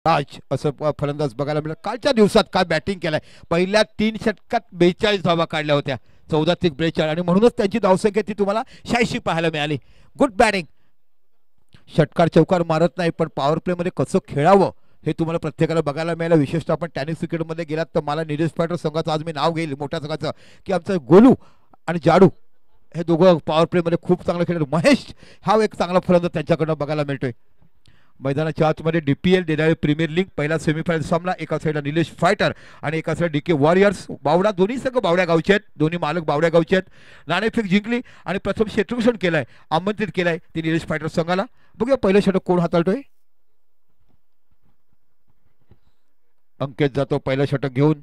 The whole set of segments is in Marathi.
राज असं फलंदाज बघायला मिळाला. कालच्या दिवसात काय बॅटिंग केलाय. पहिल्या 3 षटकात 42 धावा काढल्या होत्या, 14 ते 42, आणि म्हणूनच त्यांची धावसंख्या ती तुम्हाला 86 पाहायला मिळाली. Good batting. षटकार चौकार मारत नाही, पण पॉवर प्ले मध्ये कसं खेळावं हे तुम्हाला प्रत्येकाला बघायला मिळालं. विशेषतः आपण टेनिस क्रिकेटमध्ये गेलात तर मला निलेश पाटील संघाचं आज मी नाव घेईल, मोठ्या संघाचं, की आमचं गोलू आणि जाडू हे दोघं पॉवर प्ले मध्ये खूप चांगलं खेळले. महेश हा एक चांगला फलंदाज त्यांच्याकडनं बघायला मिळतोय. मैदानाच्या आतमध्ये DPL देदाळे प्रीमियर लीग पहिला सेमीफायनल सामना. एका साईडला निलेश फायटर आणि एका साईड DK वॉरियर्स बावडा. दोन्ही संघ बावड्या गावचे आहेत, दोन्ही मालक बावड्या गावचे आहेत. नाणेफेक जिंकली आणि प्रथम क्षेत्ररक्षण केलंय, आमंत्रित केलंय ते निलेश फायटर संघाला. बघूया पहिलं षटक कोण हाताळतोय. अंकित जातो पहिलं षटक घेऊन.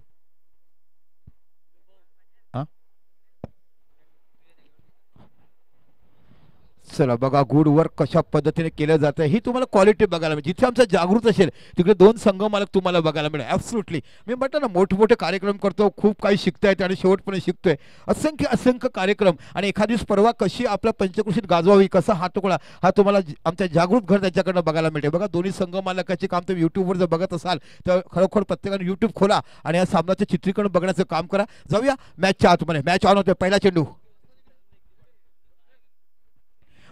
चला बघा, गुड वर्क कशा पद्धतीने केलं जातं ही तुम्हाला क्वालिटी बघायला मिळेल. जिथे आमचा जागृत असेल तिकडे 2 संघ मालक तुम्हाला बघायला मिळेल. ॲब्सोल्युटली मी म्हटलं ना, मोठमोठे कार्यक्रम करतो, खूप काही शिकता येते आणि शेवटपर्यंत शिकतोय. असंख्य असंख्य कार्यक्रम आणि एखादी स्पर्धा कशी आपल्या पंचकृषीत गाजवावी, कसा हातोकळा हा तुम्हाला आमच्या जागृत घर त्यांच्याकडनं बघायला मिळते. बघा दोन्ही संघ मालकाचे काम तुम्ही यूट्यूबवर जर बघत असाल तर खरोखर प्रत्येकाने यूट्यूब खोला आणि या सामन्याचं चित्रीकरण बघण्याचं काम करा. जाऊया मॅचच्या आतमध्ये. मॅच ऑन होते. पहिला चेंडू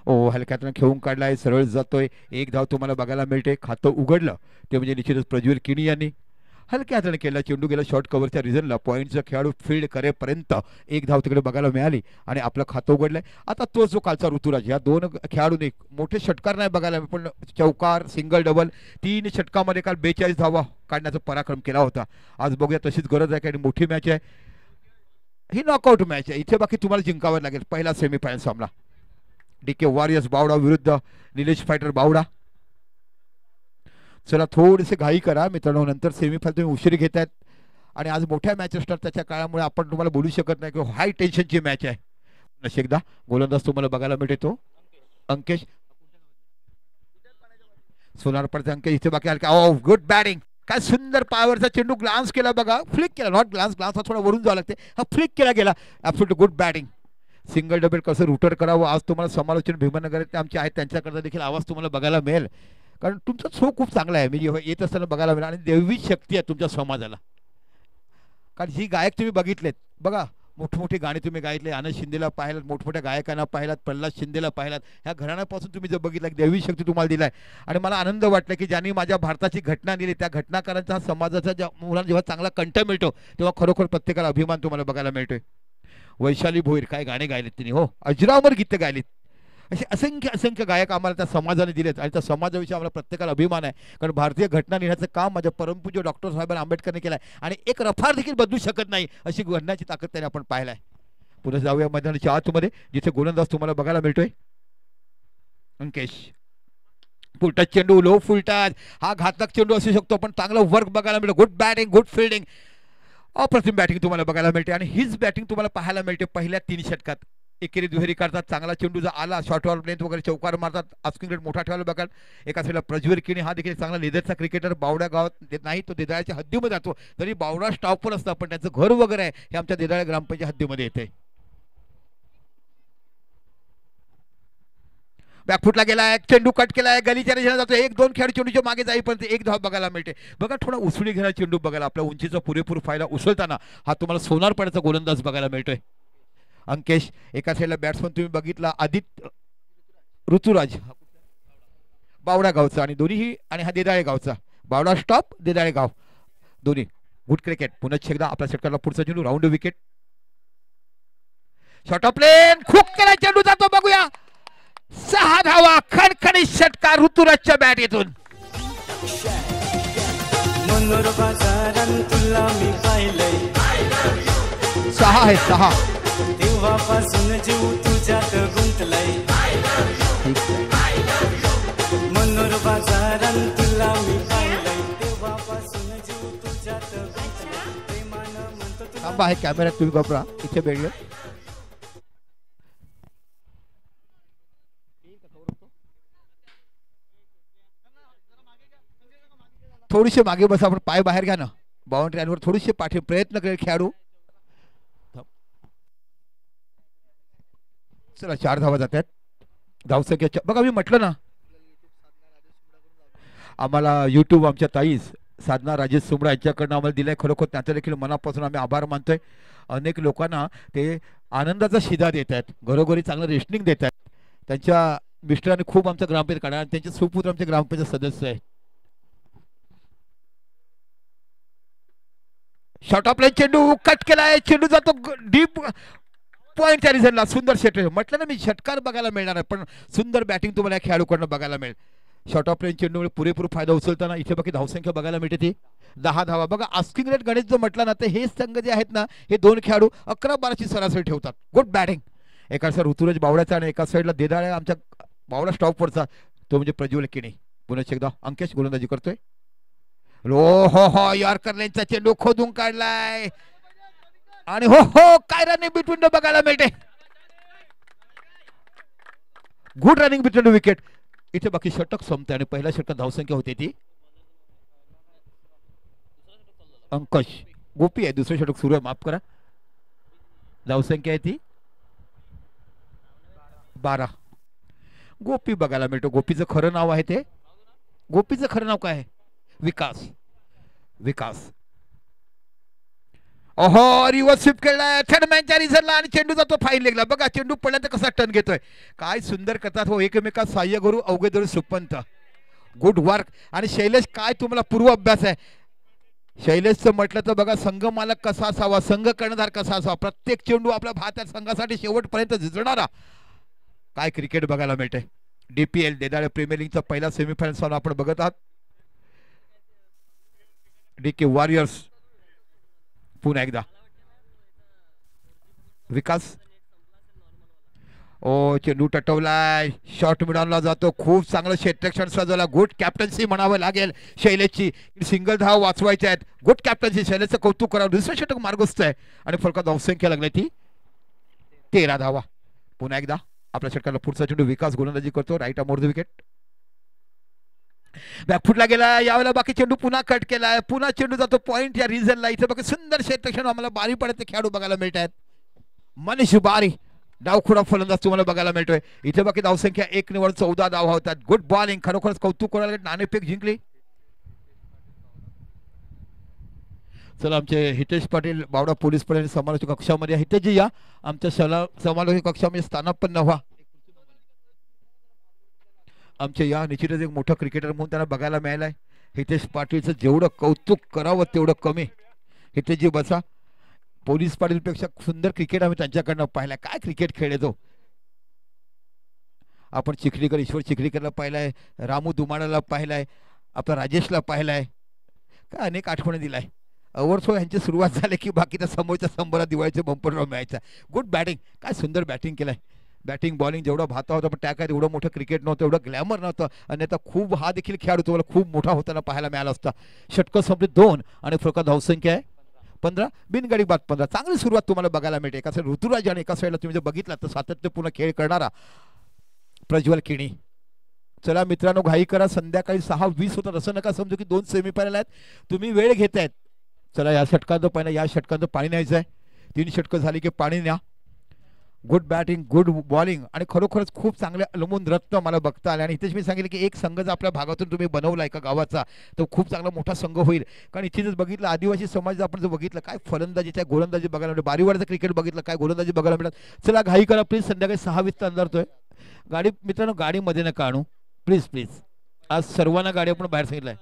हलक्यातून खेळून काढलाय, सरळ जातोय. 1 धाव तुम्हाला बघायला मिळते. खातं उघडलं ते म्हणजे निश्चितच प्रज्वल किणी यांनी. हलक्या हाताने केला, चेंडू गेला शॉर्ट कव्हरच्या रिझनला. पॉईंटचा खेळाडू फील्ड करेपर्यंत 1 धाव तिकडे बघायला मिळाली आणि आपलं खातं उघडलंय. आता तो जो कालचा ऋतुराज, या 2 खेळाडूंनी मोठे षटकार नाही बघायला, पण चौकार सिंगल डबल 3 षटकामध्ये काल 42 धावा काढण्याचा पराक्रम केला होता. आज बघूया तशीच गरज आहे, कारण मोठी मॅच आहे ही, नॉकआउट मॅच आहे. इथे बाकी तुम्हाला जिंकावं लागेल. पहिला सेमीफायनल सामना DK वॉरियर्स बावडा विरुद्ध निलेश फायटर बावडा. चला थोडेसे घाई करा मित्रांनो, नंतर सेमीफायनल तुम्ही उशिरी घेतायत आणि आज मोठ्या मॅच असतात, त्याच्या काळामुळे आपण तुम्हाला बोलू शकत नाही की हाय टेन्शनची मॅच आहे. अशी एकदा गोलंदाज तुम्हाला बघायला मिळते तो अंकेश सोनार पडते. अंकेश इथे बाकी हलका. Good batting. काय सुंदर पावरचा चेंडू ग्लान्स केला बघा, फ्लिक केला, नॉट ग्लान्स, ग्लान्स हा थोडा वरून जावं लागते, हा फ्लिक केला गेला. Absolutely good batting. Single double कसं रुटर करावं आज तुम्हाला समालोचन भीमानगर ते आमचे आहेत त्यांच्याकडे देखील आवाज तुम्हाला बघायला मिळेल, कारण तुमचा शो खूप चांगला आहे. मी जेव्हा येत असताना बघायला मिळेल आणि देवी शक्ती आहे तुमच्या समाजाला. कारण ही गायक तुम्ही बघितलेत बघा, मोठमोठी गाणी तुम्ही गायले, आनंद शिंदेला पाहिलात, मोठमोठ्या गायकांना पाहिलात, प्रल्हाद शिंदेला पाहिलात. ह्या घराण्यापासून तुम्ही जर बघितलं देवी शक्ती तुम्हाला दिलाय. आणि मला आनंद वाटला की ज्यांनी माझ्या भारताची घटना दिली त्या घटनाकारांचा समाजाचा ज्या मुलांना जेव्हा चांगला कंठ मिळतो तेव्हा खरोखर प्रत्येकाला अभिमान तुम्हाला बघायला मिळतोय. वैशाली भोईर काय गाणे गायलेत तिने, हो अजरामर गीतं गायलीत. असे असंख्य असंख्य गायक आम्हाला त्या समाजाने दिलेत आणि त्या समाजाविषयी आम्हाला प्रत्येकाला अभिमान आहे. कारण भारतीय घटना लिहिण्याचं काम माझ्या परमपूज्य डॉक्टर साहेबांना आंबेडकरने केलं आहे आणि एक रफार देखील बदलू शकत नाही अशी घडण्याची ताकद त्याने आपण पाहिलाय. पुढे जाऊया मैदानाच्या आतमध्ये जिथे गोलंदाज तुम्हाला बघायला मिळतोय अंकेश. फुलटच चेंडू, लो फुलटच, हा घातक चेंडू असू शकतो पण चांगलं वर्क बघायला मिळतं. गुड बॅटिंग, गुड फिल्डिंग, अप्रतिम बॅटिंग तुम्हाला बघायला मिळते आणि हीच बॅटिंग तुम्हाला पाहायला मिळते पहिल्या 3 षटकात. एकेरी दुहेरी करतात, चांगला चेंडू जर आला शॉर्टवर लेंथ वगैरे चौकार मारतात, आस्किंग रेट मोठा ठेवायला बघाल. एका साईडला प्रज्वल किणी हा देखील चांगला लेदरचा क्रिकेटर, बावड्या गावात नाही तो देदाळ्याच्या हद्दीमध्ये जातो, तरी बावडा स्टॉपवर असतं पण त्याचं घर वगैरे आहे हे आमच्या देदाळ्या ग्रामपंचायत हद्दीमध्ये येते. बॅकफुटला गेलाय, चेंडू कट केलाय, गलीच्या रेषेला जातो. 1-2 खेळ चेंडूच्या मागे जाईपर्यंत 1 धाव बघायला मिळते. बघा थोडा उसळी घेणार चेंडू बघायला, आपल्या उंचीचा पुरेपूर फायदा उसळताना हा तुम्हाला सोनार पड्याचा गोलंदाज बघायला मिळतोय अंकेश. एका साईडला बॅट्समन तुम्ही बघितला आदित्य ऋतुराज बावडा गावचा आणि दोन्ही, आणि हा देदाळे गावचा. बावडा स्टॉप, देदाळे गाव दोन्ही. Good cricket. पुन्हा एकदा आपल्या षटकाला पुढचा चेंडू, round wicket, short of plain, खूप केला चेंडू जातो. बघूया 6 धावा, खणखणीत षटकार ऋतुराजच्या बॅटीतून. सहा आहे 6. तेव्हापासून जीव तुझ्यात गुंतलाय, मनोर बाजारात तुला मी पाहिलंय, तेव्हापासून जीव तुझ्यात गुंतलाय, प्रेमानं म्हणतो तुला. थांबा, आहे कॅमेऱ्यात तुम्ही वापरा, इथे बेडले थोडीशी मागे बसा, आपण पाय बाहेर घ्या ना, बाउंड्री लाईनवर थोडीशी पाठी प्रयत्न करेल खेळाडू. चला 4 धावा जातात. धावसंख्या बघा, मी म्हटलं ना आम्हाला यूट्यूब आमच्या ताईस साधना राजेश सुमरा यांच्याकडनं आम्हाला दिलाय, खरोखर त्यांचा देखील मनापासून आम्ही आभार मानतोय. अनेक लोकांना ते आनंदाचा शिधा देत आहेत, घरोघरी चांगलं रेशनिंग देत आहेत. त्यांच्या मिस्टरांनी खूप आमचा ग्रामपंचायत काढा आणि त्यांचे सुपुत्र आमचे ग्रामपंचायत सदस्य आहे. शॉर्ट ऑफ लाईन चेंडू कट केलाय, चेंडू जातो डीप पॉइंट त्या रिझनला. सुंदर षटक म्हटलं ना मी, षटकार बघायला मिळणार आहे, पण सुंदर बॅटिंग तुम्हाला या खेळाडूकडनं बघायला मिळेल. शॉर्ट ऑफ लाईन चेंडूमुळे पुरेपूर फायदा उचलताना इथे बाकी धावसंख्या बघायला मिळते ती 10 धावा. बघा आस्किंग रेट गणेश जो म्हटला ना, तर हे संघ जे आहेत ना, हे दोन खेळाडू 11-12ची सरासरी ठेवतात. Good batting. एका साईड ऋतुराज बावड्याचा आणि एका साईडला देदाळे आमच्या बावडा स्टॉपवरचा, तो म्हणजे प्रज्वल किणी. पुन्हा एकदा अंकेश गोलंदाजी करतोय. लो हो हो, यॉर्कर लाईनचा चेंडू खोदून काढलाय आणि हो हो, काय रनिंग बिटवीन बघायला मिळते. Good running between wicket. इथे बाकी षटक संपते आणि पहिल्या षटकात धावसंख्या होते ती अंकश गोपी आहे. दुसरं षटक सुरू आहे, माफ करा. धावसंख्या आहे ती 12. गोपी बघायला मिळतो. गोपीचं खरं नाव आहे ते, गोपीचं खरं नाव काय आहे? विकास. विकास. ओहो, रिव्हर्स स्वीप केलाय थर्ड मॅनच्या रिझनला आणि चेंडू जातो फाईन लेगला. बघा चेंडू पडला तर कसा टर्न घेतोय, काय सुंदर करतात हो एकमेकात सहाय्य गुरु अवघे गुरु सुपंत. Good work. आणि शैलेश, काय तुम्हाला पूर्व अभ्यास आहे शैलेशचं म्हटलं तर बघा, संघ मालक कसा असावा, संघ कर्णधार कसा असावा, प्रत्येक चेंडू आपल्या भारतात संघासाठी शेवटपर्यंत झिजणारा. काय क्रिकेट बघायला मिळते. डीपीएल देदाळे प्रीमियर लीगचा पहिला सेमीफायनल सामना आपण बघत आहात. DK warriors. पुन्हा एकदा विकास. ओ, चेंडू टटवलाय, शॉट मिडॉनला जातो. खूप चांगलं क्षेत्ररक्षण सजवला. गुड कॅप्टन्सी म्हणावं लागेल शैलेशची. सिंगल धाव वाचवायच्या आहेत. गुड कॅप्टन्सी, शैलेशचं कौतुक करावं. दुसरं षटक मार्गस्थ आहे आणि फरकात धावसंख्या लागली ती 13 धावा. पुन्हा एकदा आपल्या षटकाला पुढचा चेंडू विकास गोलंदाजी करतो. Right more the wicket. बॅकफुटला गेला यावेळेला. बाकी चेंडू पुन्हा कट केलाय, पुन्हा चेंडू जातो पॉइंट या रिझनला. इथे बाकी सुंदर क्षेत्ररक्षण आम्हाला बारी पडते खेळाडू बघायला मिळत आहेत. मनीष बारी डावखुडा फलंदाज तुम्हाला बघायला मिळतोय. इथे बाकी धावसंख्या 1 निवड 14 धावा होतात. गुड बॉलिंग, खरोखरच कौतुक करायला. नाणेफेक जिंकली. चला, आमचे हितेश पाटील बावडा पोलीस पडेल समालोचक कक्षामध्ये. हितेशजी या आमच्या समालोचक कक्षामध्ये स्थानापन्न व्हा. आमचे या निश्चितच एक मोठा क्रिकेटर म्हणून त्यांना बघायला मिळालाय. हितेश पाटीलचं जेवढं कौतुक करावं तेवढं कमी. हितेशजी बसा. पोलीस पाटीलपेक्षा सुंदर क्रिकेट आम्ही त्यांच्याकडनं पाहिलाय. काय क्रिकेट खेळतो. आपण चिखलीकर, ईश्वर चिखलीकरला पाहिलाय, रामू दुमाडाला पाहिलाय, आपला राजेशला पाहिलाय. काय अनेक आठवणी दिलाय. ओव्हरथ्रो यांची सुरुवात झाली की बाकीच्या समोरच्या संबरात दिवाळीचे बंपर मिळायचा. गुड बॅटिंग, काय सुंदर बॅटिंग केलंय. बॅटिंग बॉलिंग जेवढा भाता होता, पण त्या काय एवढं मोठं क्रिकेट नव्हतं, एवढं ग्लॅमर नव्हतं. आणि आता खूप हा देखील खेळाडू तुम्हाला खूप मोठा होताना पाहायला मिळाला असता. षटकं संपली 2 आणि फरकात धावसंख्या आहे 15. बिनगडी बाद 15. चांगली सुरुवात तुम्हाला बघायला मिळते. एका साईड ऋतुराज आणि एका साईडला तुम्ही जर बघितला तर सातत्यपूर्ण खेळ करणारा प्रज्वल किणी. चला मित्रांनो, घाई करा. संध्याकाळी 6:20 होतात. असं नका समजू की 2 सेमीफायनल आहेत, तुम्ही वेळ घेतायत. चला, या षटकांचं पहिला, या षटकांचं पाणी न्यायचं आहे. 3 षटकं झाली की पाणी न्या. गुड बॅटिंग, गुड बॉलिंग आणि खरोखरच खूप चांगले अलमून रत्न मला बघता आले. आणि इथेच मी सांगितलं की एक संघ जर आपल्या भागातून तुम्ही बनवला एका गावाचा, तर खूप चांगला मोठा संघ होईल. कारण इथेच बघितलं आदिवासी समाज आपण जर बघितलं, काय फलंदाजीच्या गोलंदाजी बघायला मिळते. बारीवाडचं क्रिकेट बघितलं, काय गोलंदाजी बघायला मिळतात. चला घाई करा प्लीज. संध्याकाळी 6:20 अंधारतोय. गाडी मित्रांनो, गाडीमध्ये नका आणू प्लीज प्लीज. आज सर्वांना गाडी आपण बाहेर सांगितलंय.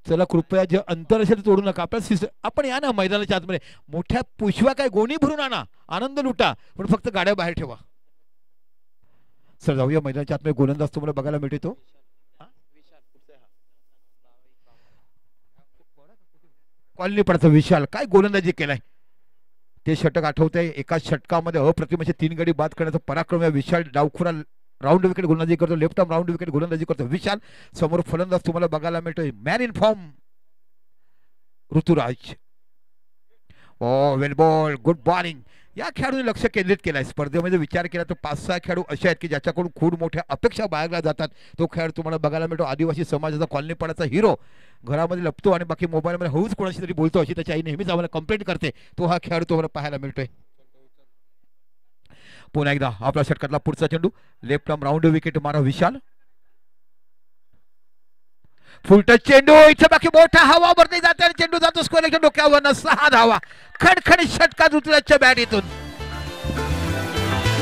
चला कृपया, जे अंतर असेल तोडू नका. आपल्या आपण या ना मैदानाच्या आतमध्ये. मोठ्या पुशव्या काय गोणी भरून आणा, आनंद लुटा, पण फक्त गाड्या बाहेर ठेवा. चल जाऊया मैदानाच्या आतमध्ये. गोलंदाज तुम्हाला बघायला मिळतो कॉलनी पडतं विशाल. काय गोलंदाजी केलाय. ते षटक आठवतंय. एका षटकामध्ये अप्रतिम असे 3 गडी बाद करण्याचा पराक्रम या विशाल डावखुरा राऊंड विकेट गोलंदाजी करतो. लेफ्ट आर्म राऊंड विकेट गोलंदाजी करतो विशाल. समोर फलंदाज तुम्हाला बघायला मिळतोय man in form Ruturaj. Oh, well ball, good bowling. या खेळाडूंनी लक्ष केंद्रित केलंय. स्पर्धेमध्ये विचार केला तर 5-6 खेळाडू असे आहेत की ज्याच्याकडून खूप मोठ्या अपेक्षा बाळगल्या जातात. तो खेळाडू तुम्हाला बघायला मिळतो. आदिवासी समाजाचा कॉलनीपाड्याचा हिरो, घरामध्ये लपतो आणि बाकी मोबाईलमध्ये हळूच कोणाशी तरी बोलतो, अशी त्याची आई नेहमीच आम्हाला कंप्लेंट करते. तो हा खेळाडू तुम्हाला पाहायला मिळतोय. पुन्हा एकदा आपल्या षटकातला पुढचा चेंडू लेफ्ट आर्म राऊंड विकेट मारा विशाल. फुलटच चेंडू इथे बाकी मोठा हवा वरती जाते आणि चेंडू जातो स्कोअरच्या डोक्यावर 6 धावा खणखणीत षटकात उतरल्याच्या बॅटीतून.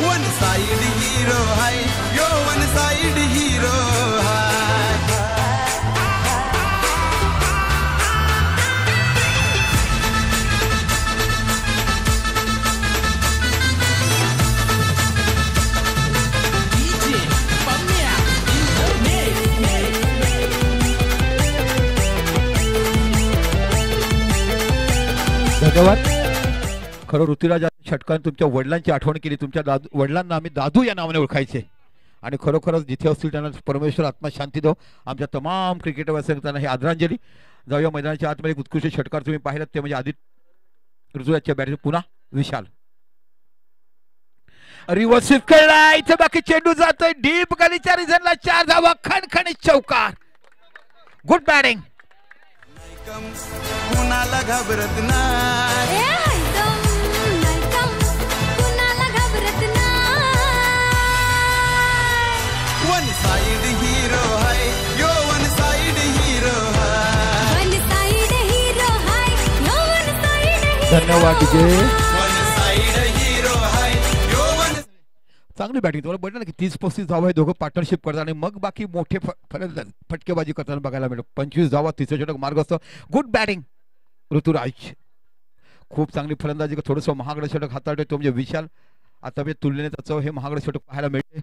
वन साइड हीरो हाय यो वन साइड हीरो हाय. धन्यवाद. खरं ऋतुराज षटकाने तुमच्या वडिलांची आठवण केली. तुमच्या वडिलांना आम्ही दादू या नावाने ओळखायचे आणि खरोखरच जिथे असतील त्यांना परमेश्वर आत्मा शांती दो. आमच्या तमाम क्रिकेटवासियांना त्यांना ही आदरांजली. जाऊया मैदानाच्या आतमध्ये एक उत्कृष्ट षटकार तुम्ही पाहिलं ते म्हणजे आदित्य ऋतुराजच्या बॅटरी पुन्हा विशाल. रिव्हर्स स्वीप खेळला इथे बाकी चेंडू जातोय डीप गलीच्या रिझनला 4 धावा खणखणीत चौकार. Good batting. कुणाला घाबरत नाही वन साइड हीरो हाय यो वन साइड हीरो हाय. धन्यवाद विजय. वन साइड हीरो हाय यो वन. चांगली बॅटिंग तुम्हाला बघितलं ना की 30-35 धावा हे दोघं पार्टनरशिप करतात आणि मग बाकी मोठे फटकेबाजी करताना बघायला मिळतो. 25 धावा तिसरं षटक मार्ग असतो. Good batting Ruturaj. खूप चांगली फलंदाजी. थोडंसं महागडं षटक हाताळतोय तो म्हणजे विशाल. आता तुलनेने त्याचं हे महागडं षटक पाहायला मिळते.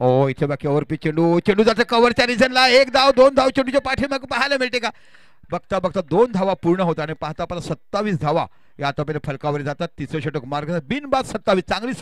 ओ इथे बाकी ओव्हरपिच चेंडू चेंडू जाते कव्हरच्या रिझनला 1 धाव 2 धाव चेंडूच्या पाठीमाग पाहायला मिळते का. बघता बघता 2 धावा पूर्ण होतात आणि पाहता पाहता 27 धावा या आतापर्यंत फलकावर जातात. तिसरं षटक मार्ग बिनबाद 27. चांगली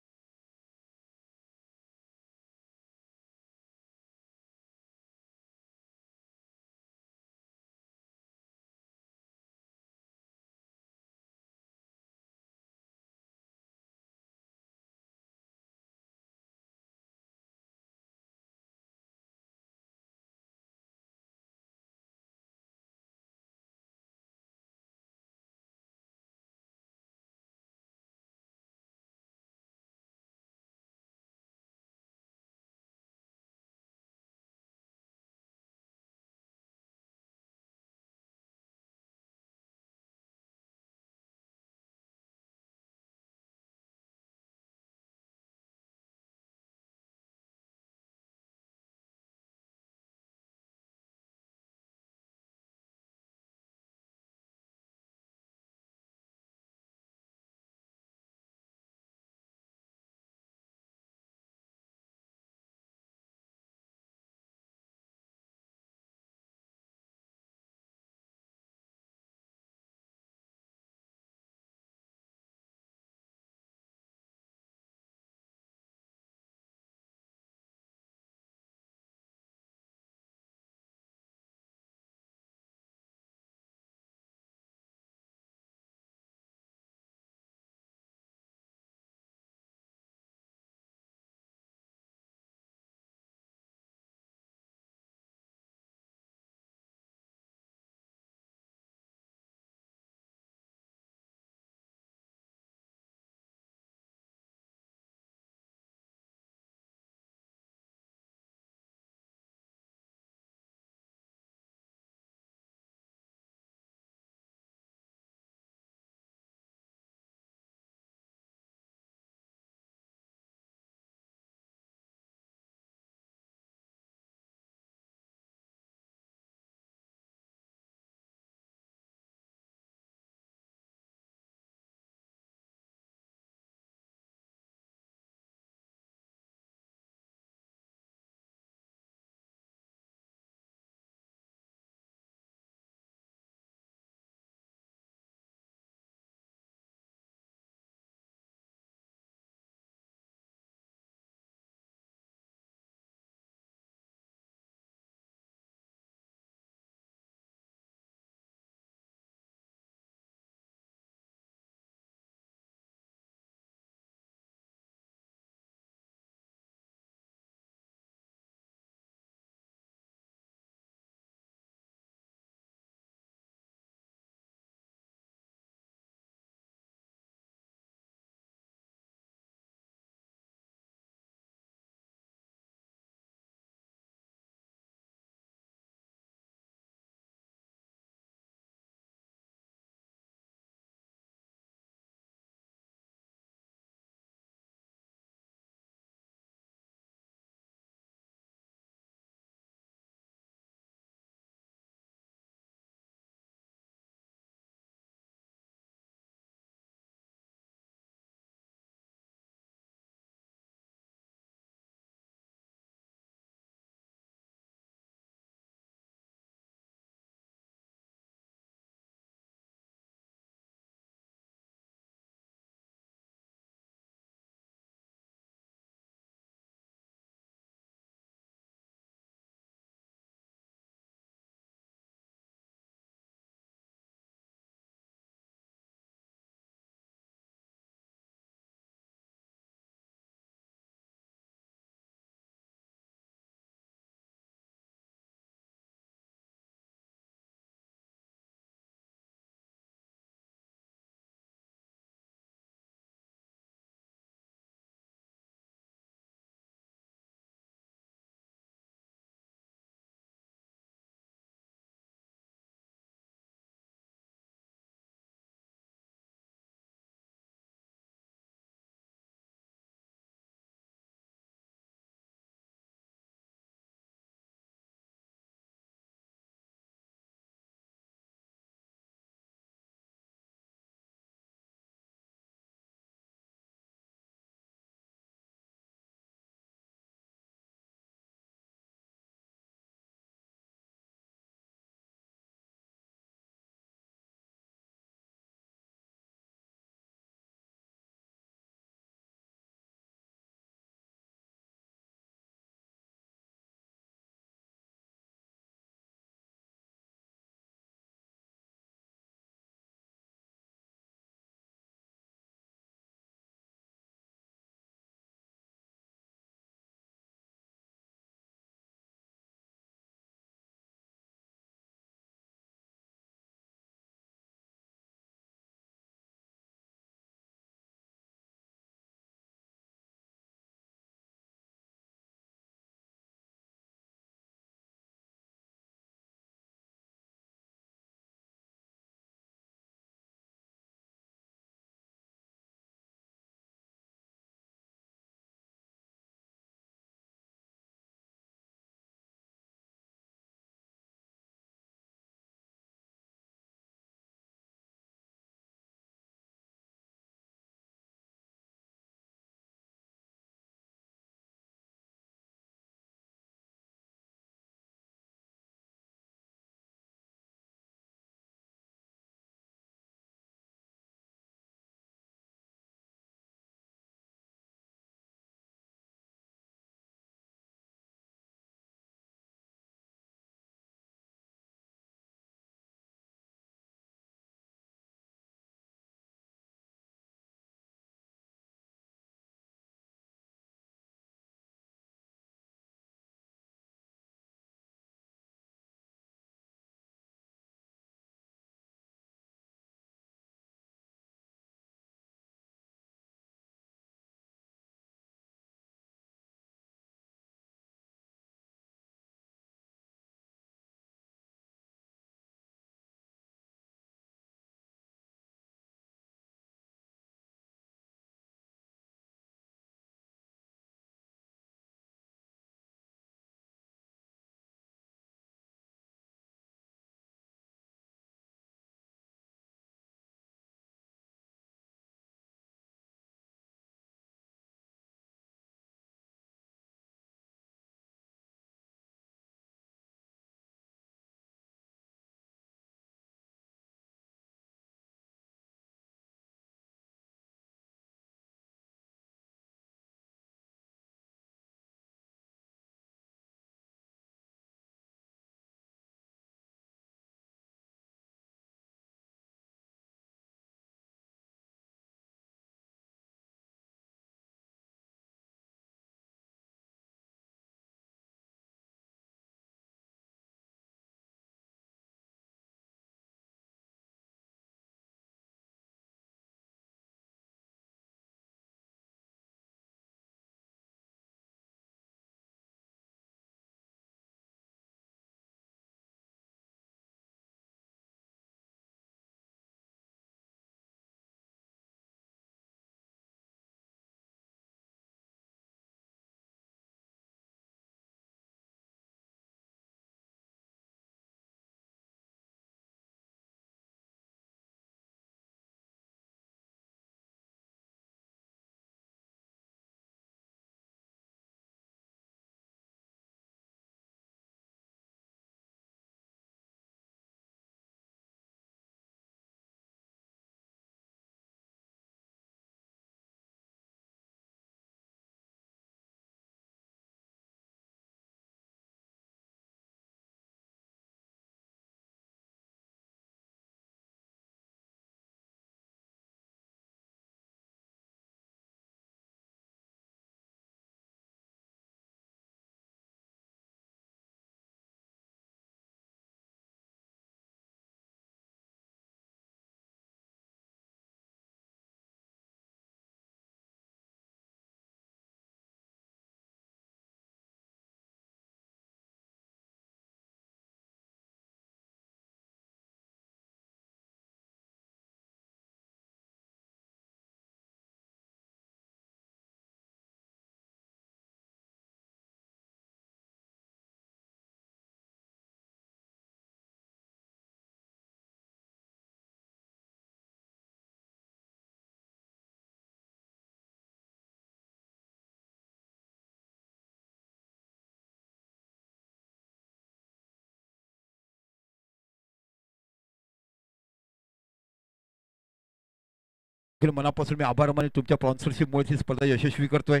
मनापासून मी आभार मानेन. तुमच्या स्पॉन्सरशिपमुळे ही स्पर्धा यशस्वी करतोय.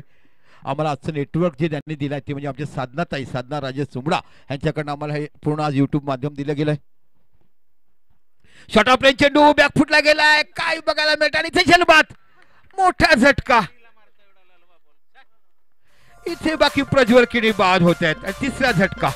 आम्हाला आजचं नेटवर्क जे त्यांनी दिलं आहे ते म्हणजे आमचे साधना राजेश चुमडा यांच्याकडनं आम्हाला हे पूर्ण आज यूट्यूब माध्यम दिलं गेलंय. शॉट ऑफ रेंज चेंडू बॅकफुटला गेलाय. काय बघायला मिळत आणि इथे झलबात मोठा झटका. इथे बाकी प्रज्वल किणी बाद होत आहेत आणि तिसरा झटका.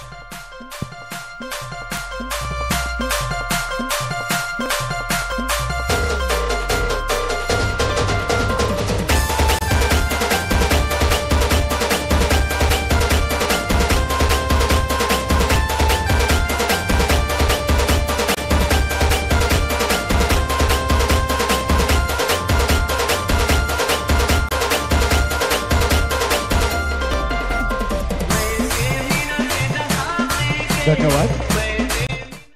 धन्यवाद.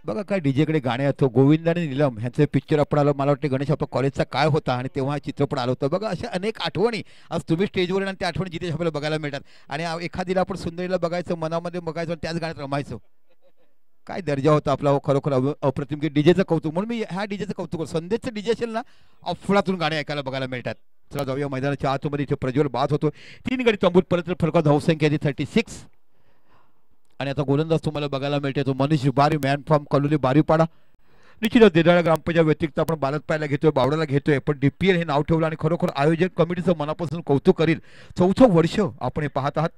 बघा काय डीजेकडे गाणे येतो. गोविंद आणि नीलम ह्यांचे पिक्चर आपण आलो. मला वाटतं गणेश आपला कॉलेजचा काय होता आणि तेव्हा चित्रपट आलं होतं. बघा अशा अनेक आठवणी आज तुम्ही स्टेजवर आणि त्या आठवणी जिथे आपल्याला बघायला मिळतात. आणि एखादीला आपण सुंदरीला बघायचं, मनामध्ये बघायचं आणि त्याच गाण्यात रमायचं. काय दर्जा होता आपला खरोखर अप्रतिम. की डीजेचं कौतुक म्हणून मी ह्या डीजेचं कौतुक करतो. संदेशचं डीजे असेल ना अफळातून गाणे ऐकायला बघायला मिळतात. चला जाऊया मैदानाच्या आतमध्ये. इथे प्रज्वल बाद होतो. 3 गडी तंबूत परत फलका धावसंख्या 36. आणि आता गोलंदाज तुम्हाला बघायला मिळते तो मनीष बारी, मॅन फ्रॉम कलोली बारीपाडा. निश्चितच देडाळा ग्रामपंचायत व्यतिरिक्त आपण बालत पाहायला घेतोय, बावडाला घेतोय, पण DPL हे नाव ठेवलं आणि खरोखर आयोजक कमिटीचं मनापासून कौतुक करील. 4थं वर्ष आपण हे पाहत आहात.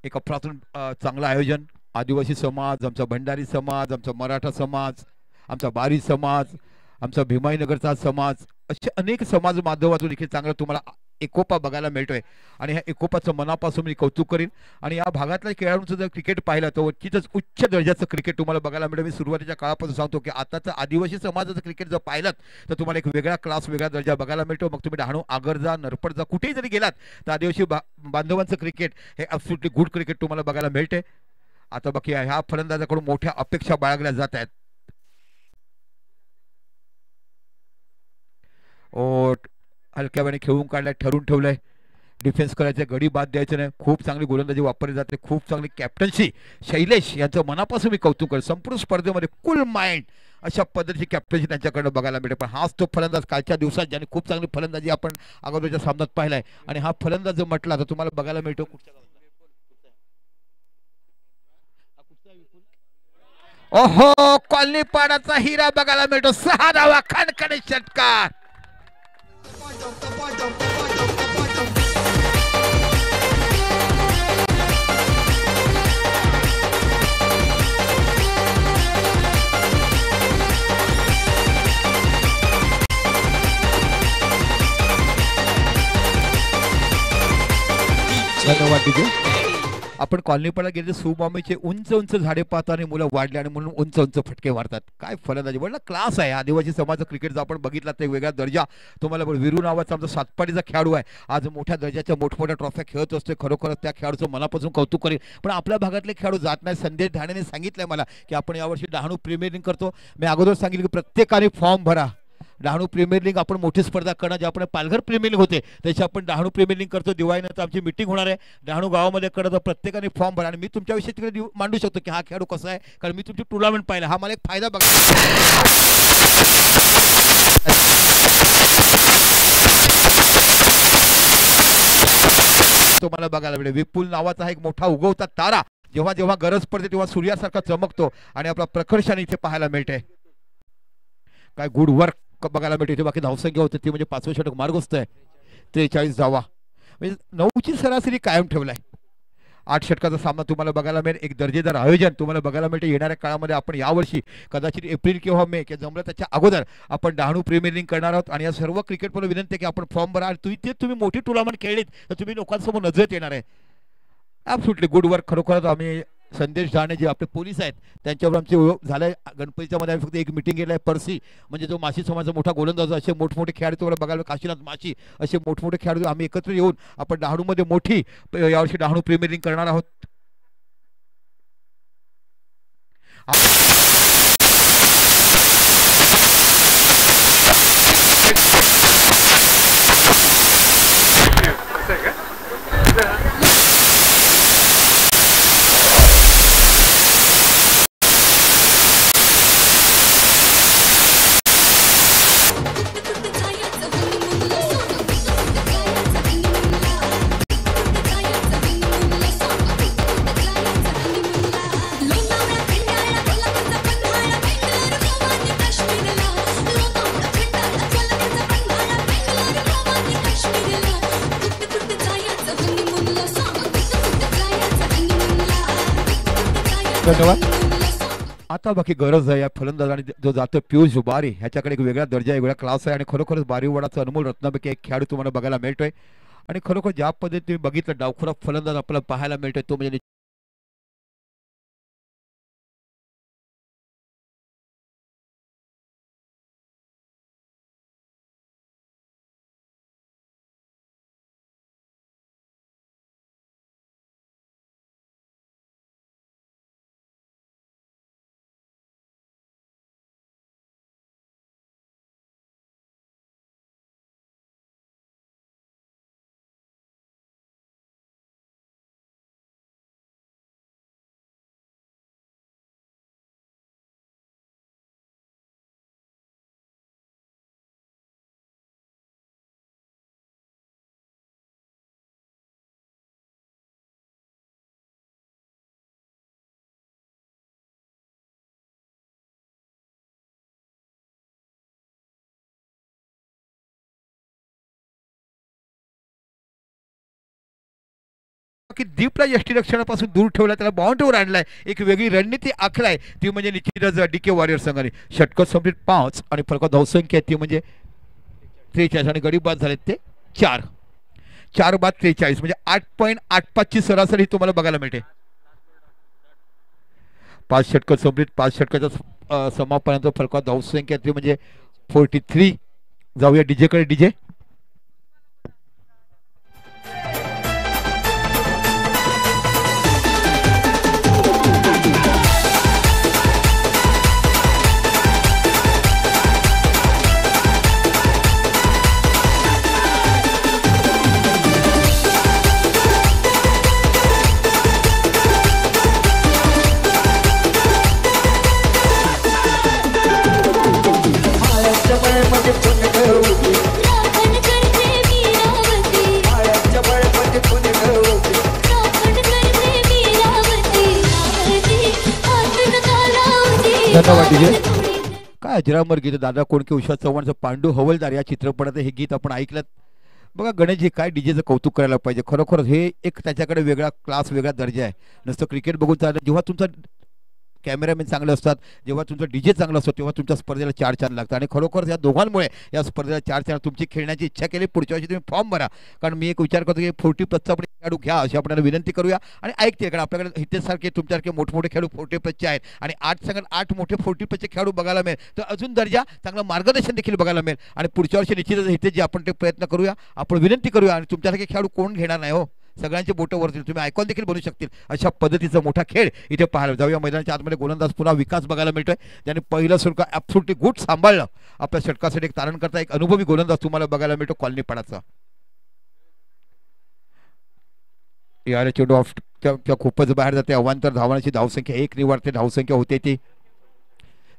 एक अफरातून चांगलं आयोजन. आदिवासी समाज, आमचा भंडारी समाज, आमचा मराठा समाज, आमचा बारी समाज, आमचा भीमाईनगरचा समाज, असे अनेक समाज माध्यमातून देखील चांगलं तुम्हाला एकोपा बघायला मिळतोय. आणि ह्या एकोपाचं मनापासून मी कौतुक करीन. आणि या भागातल्या खेळाडूंचं जर क्रिकेट पाहिलं तर तिथंच उच्च दर्जाचं क्रिकेट तुम्हाला बघायला मिळेल. मी सुरुवातीच्या काळापासून सांगतो की आताचं आदिवासी समाजाचं क्रिकेट जर पाहिलं तर तुम्हाला एक वेगळा क्लास, वेगळा दर्जा बघायला मिळतो. मग तुम्ही डहाणू, आगरजा, नरपड जा, कुठेही जरी गेलात तर आदिवासी बांधवांचं क्रिकेट हे ॲब्सोल्युटली गुड क्रिकेट तुम्हाला बघायला मिळते. आता बाकी ह्या फलंदाजाकडून मोठ्या अपेक्षा बाळगल्या जात आहेत. हलक्या वेळाने खेळून काढलाय, ठरून ठेवलंय. डिफेन्स करायचं, गडी बाद द्यायचं नाही. खूप चांगली गोलंदाजी वापरली जाते, खूप चांगली कॅप्टन्सी. शैलेश यांचं मनापासून मी कौतुक करतो. संपूर्ण स्पर्धेमध्ये कूल माइंड अशा पद्धतीची कॅप्टन्सी त्यांच्याकडनं बघायला मिळते. पण हाच तो फलंदाज कालच्या दिवसात ज्याने खूप चांगली फलंदाजी आपण अगोदरच्या सामन्यात पाहिलाय. आणि हा फलंदाज जर म्हटला तर तुम्हाला बघायला मिळतो ओहो कॉलनी पाडाचा हिरा बघायला मिळतो. 6 धावा, खणखणी षटकार. धन्यवाद डीजे. आपण कॉलनीपाडा गेले सुमामीचे उंच उंच झाडे पाहता आणि मुलं वाढले आणि म्हणून उंच उंच फटके मारतात. काय फलंदाजी म्हणलं क्लास आहे. आदिवासी समाज क्रिकेट जर आपण बघितला तर वेगळा दर्जा तुम्हाला. विरू नावाचा आमचा सातपाडीचा खेळाडू आहे. आज मोठ्या दर्जाच्या मोठमोठ्या ट्रॉफ्या खेळत असतो. खरोखरच त्या खेळाडूचं मनापासून कौतुक करेल. पण आपल्या भागातले खेळाडू जात नाही. संदेश ढाणेने सांगितलंय मला की आपण यावर्षी डहाणू प्रीमियर लीग करतो. मी अगोदर सांगितलं की प्रत्येकाने फॉर्म भरा. डहाणू प्रीमियर लीग आपण मोठी स्पर्धा करणार. जे आपण पालघर प्रीमियर लीग होते त्याची आपण डहाणू प्रीमियर लीग करतो. दिवाळीनंतर आमची मीटिंग होणार आहे डहाणू गावामध्ये करत. प्रत्येकाने फॉर्म भरा. आणि मी तुमच्याविषयी तिकडे मांडू शकतो की हा खेळाडू कसा आहे, कारण मी तुमची टुर्नामेंट पाहिला. हा मला एक फायदा बघा. तुम्हाला बघायला मिळेल विपुल नावाचा हा एक मोठा उगवता तारा जेव्हा जेव्हा गरज पडते तेव्हा सूर्यासारखा चमकतो आणि आपला प्रकर्षाने इथे पाहायला मिळते. काय गुड वर्क बघायला मिळते. इथे बाकी धावसंख्या होते ती म्हणजे 5वं षटक मार्गस्थ आहे. 43 धावा म्हणजे 9ची सरासरी कायम ठेवलाय. 8 षटकाचा सामना तुम्हाला बघायला मिळेल. एक दर्जेदार आयोजन तुम्हाला बघायला मिळते. येणाऱ्या काळामध्ये आपण यावर्षी कदाचित एप्रिल किंवा मे किंवा जमलं त्याच्या अगोदर आपण डहाणू प्रीमियर लीग करणार आहोत. आणि या सर्व क्रिकेटपटू विनंती आहे की आपण फॉर्म भरा. तुम्ही मोठी टुर्नामेंट खेळलीत तर तुम्ही लोकांसमोर नजरेत येणार आहे. Absolutely good work. खरोखरच आम्ही संदेश ढाणे जे आपले पोलीस आहेत त्यांच्यावर आमचे झालंय. गणपतीच्या मध्ये आम्ही फक्त एक मिटिंग केलं आहे. परसी म्हणजे जो माशी समाजाचा मोठा गोलंदाज, असे मोठमोठे खेळाडू तुम्हाला बघायला. काशीनाथ माशी असे मोठमोठे खेळाडू आम्ही एकत्र येऊन आपण डहाणूमध्ये मोठी यावर्षी डहाणू प्रीमियर लीग करणार आहोत. धन्यवाद. आता बाकी गरज आहे या फलंदाजाने जो जातो पियुष बारी ह्याच्याकडे एक वेगळा दर्जा आहे, वेगळा क्लास आहे आणि खरोखरच बारीवाडाचा अनमोल रत्नापैकी एक खेळाडू तुम्हाला बघायला मिळतोय. आणि खरोखर ज्या पद्धतीने तुम्ही बघितलं डावखुरा फलंदाज आपल्याला पाहायला मिळतोय तो म्हणजे की दीपला यष्टीरक्षणापासून दूर ठेवला, त्याला बाउंड्रीवर आणलाय, एक वेगळी रणनीती आखलाय, ती म्हणजे निश्चितच डीके वॉरियर संघाने. षटक संपलीत 5 आणि फलका धावसंख्या ती म्हणजे 43 आणि गडी बाद झालेत ते 4. 4 बाद 43 म्हणजे 8.85 ची सरासरी तुम्हाला बघायला मिळते. 5 षटक संपलीत, 5 षटकाच्या समापनानंतर फलका धावसंख्या ती म्हणजे 43. जाऊया डीजे कडे. डीजे काय अजरामर गीत दादा कोणके, उषा चव्हाणचं पांडू हवलदार या चित्रपटात हे गीत आपण ऐकलं. बघा गणेशजी काय डीजेचं कौतुक करायला पाहिजे. खरोखर हे एक त्याच्याकडे वेगळा क्लास, वेगळा दर्जा आहे. नुसतं क्रिकेट बघून चाललं, जेव्हा तुमचा कॅमेरामॅन चांगले असतात, जेव्हा तुमचा डीजे चांगला असतो, तेव्हा तुमच्या स्पर्धेला 4 चांद लागतात. आणि खरोखर या दोघांमुळे या स्पर्धेला 4 चांद. तुमची खेळण्याची इच्छा केली, पुढच्या वर्षी तुम्ही फॉर्म भरा. कारण मी एक विचार करतो की 40+ आपण खेळाडू घ्या अशी आपल्याला विनंती करूया. आणि ऐकते कारण आपल्याकडे हितेशसारखे तुमच्यासारखे मोठमोठे खेळाडू 40+ आहेत आणि 8 संघात 8 मोठे 40+ खेळाडू बघायला मिळेल, तर अजून दर्जा चांगलं मार्गदर्शन देखील बघायला मिळेल. आणि पुढच्या वर्षी निश्चितच हितेश जे आपण ते प्रयत्न करूया, आपण विनंती करूया. आणि तुमच्यासारखे खेळाडू कोण घेणार नाही हो, सगळ्यांचे बोटं वरतील, तुम्ही आयकॉन देखील बनू शकतील. अशा पद्धतीचा मोठा खेळ इथे पाहायला. जाऊया मैदानाच्या आतमध्ये. गोलंदाज पुन्हा विकास बघायला मिळतोय, त्याने पहिलं षटक ॲब्सोल्युटली गुड सांभाळलं. आपल्या षटकासाठी एक तारण करता एक अनुभवी गोलंदाज तुम्हाला बघायला मिळतो कॉलनी पाडाचा. यार चेंडू ऑफ खूपच बाहेर जाते. अवांतर धावांची धावसंख्या 1 निवाडते. धावसंख्या होते ती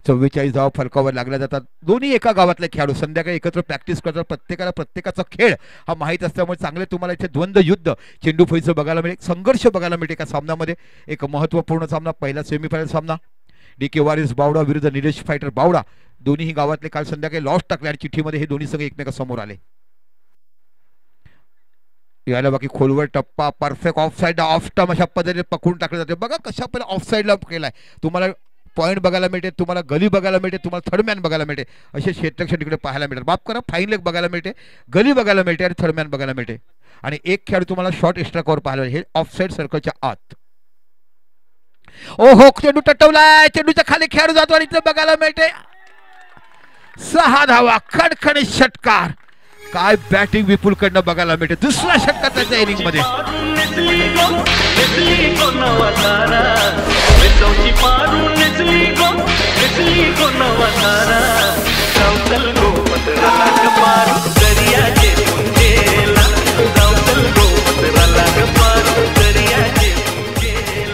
44 धावा फलकावर लागल्या जातात. दोन्ही एका गावातले खेळाडू संध्याकाळी एकत्र प्रॅक्टिस करतात. प्रत्येकाला प्रत्येकाचा खेळ हा माहीत असल्यामुळे चांगले तुम्हाला इथे द्वंद्व युद्ध चेंडू फळीचं बघायला मिळेल, संघर्ष बघायला मिळते एका सामन्यामध्ये. एक महत्त्वपूर्ण सामना, पहिला सेमीफायनल सामना. डीके वॉरियर्स बावडा विरुद्ध निलेश फायटर बावडा. दोन्ही गावातले काल संध्याकाळी लॉस टाकले आणि चिठ्ठीमध्ये हे दोन्ही संघ एकमेकांसमोर आले. यायला बाकी खोलवर टप्पा, perfect of side, of term अशा पद्धतीने पकडून टाकले जाते. बघा कशा पहिला ऑफ साईडला केलाय. तुम्हाला पॉईंट बघायला मिळते, तुम्हाला गली बघायला मिळते, तुम्हाला थर्डमॅन बघायला मिळते. असे क्षेत्रक्षण तिकडे पाहायला मिळतात. बाप करा, फाईन लेग बघायला मिळते, गली बघायला मिळते आणि थर्डमॅन बघायला मिळते. आणि एक खेळाडू तुम्हाला शॉर्ट एक्स्ट्रा कव्हर पाहायला मिळेल, हे ऑफ साईड सर्कलच्या आत. ओहो, चेंडू टटवलाय, चेंडूच्या खाली खेळाडू जातो आणि इथे बघायला मिळते 6 धावा. खणखणीत षटकार. काय बॅटिंग विपुल कडनं बघायला मिळते दुसऱ्या षटकाच्या इनिंग मध्ये.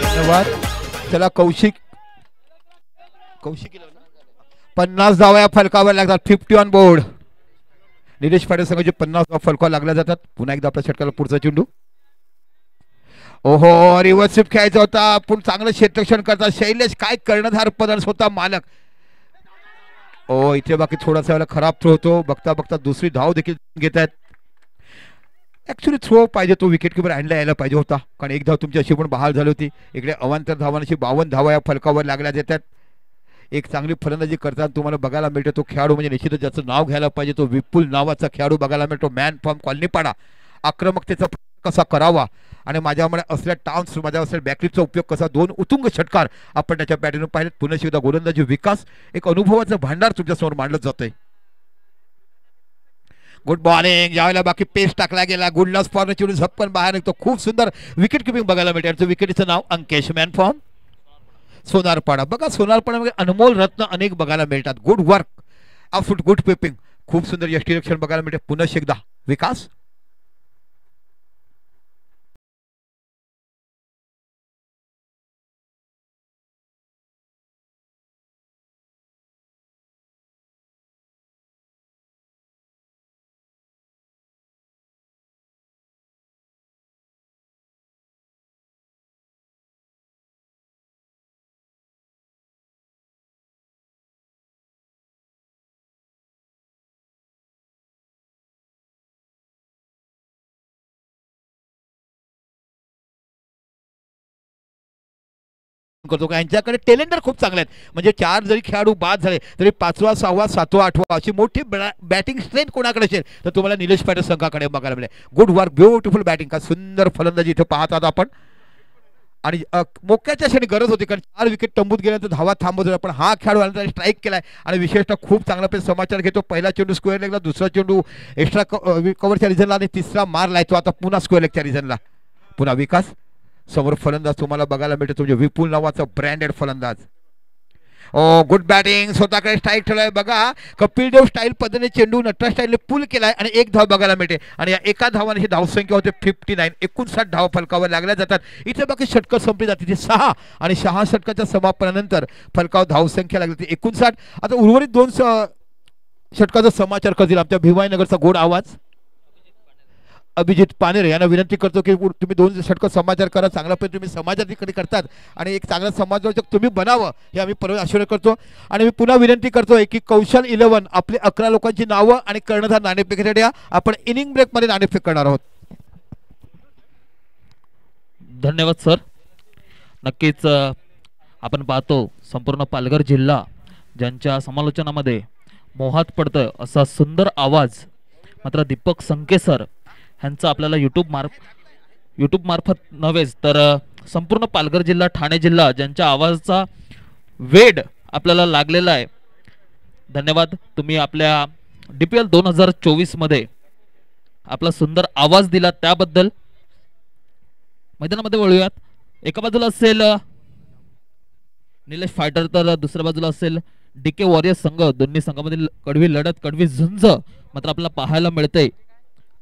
धन्यवाद. चला कौशिक 50 धावा या फलकावर लागतात. 50 ऑन बोर्ड. निलेश फायटर संघाचे 50 धावा फलकावर लागल्या जातात. पुन्हा एकदा आपल्या षटकाला पुढचा चेंडू. ओहो, रिव्हर्स स्वीप खेळायचा होता, पण चांगलं क्षेत्ररक्षण करतात शैलेश. काय कर्णधार पदार्थ स्वतः मालक. ओ इथे बाकी थोडासा वेळेला खराब थ्रो होतो. बघता बघता दुसरी धाव देखील घेत आहेत. ॲक्च्युली थ्रो पाहिजे तो विकेट किपर हँडला यायला पाहिजे होता, कारण एक धाव तुमची अशी पण बहाल झाली होती. इकडे अवांतर धावांशी 52 धावा या फलकावर लागल्या जातात. एक चांगली फलंदाजी करताना तुम्हाला बघायला मिळतो तो खेळाडू म्हणजे निश्चितच ज्याचं नाव घ्यायला पाहिजे तो विपुल नावाचा खेळाडू बघायला मिळतो. Man from कॉलनीपाडा. आक्रमकतेचा कसा करावा आणि माझ्यामध्ये असलेल्या टाउन्स माझ्या असलेल्या बॅकरीचा उपयोग कसा, 2 उत्तुंग षटकार आपण त्याच्या बॅटिंगवर पाहिलेत. पुन्हा एकदा गोलंदाजी विकास, एक अनुभवाचं भांडार तुमच्यासमोर मांडलं जातंय. गुड बॉलिंग, यावेळेला बाकी पेस टाकला गेला. गुड लॉस फॉर्म चिडून झपकन बाहेर निघतो. खूप सुंदर विकेट किपिंग बघायला मिळते. विकेटचं नाव अंकेश. Man from Sonarpada. बघा सोनारपाड्यामध्ये अनमोल रत्न अनेक बघायला मिळतात. गुड वर्क, आउटफुट, गुड पिपिंग, खूप सुंदर यष्टीरक्षण बघायला मिळते. पुन्हा एकदा विकास. करतो का यांच्याकडे टेलेंडर खूप चांगले आहेत. म्हणजे 4 जरी खेळाडू बाद झाले तरी 5वा 6वा 7वा 8वा अशी मोठी बॅटिंग स्ट्रेंथ कोणाकडे असेल तर तुम्हाला निलेश पाटील संघाकडे बघायला मिळेल. गुड वर्क, ब्युटिफुल बॅटिंग, का सुंदर फलंदाजी इथे पाहतात आपण. आणि मोक्याच्या क्षणी गरज होती, कारण 4 विकेट टंबूत गेल्यानंतर धावा थांबवत होता. पण हा खेळाडू आला स्ट्राईक केलाय आणि विशेषतः खूप चांगला समाचार घेतो. पहिला चेंडू स्क्वेअर लेगला, दुसरा चेंडू एक्स्ट्रा कव्हरच्या रिझनला आणि तिसरा मारलाय तो आता पुन्हा स्क्वेअर लेगच्या रिझनला. पुन्हा विकास. समोर फलंदाज तुम्हाला बघायला मिळतो तुमचे विपुल नावाचा ब्रँडेड फलंदाज. ओ गुड बॅटिंग, स्वतःकडे स्ट्राईक ठेवलाय. बघा कपिल देव स्टाईल पद्धतीने चेंडू नटराज स्टाईलने पुल केलाय आणि 1 धाव बघायला मिळते. आणि या एका धावाने ही धावसंख्या होते 59. 59 धावा फलकावर लागल्या जातात. इथे बाकी षटकं संपली जाते ती 6 आणि 6 षटकाच्या समापनानंतर फलकावर धावसंख्या लागली ती 59. आता उर्वरित 2 षटकाचा समाचार करतील आमच्या भिवाईनगरचा गोड आवाज अभिजित पानेरे यांना विनंती करतो की तुम्ही 2 षटक समाचार करा. चांगला पण तुम्ही समाजाकडे करतात आणि एक चांगला समाजवाचक तुम्ही बनावं हे आम्ही परवा आश्वासन करतो. आणि मी पुन्हा विनंती करतोय की कौशल 11 आपले 11 लोकांची नावं आणि कर्णधार नाणेफेकीसाठी आपण इनिंग ब्रेकमध्ये नाणेफेक करणार आहोत. धन्यवाद सर. नक्कीच आपण पाहतो संपूर्ण पालघर जिल्हा ज्यांच्या समालोचनामध्ये मोहात पडतोय असा सुंदर आवाज मात्र दीपक संके सर ह्यांचा आपल्याला यूट्यूब मार्फत नव्हेच तर संपूर्ण पालघर जिल्हा ठाणे जिल्हा ज्यांच्या आवाजाचा वेड आपल्याला लागलेला आहे. धन्यवाद. तुम्ही आपल्या DPL 2024 मध्ये आपला सुंदर आवाज दिला त्याबद्दल. मैदानामध्ये वळूयात. एका बाजूला असेल निलेश फायटर तर दुसऱ्या बाजूला असेल DK वॉरियर्स संघ. दोन्ही संघामधील कडवी लढत, कडवी झुंज मात्र आपल्याला पाहायला मिळते.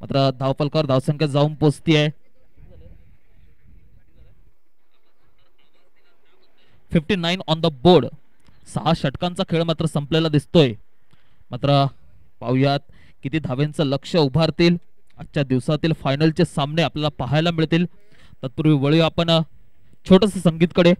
मात्र धावफलकावर धावसंख्या जाऊन पोहोचतीये 59 ऑन द बोर्ड. 6 षटकांचा खेळ मात्र संपलेला दिसतोय. मात्र पाहूयात किती धावेंचं लक्ष उभारतील. आजच्या दिवसातील फायनलचे सामने आपल्याला पाहायला मिळतील. तत्पूर्वी वळूया आपण छोटस संगीतकडे.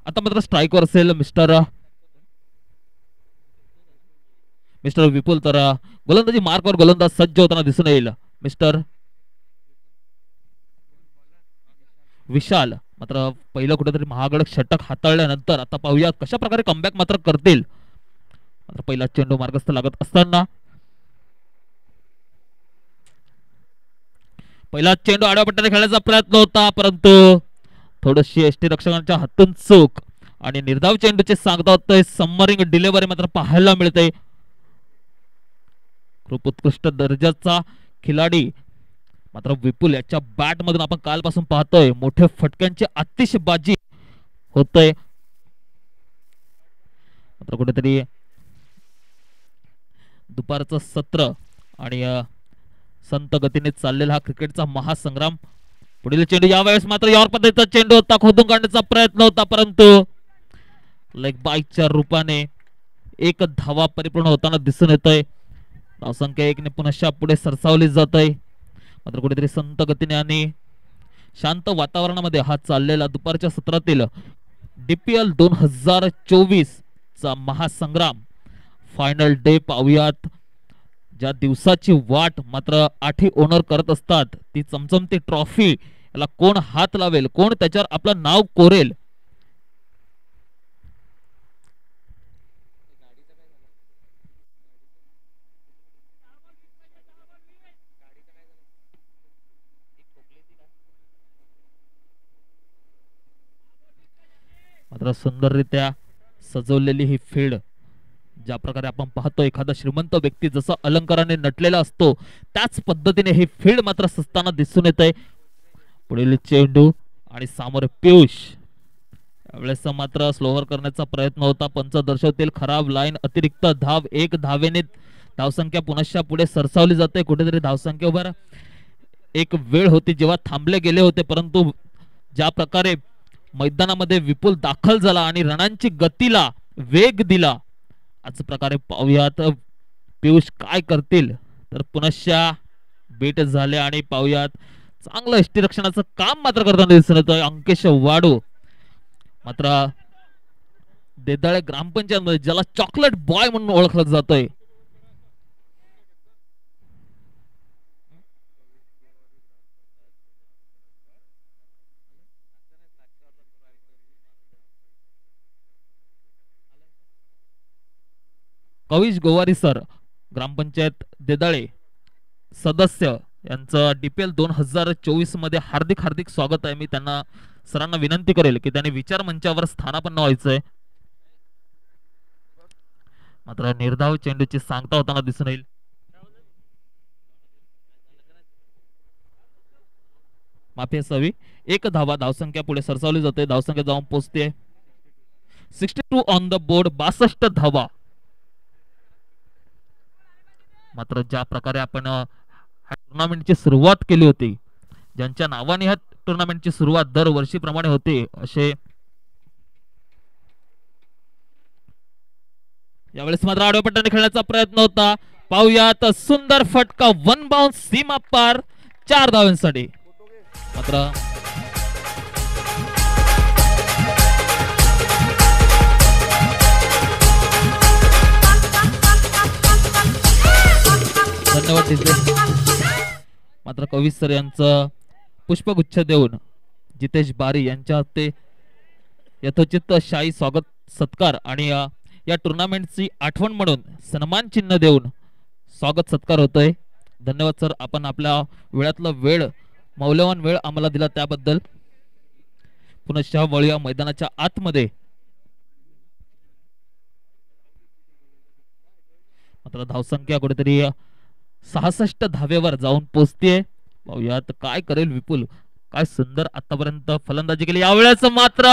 आता मात्र स्ट्राईकवर असेल मिस्टर विपुल. तर गोलंदाजी मार्कवर गोलंदाज सज्ज होताना दिसून येईल मिस्टर विशाल. मात्र पहिलं कुठेतरी महागडक षटक हाताळल्यानंतर आता पाहूया कशा प्रकारे कमबॅक मात्र करतील. मात्र पहिला चेंडू मार्गस्थ लागत असताना पहिला चेंडू आडव्या पट्ट्याने खेळण्याचा प्रयत्न होता परंतु थोडीशी यष्टीरक्षकांच्या हातून चूक आणि निर्धाव चेंडूचे सांगता होतोय सबमरिंग डिलिव्हरी मात्र पाहायला मिळते. खूप उत्कृष्ट दर्जाचा खिलाडी मात्र विपुल याच्या बॅट मधून आपण कालपासून पाहतोय मोठ्या फटक्यांची आतिषबाजी होतोय. मात्र कुठेतरी दुपारचं सत्र आणि संत गतीने चाललेला हा क्रिकेटचा महासंग्राम पुढील चेंडू यावेळेस मात्र यावर पद्धतीचा चेंडू होता, खोदून काढण्याचा प्रयत्न होता, परंतु लेग बाईकच्या रूपाने एक धावा परिपूर्ण होताना दिसून येतोय. धावसंख्या 1 ने पुन्हा पुढे सरसावली जात आहे. मात्र कुठेतरी संत गतीने आणि शांत वातावरणामध्ये हा चाललेला दुपारच्या सत्रातील DPL 2024 चा महासंग्राम फायनल डे पाहूयात. ज्या दिवसाची वाट मात्र 8 ओनर करत असतात, ती चमचमती ट्रॉफी याला कोण हात लावेल, कोण त्याच्यावर आपलं नाव कोरेल. मात्र सुंदररित्या सजवलेली ही फील्ड, ज्या प्रकारे आपण पाहतो एखादा श्रीमंत व्यक्ती जसा अलंकाराने नटलेला असतो त्याच पद्धतीने ही फील्ड मात्र सजताना दिसून येत आहे. पुढील चेंडू आणि सामोरे पियुष, यावेळेस मात्र स्लोअर करण्याचा प्रयत्न होता. पंच दर्शवतील खराब लाईन, अतिरिक्त धाव, 1 धावेने धावसंख्या पुनश्च पुढे सरसावली जाते. कुठेतरी धावसंख्येवर एक वेळ होती जेव्हा थांबले गेले होते, परंतु ज्या प्रकारे मैदानामध्ये विपुल दाखल झाला आणि रणांची गतीला वेग दिला, आज प्रकारे पाहूयात पियुष काय करतील. तर पुनश्च बेट झाले आणि पाहूयात चांगलं यष्टीरक्षणाचं काम मात्र करताना दिसून येतोय अंकेश वाडू. मात्र देदाळे ग्रामपंचायत मध्ये ज्याला चॉकलेट बॉय म्हणून ओळखलं जातोय, कविश गोवारी सर, ग्रामपंचायत देदाळे सदस्य, यांचं DPL 2024 मध्ये हार्दिक हार्दिक स्वागत आहे. मी त्यांना सरांना विनंती करेल की त्यांनी विचार मंचावर स्थानापन्न व्हायचंय. मात्र निर्धाव चेंडूची सांगता होताना दिसून येईल. माफी असावी. 1 धावा, धावसंख्या पुढे सरसावली जाते. धावसंख्या जाऊन पोहोचते 62 ऑन द बोर्ड, 62 धावा. मात्र ज्या प्रकारे आपण टुर्नामेंटची सुरुवात केली होती, ज्यांच्या नावाने ह्या टुर्नामेंटची सुरुवात दरवर्षीप्रमाणे होते, असे यावेळेस मात्र आडव्या पट्ट्याने खेळण्याचा प्रयत्न होता. पाहूयात सुंदर फटका, 1 बाउन्स, सीमा पार, 4 धावांसाठी. मात्र धन्यवाद. मात्र कविश सर यांचं पुष्पगुच्छ देऊन जितेश बारी यांच्या हस्ते यथोचित शाही स्वागत सत्कार आणि या टुर्नामेंटची आठवण म्हणून सन्मान चिन्ह देऊन स्वागत सत्कार होतोय. धन्यवाद सर, आपण आपल्या वेळातला वेळ, मौल्यवान वेळ आम्हाला दिला त्याबद्दल. पुनश्च वळूया मैदानाच्या आतमध्ये. मात्र धावसंख्या कुठेतरी 66 धावेवर जाऊन पोहोचतेय. पाहूयात काय करेल विपुल. काय सुंदर आतापर्यंत फलंदाजी केली, यावेळेस मात्र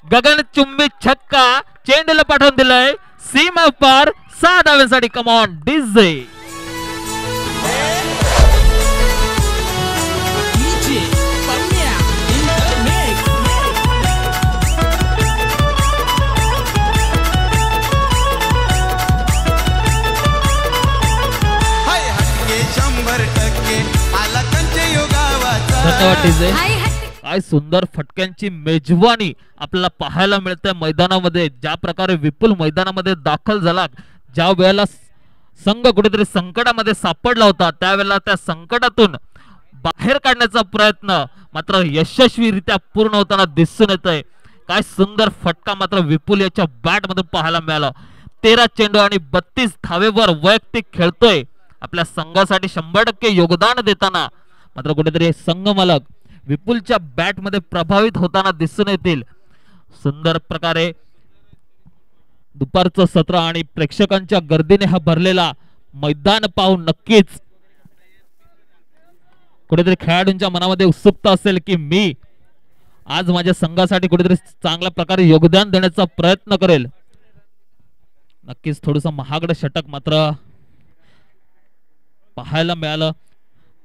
गगनचुंबी छक्का, चेंडूला पाठवून दिलाय सीमा पार, 6 धाव्यांसाठी. Come on DJ. धन्यवाद डीजे. काय सुंदर फटक्यांची मेजवानी आपल्याला पाहायला मिळते मैदानामध्ये. ज्या प्रकारे विपुल मैदानामध्ये दाखल झाला, ज्या वेळेला संघ कुठेतरी संकटामध्ये सापडला होता, त्यावेळेला त्या संकटातून बाहेर काढण्याचा प्रयत्न मात्र यशस्वीरित्या पूर्ण होताना दिसून येतोय. काय सुंदर फटका मात्र विपुल याच्या बॅट मधून पाहायला मिळाला. 13 चेंडू आणि 32 धावेवर वैयक्तिक खेळतोय. आपल्या संघासाठी 100% योगदान देताना मात्र कुठेतरी संघ मालक विपुलच्या बॅट मध्ये प्रभावित होताना दिसून येतील. सुंदर प्रकारे दुपारचं सत्र आणि प्रेक्षकांच्या गर्दीने हा भरलेला मैदान पाहून नक्कीच कुठेतरी खेळाडूंच्या मनामध्ये उत्सुकता असेल की मी आज माझ्या संघासाठी कुठेतरी चांगल्या प्रकारे योगदान देण्याचा प्रयत्न करेल. नक्कीच थोडस महागडं षटक मात्र पाहायला मिळालं.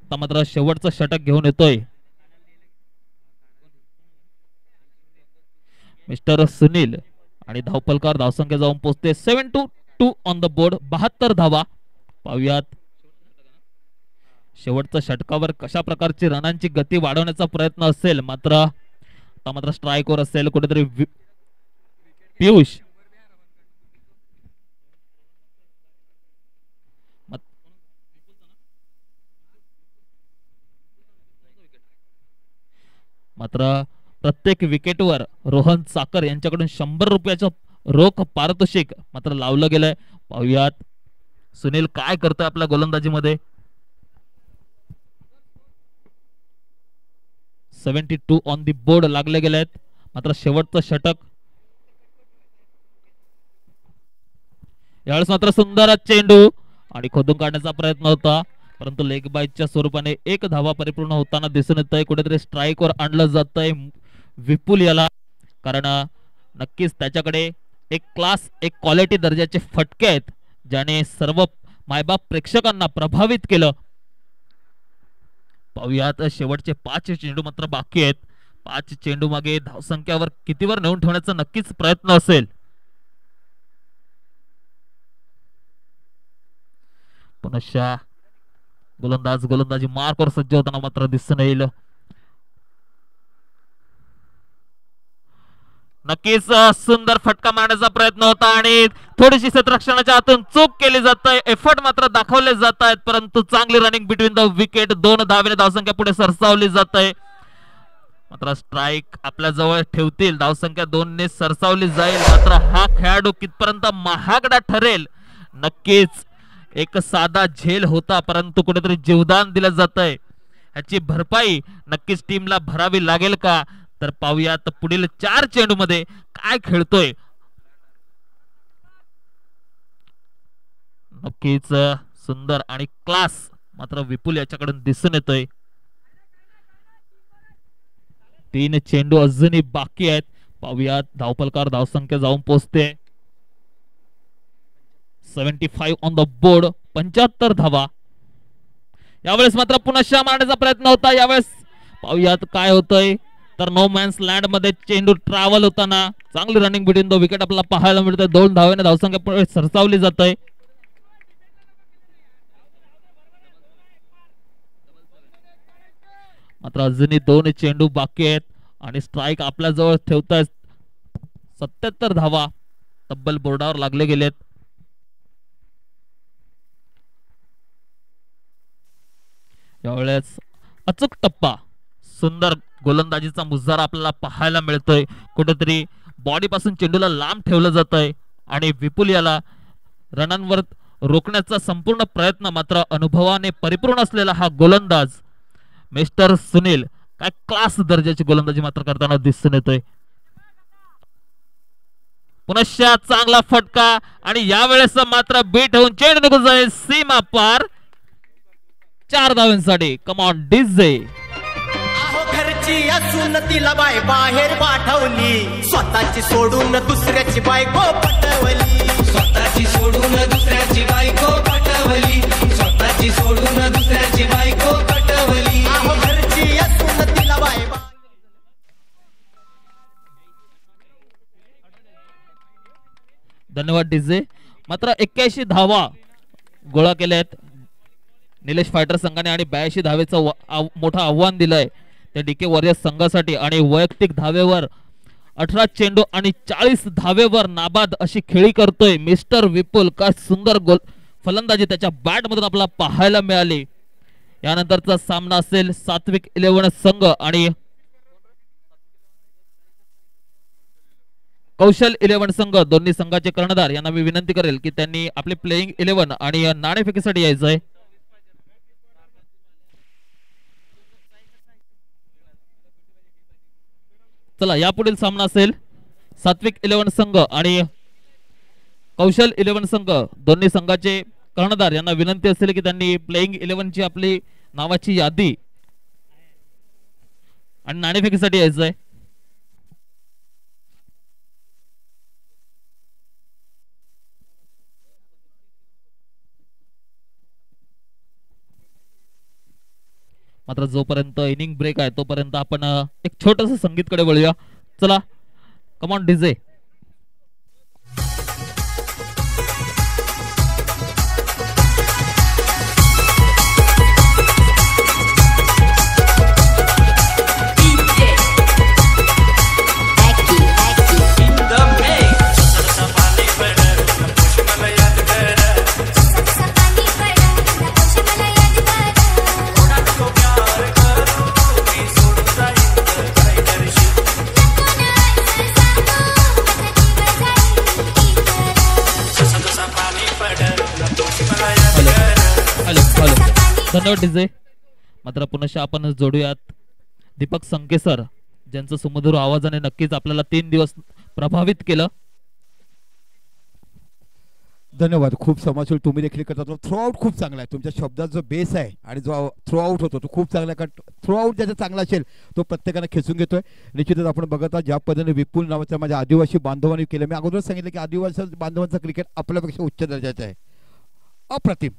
आता मात्र शेवटचं षटक घेऊन येतोय मिस्टर सुनील आणि धावपलकार धावसंख्या जाऊन पोहोचते 7-2 ऑन द बोर्ड, 72 धावा. पाहूयात शेवटच्या षटकावर कशा प्रकारची रनांची गती वाढवण्याचा प्रयत्न असेल. मात्र स्ट्राईकवर असेल कुठेतरी पियुष. मात्र प्रत्येक विकेटवर रोहन साकर यांच्याकडून 100 रुपयाचं रोख पारितोषिक मात्र लावलं गेलंय. पाहूयात सुनील काय करतोय आपल्या गोलंदाजीमध्ये. 72 ऑन दी बोर्ड लागले गेले आहेत. मात्र शेवटचं षटक यावेळेस मात्र सुंदर चेंडू आणि खोदून काढण्याचा प्रयत्न होता, परंतु लेग बाईटच्या स्वरूपाने एक धावा परिपूर्ण होताना दिसून येत आहे. कुठेतरी स्ट्राईकवर आणलं जात आहे विपुल याला, कारण नक्कीच त्याच्याकडे एक क्लास, एक क्वालिटी दर्जाचे फटके आहेत ज्याने सर्व मायबाप प्रेक्षकांना प्रभावित केलं. पाहूयात शेवटचे 5 चेंडू मात्र बाकी आहेत. 5 चेंडू मागे धावसंख्यावर कितीवर नेऊन ठेवण्याचा नक्कीच प्रयत्न असेल. पुनश्च गोलंदाजी मार्कवर सज्ज होताना मात्र दिसून येईल. नक्कीच सुंदर फटका मारण्याचा प्रयत्न होता आणि थोडीशी क्षेत्ररक्षणाच्या हातून चूक केली जाते. एफर्ट मात्र दाखवले जात आहेत, परंतु चांगली रनिंग बिटवीन द विकेट. 2 धावेने धावसंख्या पुढे सरसावली जात आहे. मात्र स्ट्राईक आपल्या जवळ ठेवतील, धावसंख्या 2 ने सरसावली जाईल. मात्र हा खेळाडू कितपर्यंत महागडा ठरेल. नक्कीच एक साधा झेल होता, परंतु कुठेतरी जीवदान दिलं जात आहे. ह्याची भरपाई नक्कीच टीमला भरावी लागेल का, तर पाहूयात पुढील 4 चेंडू मध्ये काय खेळतोय. नक्कीच सुंदर आणि क्लास मात्र विपुल याच्याकडून दिसून येतोय. 3 चेंडू अजूनही बाकी आहेत. पाहूयात धावपलकार धावसंख्या जाऊन पोहोचते 75 ऑन द बोर्ड, 75 धावा. यावेळेस मात्र पुन्हा मारण्याचा प्रयत्न होता. यावेळेस पाहूयात काय होतंय, तर नो मॅन्स लँड मध्ये चेंडू ट्रॅव्हल होताना चांगली रनिंग बिटवीन द विकेट आपल्याला पाहायला मिळते. 2 धावेने धावसंख्या पुढे सरसावली जात आहे. मात्र अजूनही 2 चेंडू बाकी आहेत आणि स्ट्राईक आपल्या जवळ ठेवतायत. 77 धावा तब्बल बोर्डावर लागले गेलेत. यावेळेस अचूक टप्पा, सुंदर गोलंदाजीचा मुजरा आपल्याला पाहायला मिळतोय. कुठेतरी बॉडी पासून चेंडूला लांब ठेवलं जात आहे आणि विपुल याला रनांवर रोखण्याचा संपूर्ण प्रयत्न. मात्र अनुभवाने परिपूर्ण असलेला हा गोलंदाज मिस्टर सुनील काय क्लास दर्जाची गोलंदाजी मात्र करताना दिसून येतोय. पुनश्च चांगला फटका आणि यावेळेस मात्र बीट होऊन चेंडू निघून जाईल सीमा पार. 4 धावांसाठी. कम ऑन डीजे. घरची असून तिला बाय बाहेर पाठवली, स्वतःची सोडून दुसऱ्याची बायको पटवली. स्वतःची सोडून दुसऱ्याची बायको पटवली. स्वतःची सोडून दुसऱ्याची बायको पटवली. घरची असून तिला बाय. धन्यवाद डीजे. मात्र 81 धावा गोळा केल्या आहेत निलेश फायटर संघाने आणि 82 धावेचं मोठं आव्हान दिलंय त्या डीके वॉरियर्स संघासाठी. आणि वैयक्तिक धावेवर 18 चेंडू आणि 40 धावेवर नाबाद अशी खेळी करतोय मिस्टर विपुल. काय सुंदर गोल फलंदाजी त्याच्या बॅट मधून आपल्याला पाहायला मिळाली. यानंतरचा सामना असेल सात्विक 11 संघ आणि कौशल 11 संघ. दोन्ही संघाचे कर्णधार यांना मी विनंती करेल की त्यांनी आपले प्लेइंग 11 आणि नाणेफेकीसाठी यायचंय. चला, यापुढील सामना असेल सात्विक 11 संघ आणि कौशल 11 संघ. दोन्ही संघाचे कर्णधार यांना विनंती असेल की त्यांनी प्लेइंग 11 ची आपली नावाची यादी आणि नाणेफेकीसाठी यायचंय. मात्र जोपर्यंत इनिंग ब्रेक आहे तोपर्यंत आपण एक छोटस संगीतकडे वळूया. चला, कमॉन डीजे. धन्यवाद डीजे. मात्र पुन्हा आपण जोडूयात दीपक संके सर, ज्यांचं सुमधुर आवाजाने नक्कीच आपल्याला 3 दिवस प्रभावित केलं. धन्यवाद. खूप समाजसेवा तुम्ही देखील करता. थ्रू आउट खूप चांगला आहे. तुमच्या शब्दात जो बेस आहे आणि जो थ्रू आउट होतो तो खूप चांगला आहे. कारण थ्रू आउट ज्याचा चांगला असेल तो प्रत्येकाने खेचून घेतोय. निश्चितच आपण बघत आहात ज्या पद्धतीने विपुल नावाच्या माझ्या आदिवासी बांधवांनी केलं. मी अगोदर सांगितलं की आदिवासी बांधवांचा क्रिकेट आपल्यापेक्षा उच्च दर्जाचा आहे. अप्रतिम.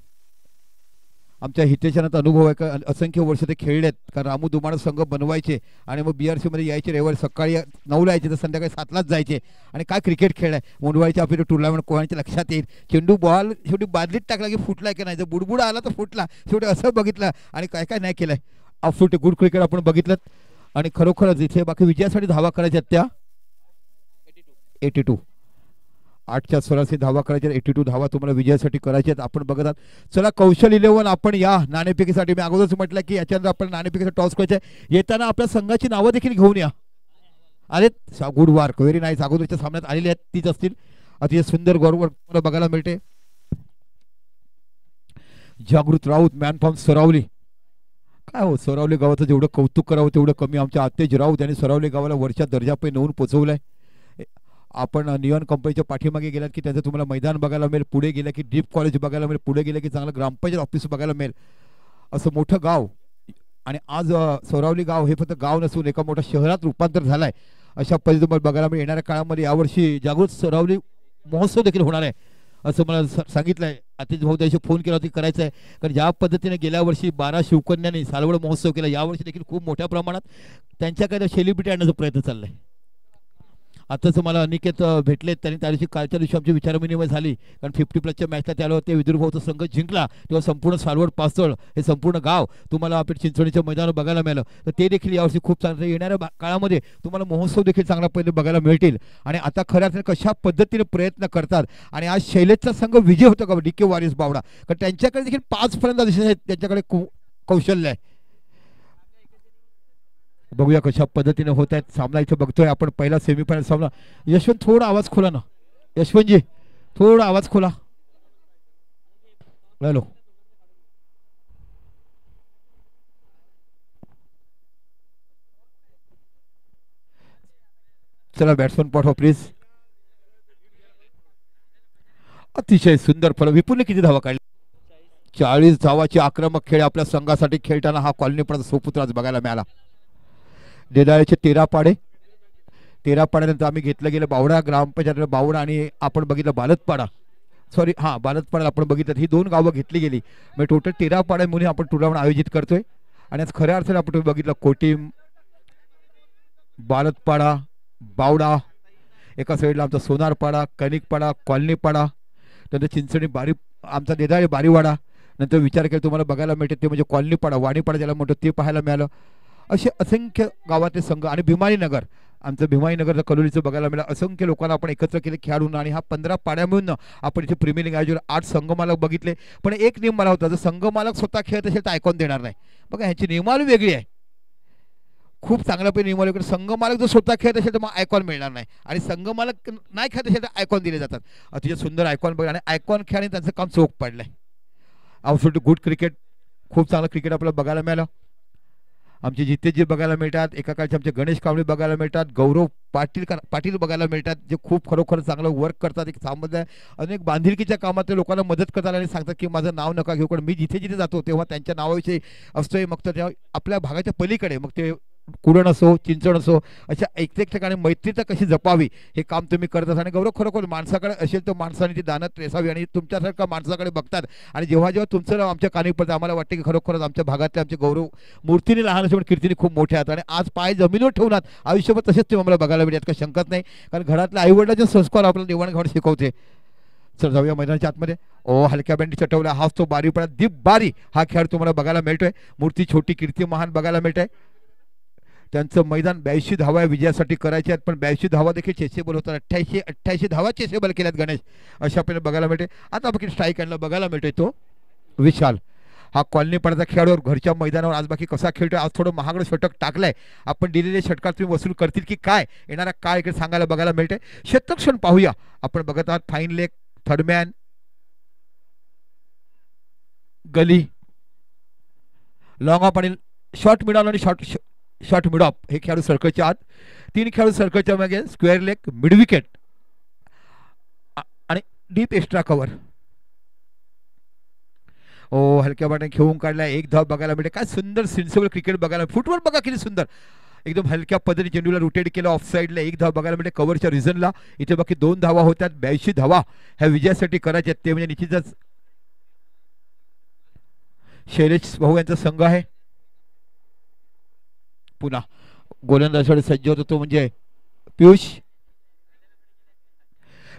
आमच्या हितेशानात अनुभव आहे का असंख्य वर्ष ते खेळलेत. कारण रामू दुमाण संघ बनवायचे आणि मग BRC मध्ये यायचे. रविवारी सकाळी 9ला यायचे तर संध्याकाळी 7लाच जायचे. आणि काय क्रिकेट खेळलाय. मुंडवाळीच्या आपल्या टुर्नामेंट कोणाच्या लक्षात येईल. चेंडू बॉल शेवटी बादलीत टाकला की फुटलाय की नाही. जर बुडबुड आला तर फुटला. शेवटी असं बघितलं आणि काय काय नाही केलंय. अफुट गुड क्रिकेट आपण बघितलं. आणि खरोखरच इथे बाकी विजयासाठी धावा करायच्या त्या 82 8च्या सरासरी धावा करायच्या. 82 धावा तुम्हाला विजयासाठी करायच्या आहेत. आपण बघत आहात. चला कौशल 11 आपण या नाणेफेकीसाठी. मी अगोदरच म्हटलं की याच्यानंतर आपण नाणेफेकीचा टॉस करायचं आहे. येताना आपल्या संघाची नावं देखील घेऊन या. अरे गुड वार्क, व्हेरी नाईस. अगोदरच्या सामन्यात आलेली आहेत तीच असतील. अतिशय सुंदर गौरव तुम्हाला बघायला मिळते. जागृत राऊत मॅन फ्रॉम सरावली. काय हो, सरावली गावाचं जेवढं कौतुक करावं तेवढं कमी. आमच्या आतेज राऊत यांनी सरावली गावाला वरच्या दर्जापै नेऊन पोहोचवलंय. आपण नियॉन कंपनीच्या पाठीमागे गेलात की त्याचं तुम्हाला मैदान बघायला मिळेल. पुढे गेलं की डीप कॉलेज बघायला मिळेल. पुढे गेलं की चांगलं ग्रामपंचायत ऑफिस बघायला मिळेल. असं मोठं गाव. आणि आज सरावली गाव हे फक्त गाव नसून एका मोठ्या शहरात रूपांतर झालंय. अशा पद्धतीने बघायला मिळेल. येणाऱ्या काळामध्ये यावर्षी जागृत सरावली महोत्सव देखील होणार आहे असं मला सांगितलंय. अतिश भाऊ त्याशी फोन केला होती करायचं आहे. कारण ज्या पद्धतीने गेल्या वर्षी 12 शिवकन्यांनी सालवड महोत्सव केला, यावर्षी देखील खूप मोठ्या प्रमाणात त्यांच्याकडे सेलिब्रिटी आणण्याचा प्रयत्न चाललाय. आताच मला अनिकेत भेटलेत. त्यांनी त्या दिवशी कालच्या दिवशी आमची विचारविनिमय झाली. कारण 50+ मॅचला त्याला होते विदर्भाचा संघ जिंकला तेव्हा संपूर्ण सालवड पाचोळ हे संपूर्ण गाव तुम्हाला आपण चिंचवणीच्या मैदानावर बघायला मिळालं. तर ते देखील यावर्षी खूप चांगलं. येणाऱ्या काळामध्ये तुम्हाला महोत्सव देखील चांगला पहिले बघायला मिळतील. आणि आता खऱ्या अर्थाने कशा पद्धतीने प्रयत्न करतात. आणि आज शैलेशचा संघ विजय होतो का DK वॉरियर्स बावडा. कारण त्यांच्याकडे देखील 5 फलंदाज आहेत. त्यांच्याकडे कौशल्य आहे. बघूया कशा पद्धतीने होत आहेत सामना. इथे बघतोय आपण पहिला सेमीफायनल सामना. यशवंत थोडा आवाज खोला ना. यशवंतजी थोडा आवाज खोला. हॅलो. चला बॅट्समन पाठवा प्लीज. अतिशय सुंदर फल. विपुलने किती धावा काढली. 40 धावाची आक्रमक खेळ आपल्या संघासाठी खेळताना हा कॉलनीपणाचा सुपुत्र आज बघायला मिळाला. देदाळ्याचे 13 पाडे. 13 पाड्यानंतर आम्ही घेतलं गेलं बावडा ग्रामपंचायत बावडा आणि आपण बघितलं बालतपाडा. सॉरी हां बालतपाडा आपण बघितलं. ही 2 गावं घेतली गेली. म्हणजे टोटल 13 पाड्यांमुळे आपण टुर्नामेंट आयोजित करतोय. आणि आज खऱ्या अर्थाने आपण बघितलं कोटीम बालतपाडा बावडा एका साईडला आमचा सोनारपाडा कनिकपाडा कॉलनीपाडा नंतर चिंचणी बारी आमचा देदाळे बारीवाडा. नंतर विचार केला तुम्हाला बघायला मिळते ते म्हणजे कॉलनीपाडा वाणीपाडा ज्याला म्हणतो ते पाहायला मिळालं. असे असंख्य गावातले संघ आणि भीमानीनगर आमचं भीमानीनगरचं कलोलीचं बघायला मिळालं. असंख्य लोकांना आपण एकत्र केले खेळाडूंना. आणि हा 15 पाड्या मिळून आपण इथे प्रीमियर लीग आयोजन 8 संघमालक बघितले. पण एक नियम मला होता जर संघमालक स्वतः खेळत असेल तर आयकॉन देणार नाही. बघा ह्याची नियमावली वेगळी आहे. खूप चांगल्यापैकी नियमावली. संघमालक जर स्वतः खेळत असेल तर मग आयकॉन मिळणार नाही. आणि संघमालक नाही खेळत असेल तर आयकॉन दिले जातात. अतिशय सुंदर आयकॉन बघा. आणि आयकॉन खेळाने त्यांचं काम चोख पडलंय. Outfit good cricket. खूप चांगलं क्रिकेट आपल्याला बघायला मिळालं. आमचे जितेशजी बघायला मिळतात. एका काळचे आमचे गणेश कांबळे बघायला मिळतात. गौरव पाटील बघायला मिळतात जे खूप खरोखर चांगलं वर्क करतात. एक सामंत अनेक बांधिलकीच्या कामात लोकांना मदत करतात आणि सांगतात की माझं नाव नका घेऊ. कारण मी जिथे जिथे जातो तेव्हा त्यांच्या नावाविषयी असतोय. मग तर तेव्हा आपल्या भागाच्या पलीकडे मग ते कुरण असो चिंचण असो अशा एक ठिकाणी मैत्रीता कशी जपावी हे काम तुम्ही करतात आणि गौरव खरोखर माणसाकडे असेल तर माणसाने ती दानं ट्रेसावी आणि तुमच्यासारख्या माणसाकडे बघतात आणि जेव्हा जेव्हा तुमचं नाव आमच्या कानी पडतं आम्हाला वाटतं की खरोखरच आमच्या भागातले आमचे गौरव मूर्तीने लहान असे पण कीर्तीने खूप मोठे आहेत आणि आज पाय जमिनीवर ठेवणार आयुष्यभर तसेच तुम्ही आम्हाला बघायला मिळत का शंकाच नाही कारण घरातल्या आईवडिलांचे संस्कार आपल्याला देवाणघेवाण शिकवते. चल जाऊया मैदानाच्या आतमध्ये. ओ हलक्या बँडी चटवला हाच तो बारीपणा दीप बारी हा खेळ तुम्हाला बघायला मिळतोय. मूर्ती छोटी कीर्ती महान बघायला मिळत आहे. त्यांचं मैदान 82 धावा विजयासाठी करायचे आहेत पण 82 धावा देखील चेसेबल होतात. 88 धावा चेसेबल केल्यात गणेश अशा आपल्याला बघायला मिळते. आता बाकी स्ट्राईक आणला बघायला मिळतोय तो विशाल हा कॉलनी पडता खेळाडूवर घरच्या मैदानावर आज बाकी कसा खेळतोय. आज थोडं महागडं षटक टाकलंय आपण दिलेले षटकात तुम्ही वसूल करतील की काय येणारा काळ इकडे सांगायला बघायला मिळते. शतक क्षण पाहूया आपण बघत आहात. Fine leg third man Gully long of आणि शॉर्ट मिड ऑन आणि शॉर्ट मिड ऑफ हे खेळाडू सर्कलच्या आत. 3 खेळाडू सर्कलच्या मागे स्क्वेअर लेग मिड विकेट आणि डीप एक्स्ट्रा कव्हर. ओ हलक्या बाटने घेऊन काढलाय. एक धाव बघायला मिळते. काय सुंदर सेन्सिबल क्रिकेट बघायला फुटबॉल बघा किती सुंदर एकदम हलक्या पद्धतीने चेंडूला रोटेट केलं ऑफ साईडला. एक धाव बघायला मिळते कव्हरच्या रिझनला. इथे बाकी 2 धावा होत्यात. 82 धावा ह्या विजयासाठी करायच्या ते म्हणजे निश्चितच शैलेश भाऊ यांचा संघ आहे. पुन्हा गोलंदाजासाठी सज्ज होतो तो म्हणजे पियुष.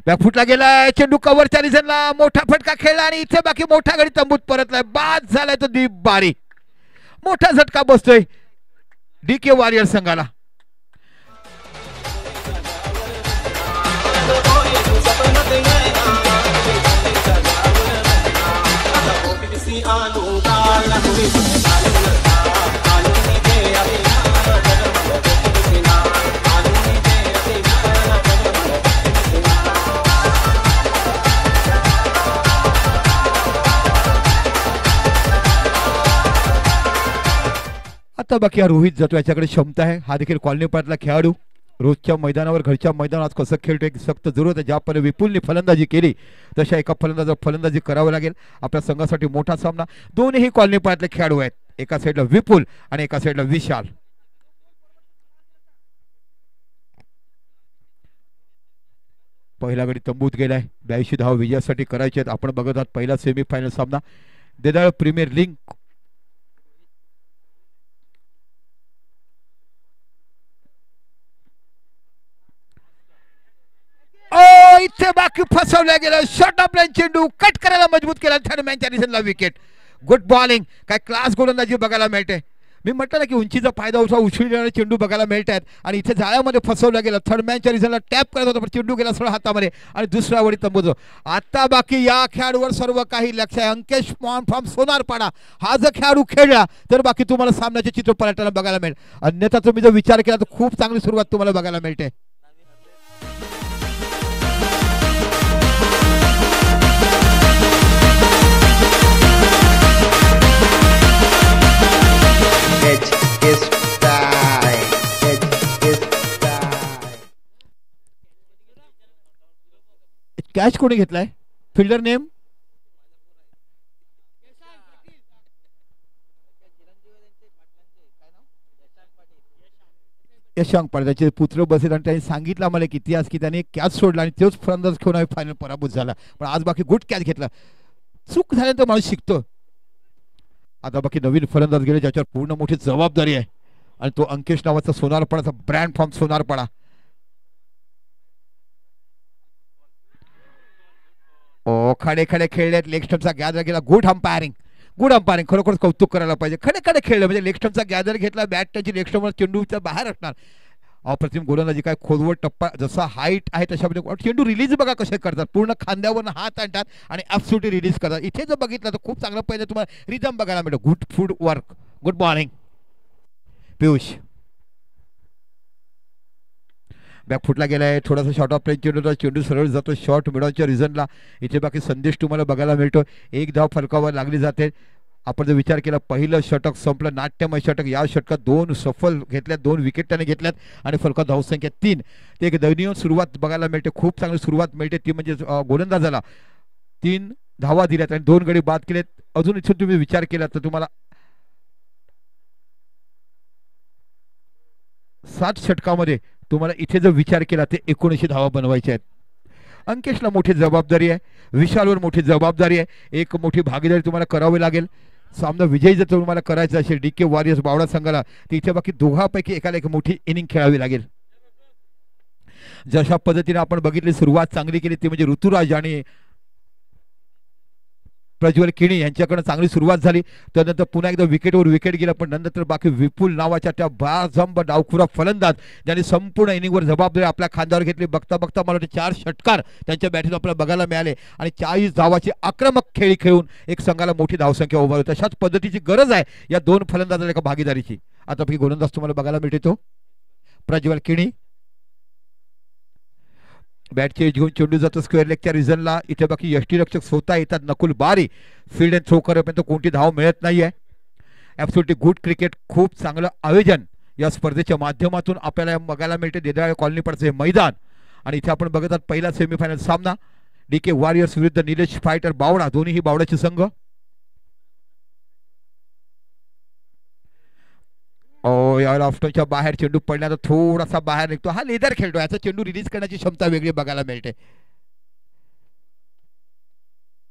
बॅकफुटला गेलाय चेंडू कव्हरच्या रिझनला मोठा फटका खेळला आणि इथे बाकी मोठा गडी तंबूत परतलाय. बाद झालाय तो दीप बारी. मोठा झटका बसतोय DK वॉरियर संघाला. आता बाकी हा रोहित जातो याच्याकडे क्षमता आहे. हा देखील कॉलनी पार्टला खेळाडू रोजच्या मैदानावर घरच्या मैदानात कसं खेळतो एक सक्त जरूरत आहे. ज्यापणे विपुलने फलंदाजी केली तशा एका फलंदाजी करावं लागेल आपल्या संघासाठी. मोठा सामना. दोन्ही कॉलनी पार्टले खेळाडू आहेत. एका साईडला विपुल आणि एका साईडला विशाल. पहिला गडी तंबूत गेलाय. 82 धावा विजयासाठी करायचे आहेत. आपण बघत आहात पहिला सेमीफायनल सामना देदाळ प्रीमियर लीग. इथे बाकी फसवल्या गेलं. शॉर्ट ऑफ लाईन चेंडू कट करायला मजबूत केला. थर्डमॅनच्या रिझनला विकेट. Good bowling. काय क्लास गोलंदाजी बघायला मिळते. मी म्हटलं ना की उंचीचा फायदा उचललेला चेंडू बघायला मिळत आहेत आणि इथे जाळ्यामध्ये फसवलं गेलं. थर्डमॅनच्या रिझनला टॅप करत होता पण चेंडू गेला सरळ हातामध्ये आणि दुसरा वडी तंबूचो. आता बाकी या खेळाडूवर सर्व काही लक्ष आहे. अंकेश फ्रॉम सोनारपाडा हा जर खेळाडू खेळला तर बाकी तुम्हाला सामन्याचे चित्र पलटायला बघायला मिळेल. अन्यथा तुम्ही जर विचार केला तर खूप चांगली सुरुवात तुम्हाला बघायला मिळते. कॅच कोणी घेतलाय. Fielder name Yashank Patil. त्याचे पुत्र बसेल आणि त्यांनी सांगितलं मला की इतिहास की त्याने कॅच सोडला आणि तोच फलंदाज घेऊन फायनल पराभूत झाला. पण आज बाकी गुड कॅच घेतला. चूक झाल्यानंतर माणूस शिकतो. आता बाकी नवीन फलंदाज गेले ज्याच्यावर पूर्ण मोठी जबाबदारी आहे आणि तो अंकेश नावाचा सोनारपाडाचा ब्रँड फॉर्म सोनारपाडा. ओ खडे खडे खेळलेत. लेग स्टंपचा गॅदर गेला. गुड अंपायरिंग खरोखर कौतुक करायला पाहिजे. खडे खडे खेळले म्हणजे लेग स्टंपचा गॅदर घेतला. बॅट त्याची लेग स्टंपवर चेंडूच्या बाहेर असणार. अप्रतिम गोलंदाजी. काय खोलवर टप्पा जसा हाईट आहे तशामध्ये चेंडू रिलीज बघा कसे करतात. पूर्ण खांद्यावर हात आणतात आणि ॲब्सोल्युटली रिलीज करतात. इथे जर बघितलं तर खूप चांगलं पाहिजे तुम्हाला रिदम बघायला मिळतो. Good footwork. Good bowling Piyush. बॅकफुटला गेलाय. थोडासा शॉर्ट ऑफ प्लेन चेंडू सरळ जातो शॉर्ट मिडॉनच्या रिझनला. इथे बाकी संदेश तुम्हाला बघायला मिळतो. एक धाव फलकावर लागली जाते. आपण जर विचार केला पहिलं षटक संपलं नाट्यमय षटक. या षटकात 2 सफल घेतल्यात. 2 विकेट त्याने घेतल्यात आणि फलकात धावसंख्या 3. ते एक दयनीय सुरुवात बघायला मिळते. खूप चांगली सुरुवात मिळते ती म्हणजे गोलंदाजाला 3 धावा दिल्यात आणि 2 गडी बाद केलेत. अजून इथून तुम्ही विचार केला तर तुम्हाला 7 षटकामध्ये तुम्हाला इथे जर विचार केला ते 19 धावा बनवायच्या आहेत. अंकेशला मोठी जबाबदारी आहे, विशालवर मोठी जबाबदारी आहे, एक मोठी भागीदारी तुम्हाला करावी लागेल. सामना विजयी जर तुम्हाला करायचा असेल DK वॉरियर्स बावडा संघाला तर इथे बाकी दोघांपैकी एकाला एक मोठी इनिंग खेळावी लागेल. जशा पद्धतीने आपण बघितली सुरुवात चांगली केली ती म्हणजे ऋतुराज आणि प्रज्वल किणी यांच्याकडे चांगली सुरुवात झाली. त्यानंतर पुन्हा एकदा विकेटवर विकेट गेला, पण नंतर बाकी विपुल नावाच्या त्या बाजंब डावखुरा फलंदाज ज्यांनी संपूर्ण इनिंगवर जबाबदारी आपल्या खांद्यावर घेतली. बघता बघता मला वाटतं 4 षटकार त्यांच्या बॅटीत आपल्याला बघायला मिळाले आणि 40 धावाची आक्रमक खेळी खेळून एक संघाला मोठी धावसंख्या उभारली. तशाच पद्धतीची गरज आहे या 2 फलंदाजाला एका भागीदारीची. आता पैकी गोलंदाज तुम्हाला बघायला मिळते तो प्रज्वल किणी. बॅटचे घेऊन चेंडू जातो स्क्वेअर लेगच्या रिझनला. इथे बाकी यष्टीरक्षक स्वतः येतात. नकुल बारी फील्ड अँड थ्रो करेपर्यंत कोणती धाव मिळत नाहीये. ॲब्सोल्युटली गुड क्रिकेट, खूप चांगलं आयोजन या स्पर्धेच्या माध्यमातून आपल्याला बघायला मिळते. देदाळ कॉलनी पडचं हे मैदान आणि इथे आपण बघत आहात पहिला सेमीफायनल सामना DK वॉरियर्स विरुद्ध निलेश फायटर बावडा. दोन्ही बावड्याचे संघ. यावेळेला ऑफस्टॉपच्या बाहेर चेंडू पडल्यानंतर थोडासा बाहेर निघतो. हा लेदर खेळतो, याचा चेंडू रिलीज करण्याची क्षमता वेगळी बघायला मिळते.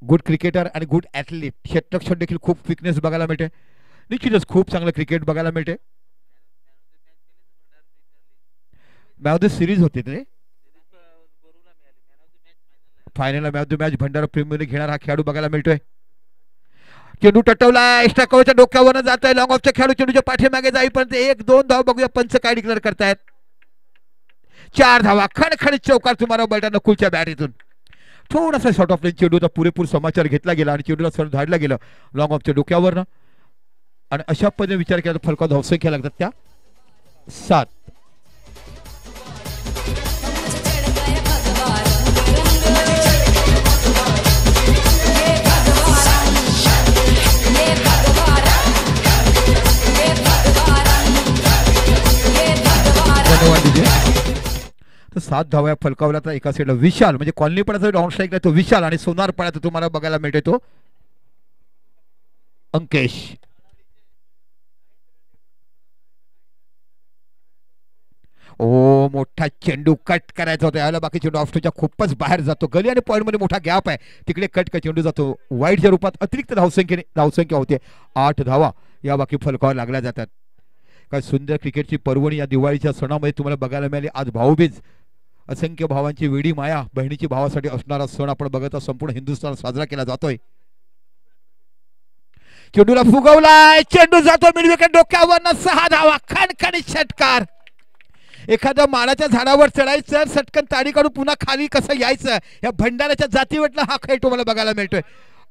गुड क्रिकेटर आणि गुड ॲथलीट, क्षेत्ररक्षण देखील खूप फिटनेस बघायला मिळते. निश्चितच खूप चांगलं क्रिकेट बघायला मिळते. मॅच ऑफ द सिरीज होते ते फायनलला. Match of the match Bhandara premier घेणार हा खेळाडू बघायला मिळतोय. चेंडू टटवला, एक्स्ट्रा कव्हरच्या डोक्यावर जात आहे. लॉंग ऑफच्या खेळाडू चेंडूच्या पाठीमागे जाईपर्यंत 1-2 धाव बघूया पंच काय डिक्लेअर करतायत. 4 धावा खणखणीत चौकार तुम्हाला बळटा नकुलच्या बॅटीतून. थोडासा शॉर्ट ऑफ लेन चेंडूचा पुरेपूर समाचार घेतला गेला आणि चेंडूला सर धाडला गेलं लॉंग ऑफच्या डोक्यावरनं. आणि अशा पद्धतीने विचार केला तर फलका धावसंख्या लागतात त्या 7. तर 7 धावा फलकावला. तर एका साईडला विशाल म्हणजे कॉलनी पडायचा डाऊन स्ट्राईकला तो विशाल आणि सोनार पडायचा तुम्हाला बघायला मिळते तो अंकेश. मोठा चेंडू कट करायचा होता. याला बाकी चेंडू ऑफस्टॉपच्या खूपच बाहेर जातो. गली आणि पॉईंट मध्ये मोठा गॅप आहे, तिकडे कट चेंडू जातो. वाईटच्या रूपात अतिरिक्त धावसंख्या होते. 8 धावा या बाकी फलकावर लागल्या जातात. काय सुंदर क्रिकेटची पर्वणी या दिवाळीच्या सणामध्ये तुम्हाला बघायला मिळाली. आज भाऊबीज, असंख्य भावांची वेडी माया बहिणीची भावासाठी असणारा सण आपण बघत संपूर्ण हिंदुस्थान साजरा केला जातोय. चेंडूला फुगवलाय, चेंडू जातो मिड विकेट डोक्यावर. 6 धावा खणखणीत षटकार. एखाद्या माळाच्या झाडावर चढायचं, सटकन ताडी काढून पुन्हा खाली कसं यायचं या भंडाऱ्याच्या जातीवरला हा खेळ तुम्हाला बघायला मिळतोय.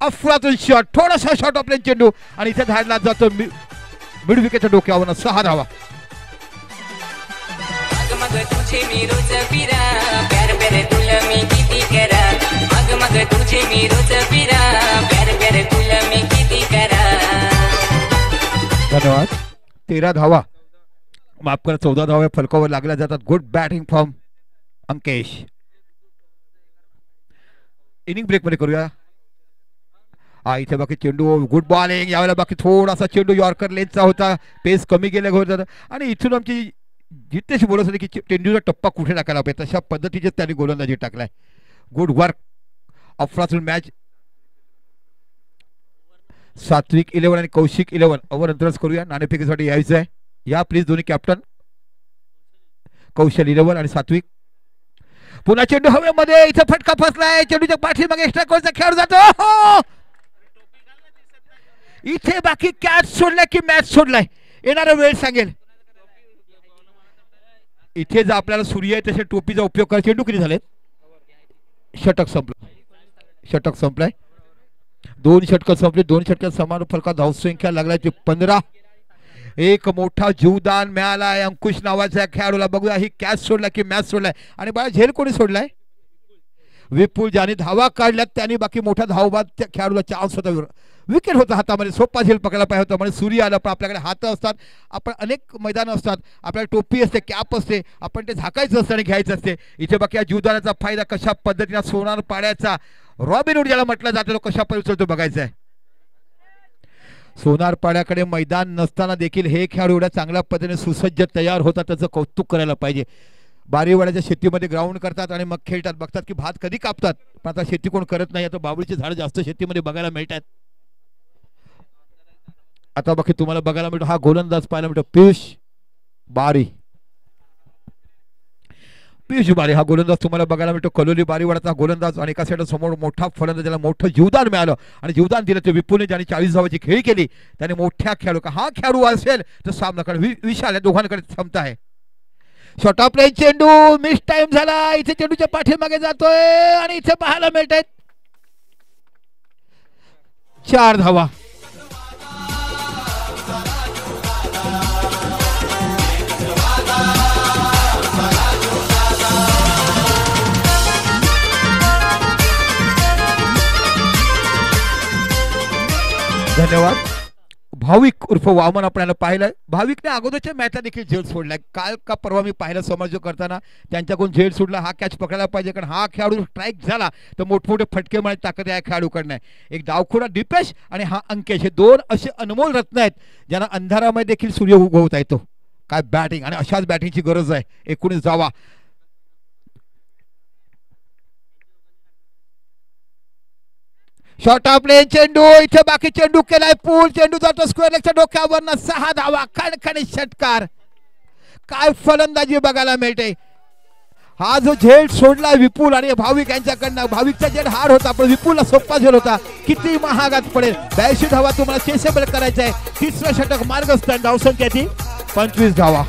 अफरातून शॉट, थोडासा शॉट ऑफ लेन चेंडू आणि इथे धाडला जातो मिड विकेटच्या डोक्यावर. 6 धावा. धन्यवाद. 13 धावा माफ करा 14 धावा फलकावर लागल्या जातात. Good batting from Ankesh. Inning break मध्ये करूया. इथे बाकी चेंडू गुड बॉलिंग. यावेळेला बाकी थोडासा चेंडू यॉर्कर लेनचा होता, पेस कमी गेल्या होता आणि इथून आमची जितेश बोलत होते की चेंडूचा टप्पा कुठे टाकायला पाहिजे तशा पद्धतीचे त्यांनी गोलंदाजी टाकलाय. Good work. अफरातून मॅच. सात्विक 11 आणि कौशिक 11 ओव्हर अंतरास करूया. नाणेफेकीसाठी यायचं आहे. या प्लीज दोन्ही कॅप्टन. कौशल 11 आणि सात्विक. पुन्हा चेंडू हवेमध्ये, इथे फटका फसलाय. चेंडूच्या पाठीमागे एक्स्ट्रा कव्हरचा खेळ जातो. इथे बाकी कॅच सोडलाय की मॅच सोडलाय येणारा वेळ सांगेल. इथे जर आपल्याला सूर्य आहे तसे टोपीचा उपयोग करा. चेंडू किती झालेत? षटक संपलाय. 2 षटक संपले. 2 षटकात समान फलका धावसंख्या लागलाय 15. एक मोठा जीवदान मिळालाय अंकुश नावाच्या खेळाडूला. बघूया ही कॅच सोडला की मॅच सोडलाय. आणि बाळा झेल कोणी सोडलाय? विपुल. ज्याने धावा काढल्यात त्यांनी बाकी मोठा धावबाद त्या खेळाडूला चान्स होता. विकेट होता हातामध्ये, सोपा झेल पकडायला पाहिजे होता. म्हणजे सूर्य आला पण आपल्याकडे हात असतात, आपण अनेक मैदान असतात, आपल्याला टोपी असते, कॅप असते, आपण ते झाकायचं असतं आणि घ्यायचं असते. इथे बाकी या जीवदानाचा फायदा कशा पद्धतीने सोनार पाड्याचा रॉबिनहूड ज्याला म्हटलं जातं कशा पद्धतीने बघायचं आहे. सोनारपाड्याकडे मैदान नसताना देखील हे खेळाडू एवढ्या चांगल्या पद्धतीने सुसज्ज तयार होतात, त्याचं कौतुक करायला पाहिजे. बारीवाड्याच्या शेतीमध्ये ग्राउंड करतात आणि मग खेळतात, बघतात की भात कधी कापतात, पण आता शेती कोण करत नाही. आता बाबळीचे झाड जास्त शेतीमध्ये बघायला मिळतात. आता बाकी तुम्हाला बघायला मिळतो हा गोलंदाज पाहायला मिळतो पियुष बारी. पियुष बारी हा गोलंदाज तुम्हाला बघायला मिळतो. कलोली बारीवाड्याचा गोलंदाज आणि एका साईड समोर मोठा फलंदाज, ज्याला मोठं जीवदान मिळालं आणि जीवदान दिलं ते विपुलने, ज्याने 40 धावाची खेळी केली. त्याने मोठ्या खेळाडू का हा खेळाडू असेल तर सामनाकडे विशाल या दोघांकडे क्षमता आहे. शॉर्ट ऑफ रेंज चेंडू मिस टाइम झाला. इथे चेंडूच्या पाठीमागे जातोय आणि इथे पाहायला मिळत आहेत 4 धावा. धन्यवाद. भाविक उर्फ वामन आपल्याला पाहिलंय. भाविकने अगोदरच्या मॅचला देखील झेल सोडलाय. काल का परवा मी पाहिलं समाज करताना त्यांच्याकडून झेल सोडला. हा कॅच पकडायला पाहिजे, कारण हा खेळाडू स्ट्राईक झाला तर मोठमोठे फटके मारण्याची ताकद या खेळाडूकडनं आहे. एक डावखुरा दीपेश आणि हा अंकेश, हे 2 असे अनमोल रत्न आहेत ज्यांना अंधारामध्ये देखील सूर्य उगवता येतो. काय बॅटिंग, आणि अशाच बॅटिंगची गरज आहे. 19 धावा. शॉर्ट ऑफ लेन चेंडू, इथे बाकी चेंडू केलाय पूल, चेंडू जातो स्क्वेअर लेगच्या डोक्यावर. 6 धावा. खणखणीत षटकार. काय फलंदाजी बघायला मिळते. हा जो झेल सोडला विपुल आणि भाविक यांच्याकडनं, भाविकचा झेल हार्ड होता पण विपुलला सोपा झेल होता. किती महागात पडेल. 82 धावा तुम्हाला चेसेबल करायचं आहे. 3रं षटक मार्गस्थान. धावसंख्या ती 25 धावा.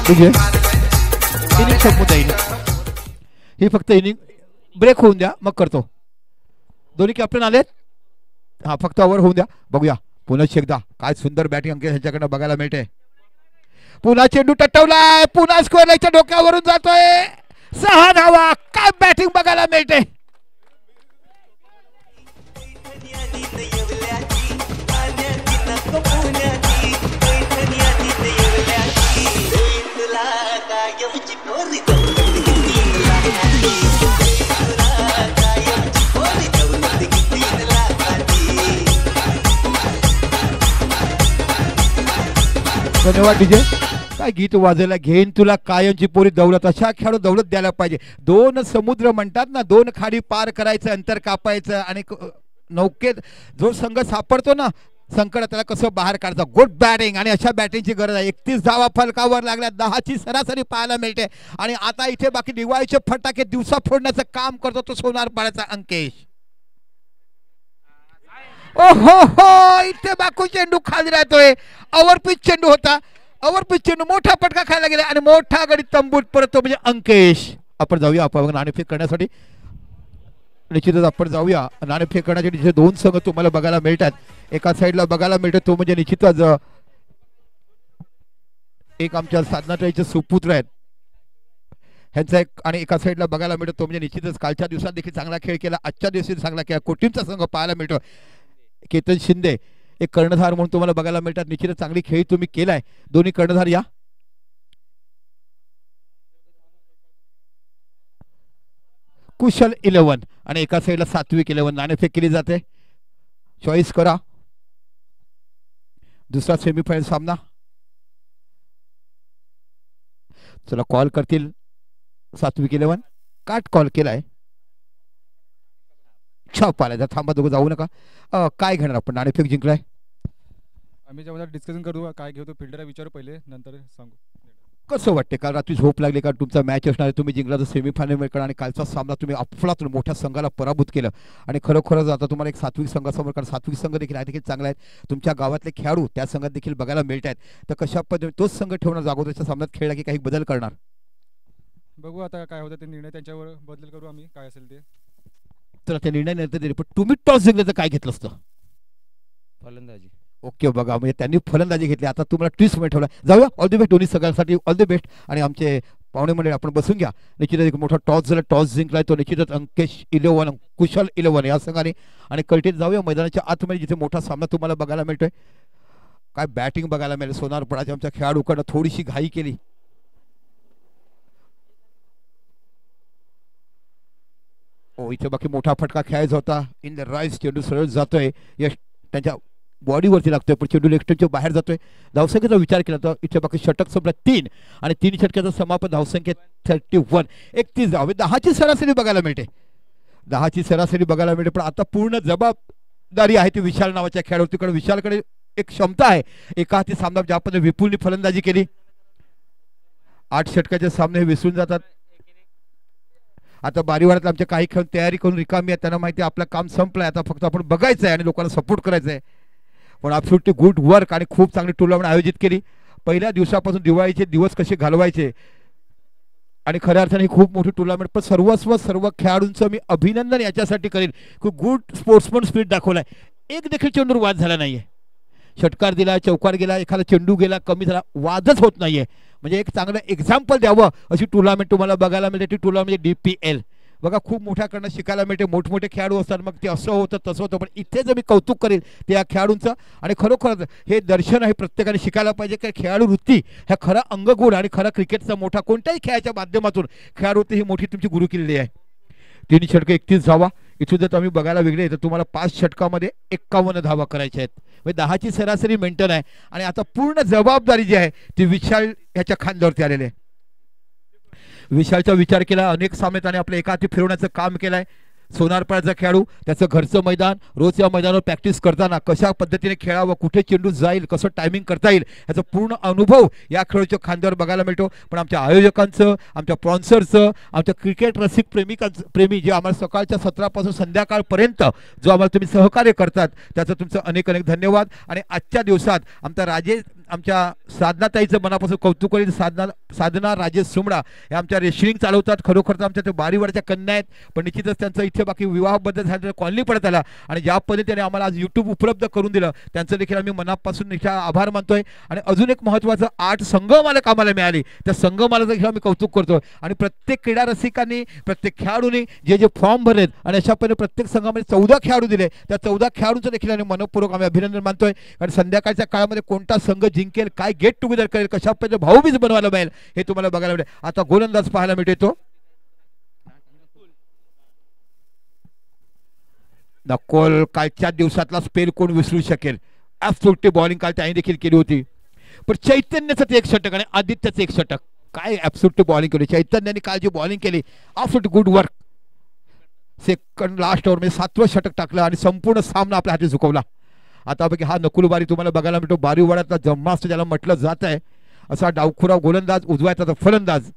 इनिंग संपवता येईल. ही फक्त इनिंग ब्रेक होऊन द्या, मग करतो. दोन्ही कॅप्टन आलेत. हा फक्त ओव्हर होऊन द्या, बघूया पुन्हा एकदा. काय सुंदर बॅटिंग अंकित ह्याच्याकडनं बघायला मिळते. पुन्हा चेंडू टटवलाय, पुन्हा स्क्वेअर लेगच्या डोक्यावरून जातोय. 6 धावा. काय बॅटिंग बघायला मिळते. धन्यवाद डीजे. काय गीत वाजायला घेईन तुला कायमची पोरी दौलत. अशा खेळाडू दौलत द्यायला पाहिजे. 2 समुद्र म्हणतात ना, 2 खाडी पार करायचं, अंतर कापायचं आणि नौकेत जो संघ सापडतो ना संकट, त्याला कसं बाहेर काढायचं. गुड बॅटिंग आणि अशा बॅटिंगची गरज आहे. 31 धावा फलकावर लागल्या. 10ची सरासरी पाहायला मिळते. आणि आता इथे बाकी दिवाळीचे फटाके दिवसा फोडण्याचं काम करतो तो सोनारपाड्याचा अंकेश. ओहो हो, इथे बाकू चेंडू खाली राहतोय. ओव्हरपिच चेंडू होता. ओव्हरपिच चेंडू मोठा फटका खायला गेला आणि मोठा गडी तंबूत परत म्हणजे अंकेश. आपण जाऊया आपण नाणेफेक करण्यासाठी. निश्चितच आपण जाऊया नाणेफेक करण्यासाठी. जिथे 2 संघ तुम्हाला बघायला मिळतात. एका साईडला बघायला मिळतो तो म्हणजे निश्चितच एक आमच्या साधनाताईचे सुपुत्र आहेत ह्यांचा एक, आणि एका साईडला बघायला मिळतो तो म्हणजे निश्चितच कालच्या दिवसात देखील चांगला खेळ केला, आजच्या दिवशी चांगला खेळ. कोटींचा संघ पाहायला मिळतो. केतन शिंदे एक कर्णधार म्हणून तुम्हाला बघायला मिळतात. निश्चितच चांगली खेळी तुम्ही केलाय. दोन्ही कर्णधार या. कुशल 11 आणि एका साईडला सात्विक 11. नाणेफेक केली जाते. चॉईस करा. दुसरा सेमीफायनल सामना. चला कॉल करतील सात्विक 11. काट कॉल केलाय. छाप आलाय. थांबा दोघं जाऊ नका. काय घेणार आपण. नाणेफेक जिंकलाय. आम्ही जेव्हा डिस्कशन करू काय घेतो फिल्डरला विचारू पहिले, नंतर सांगू. कसं वाटते. काल रात्री झोप लागली का. तुमचा मॅच असणार आहे. तुम्ही जिंकला तर सेमीफायनल करा आणि कालचा सामना तुम्ही अफलातून मोठ्या संघाला पराभूत केलं आणि खरोखरच आता तुम्हाला एक सात्विक संघासमोर, कारण सात्विक संघ देखील आहे देखील चांगला आहेत. तुमच्या गावातले खेळाडू त्या संघात देखील बघायला मिळत आहेत. तर कशा पद्धतीने तोच संघ ठेवणार. जागोदरच्या सामन्यात खेळला की काही बदल करणार. बघू आता काय होतं ते निर्णय त्यांच्यावर बदल करू आम्ही काय असेल ते. तर ते निर्णय नंतर दिले. पण तुम्ही टॉस जिंकले तर काय घेतलं असतं. फलंदाजी. ओके बघा म्हणजे त्यांनी फलंदाजी घेतली. आता तुम्हाला ट्विस्ट मध्ये ठेवला. जाऊया. ऑल द बेस्ट दोन्ही सगळ्यांसाठी. All the best. आणि आमचे पाहुणे मंडळी आपण बसून घ्या. निश्चितच एक मोठा टॉस झाला. टॉस जिंकलाय तो निश्चितच अंकेश 11 कुशल 11 या संघाने. आणि कलटीत जाऊया मैदानाच्या आतमध्ये जिथे मोठा सामना तुम्हाला बघायला मिळतोय. काय बॅटिंग बघायला मिळेल. सोनारपाड्याच्या आमच्या खेळाडूकडनं थोडीशी घाई केली. इथे बाकी मोठा फटका खेळायचा होता. इन द राईस चेंडू सरळ जातोय, यश त्यांच्या बॉडीवरती लागतोय पण चेंडू लेग बाहेर जातोय. धावसंख्येचा विचार केला तर इथे बाकी षटक संपला 3 आणि 3 षटकाचा समापन धावसंख्येत 31. 31 धावे, 10ची सरासरी बघायला मिळते. 10ची सरासरी बघायला मिळते. पण आता पूर्ण जबाबदारी आहे ती विशाल नावाच्या खेळाडूची, कारण विशालकडे एक क्षमता आहे. एका हाती सामना ज्या पद्धतीने विपुलने फलंदाजी केली, 8 षटकाचे सामने हे विसरून जातात. आता बारीवाड्यात आमच्या काही खेळ तयारी करून रिकामी आहे, त्यांना माहिती आहे आपलं काम संपलंय, आता फक्त आपण बघायचं आहे आणि लोकांना सपोर्ट करायचं आहे. पण ॲब्सोल्युटली गुड वर्क आणि खूप चांगली टुर्नामेंट आयोजित केली. पहिल्या दिवसापासून दिवाळीचे दिवस कसे घालवायचे आणि खऱ्या अर्थाने खूप मोठी टुर्नामेंट. पण सर्व खेळाडूंचं मी अभिनंदन याच्यासाठी करेन की गुड स्पोर्ट्समन स्पिरिट दाखवलाय. एक देखील चेंडूवर वाद झाला नाहीये. षटकार दिला, चौकार गेला, एखादा चेंडू गेला, कमी झाला, वादच होत नाहीये. म्हणजे एक चांगलं एक्झाम्पल द्यावं अशी टुर्नामेंट तुम्हाला बघायला मिळते. ती टुर्नामेंट DPL बघा खूप मोठ्याकडनं शिकायला मिळते. मोठमोठे खेळाडू असतात, मग ते असं होतं तसं होतं. पण इथे जर मी कौतुक करेन ते या खेळाडूंचं आणि खरोखर हे दर्शन आहे, प्रत्येकाने शिकायला पाहिजे की खेळाडू वृत्ती ह्या खरा अंगगुण आणि खरा क्रिकेटचा मोठा कोणत्याही खेळाच्या माध्यमातून खेळाडू वृत्ती ही मोठी तुमची गुरुकिल्ली आहे. 3 षटक 31 धावा. इथून जर तुम्ही बघायला वेगळे तर तुम्हाला 5 षटकामध्ये 51 धावा करायच्या आहेत. म्हणजे 10ची सरासरी मेंटेन आहे आणि आता पूर्ण जबाबदारी जी आहे ती विशाल ह्याच्या खांद्यावरती आलेली आहे. विशालचा विचार केला, अनेक सामने त्याने आपल्या एका हाती फिरवण्याचं काम केलंय. सोनारपाड्याचा खेळाडू, त्याचं घरचं मैदान, रोज या मैदानावर प्रॅक्टिस करताना कशा पद्धतीने खेळावं, कुठे चेंडू जाईल, कसं टायमिंग करता येईल याचा पूर्ण अनुभव या खेळाडूच्या खांद्यावर बघायला मिळतो. पण आमच्या आयोजकांचं, आमच्या स्पॉन्सरचं, आमच्या क्रिकेट रसिक प्रेमी जे आम्हाला सकाळच्या सत्रापासून संध्याकाळपर्यंत जो आम्हाला तुम्ही सहकार्य करतात त्याचं तुमचं अनेक अनेक धन्यवाद. आणि आजच्या दिवसात आमच्या साधनाताईचं मनापासून कौतुक करेल. साधना राजेश सुमडा हे आमच्या रेसलिंग चालवतात. खरोखर तर आमच्या ते बारीवाड्याच्या कन्या आहेत, पण निश्चितच त्यांचं इथे बाकी विवाहाबद्दल झालं कॉलनी पडत आला आणि ज्या पद्धतीने आम्हाला आज YouTube उपलब्ध करून दिलं त्यांचं देखील आम्ही मनापासून आभार मानतोय. आणि अजून एक महत्त्वाचं 8 संघमालक आम्हाला मिळाले, त्या संघमालक देखील आम्ही कौतुक करतोय. आणि प्रत्येक क्रीडा रसिकांनी, प्रत्येक खेळाडूंनी जे फॉर्म भरलेत आणि अशा पद्धतीने प्रत्येक संघामध्ये 14 खेळाडू दिले, त्या 14 खेळाडूंचं देखील आम्ही मनपूर्वक आम्ही अभिनंदन मानतोय. कारण संध्याकाळच्या काळामध्ये कोणता संघ जिंकेल, काय गेट टुगेदर करेल, कशा पद्धतीने भाऊबीज बनवायला मिळेल हे तुम्हाला बघायला मिळेल. आता गोलंदाज पाहायला मिळतो नकोल. कालच्या दिवसातला स्पेल कोण विसरू शकेल. ॲब्सोल्युटली बॉलिंग काल त्याने देखील केली होती. पण चैतन्याचं ते 1 षटक आणि आदित्यचं 1 षटक, काय ॲब्सोल्युटली बॉलिंग केली चैतन्याने काल जी बॉलिंग केली. Absolutely good work. Second last over मध्ये 7वं षटक टाकलं आणि संपूर्ण सामना आपल्या हाती झुकवला. आता बघा हा नकुल बारी तुम्हाला बघायला मिळतो. बारीवाड्यातला जम्मास्त ज्याला म्हटलं जात आहे असा डावखुरा गोलंदाज, उजवा फलंदाज.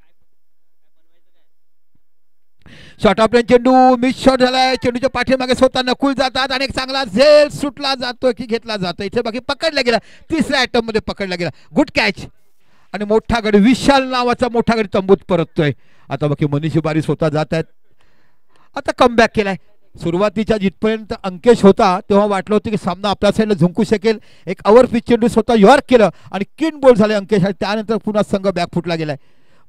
शॉर्ट ऑफ रेंज चेंडू मिस शॉट झालाय. चेंडूच्या पाठीमागे स्वतः नकुल जातात आणि एक चांगला झेल सुटला जातोय की घेतला जातोय. इथे बाकी पकडला गेला, 3ऱ्या अटेम्प्ट मध्ये पकडला गेला. गुड कॅच आणि मोठा गडी, विशाल नावाचा मोठा गडी तंबूत परततोय. आता बाकी मनीष बारी स्वतः जात आहेत. आता कमबॅक केलाय. सुरुवातीच्या जिथपर्यंत अंकेश होता तेव्हा वाटलं होतं की सामना आपल्या साईडला झुंकू शकेल. एक ओव्हर पिच चेंडू स्वतः यॉर्क केलं आणि किन बॉल झाले अंकेश आणि त्यानंतर पुन्हा संघ बॅक फुटला गेलाय.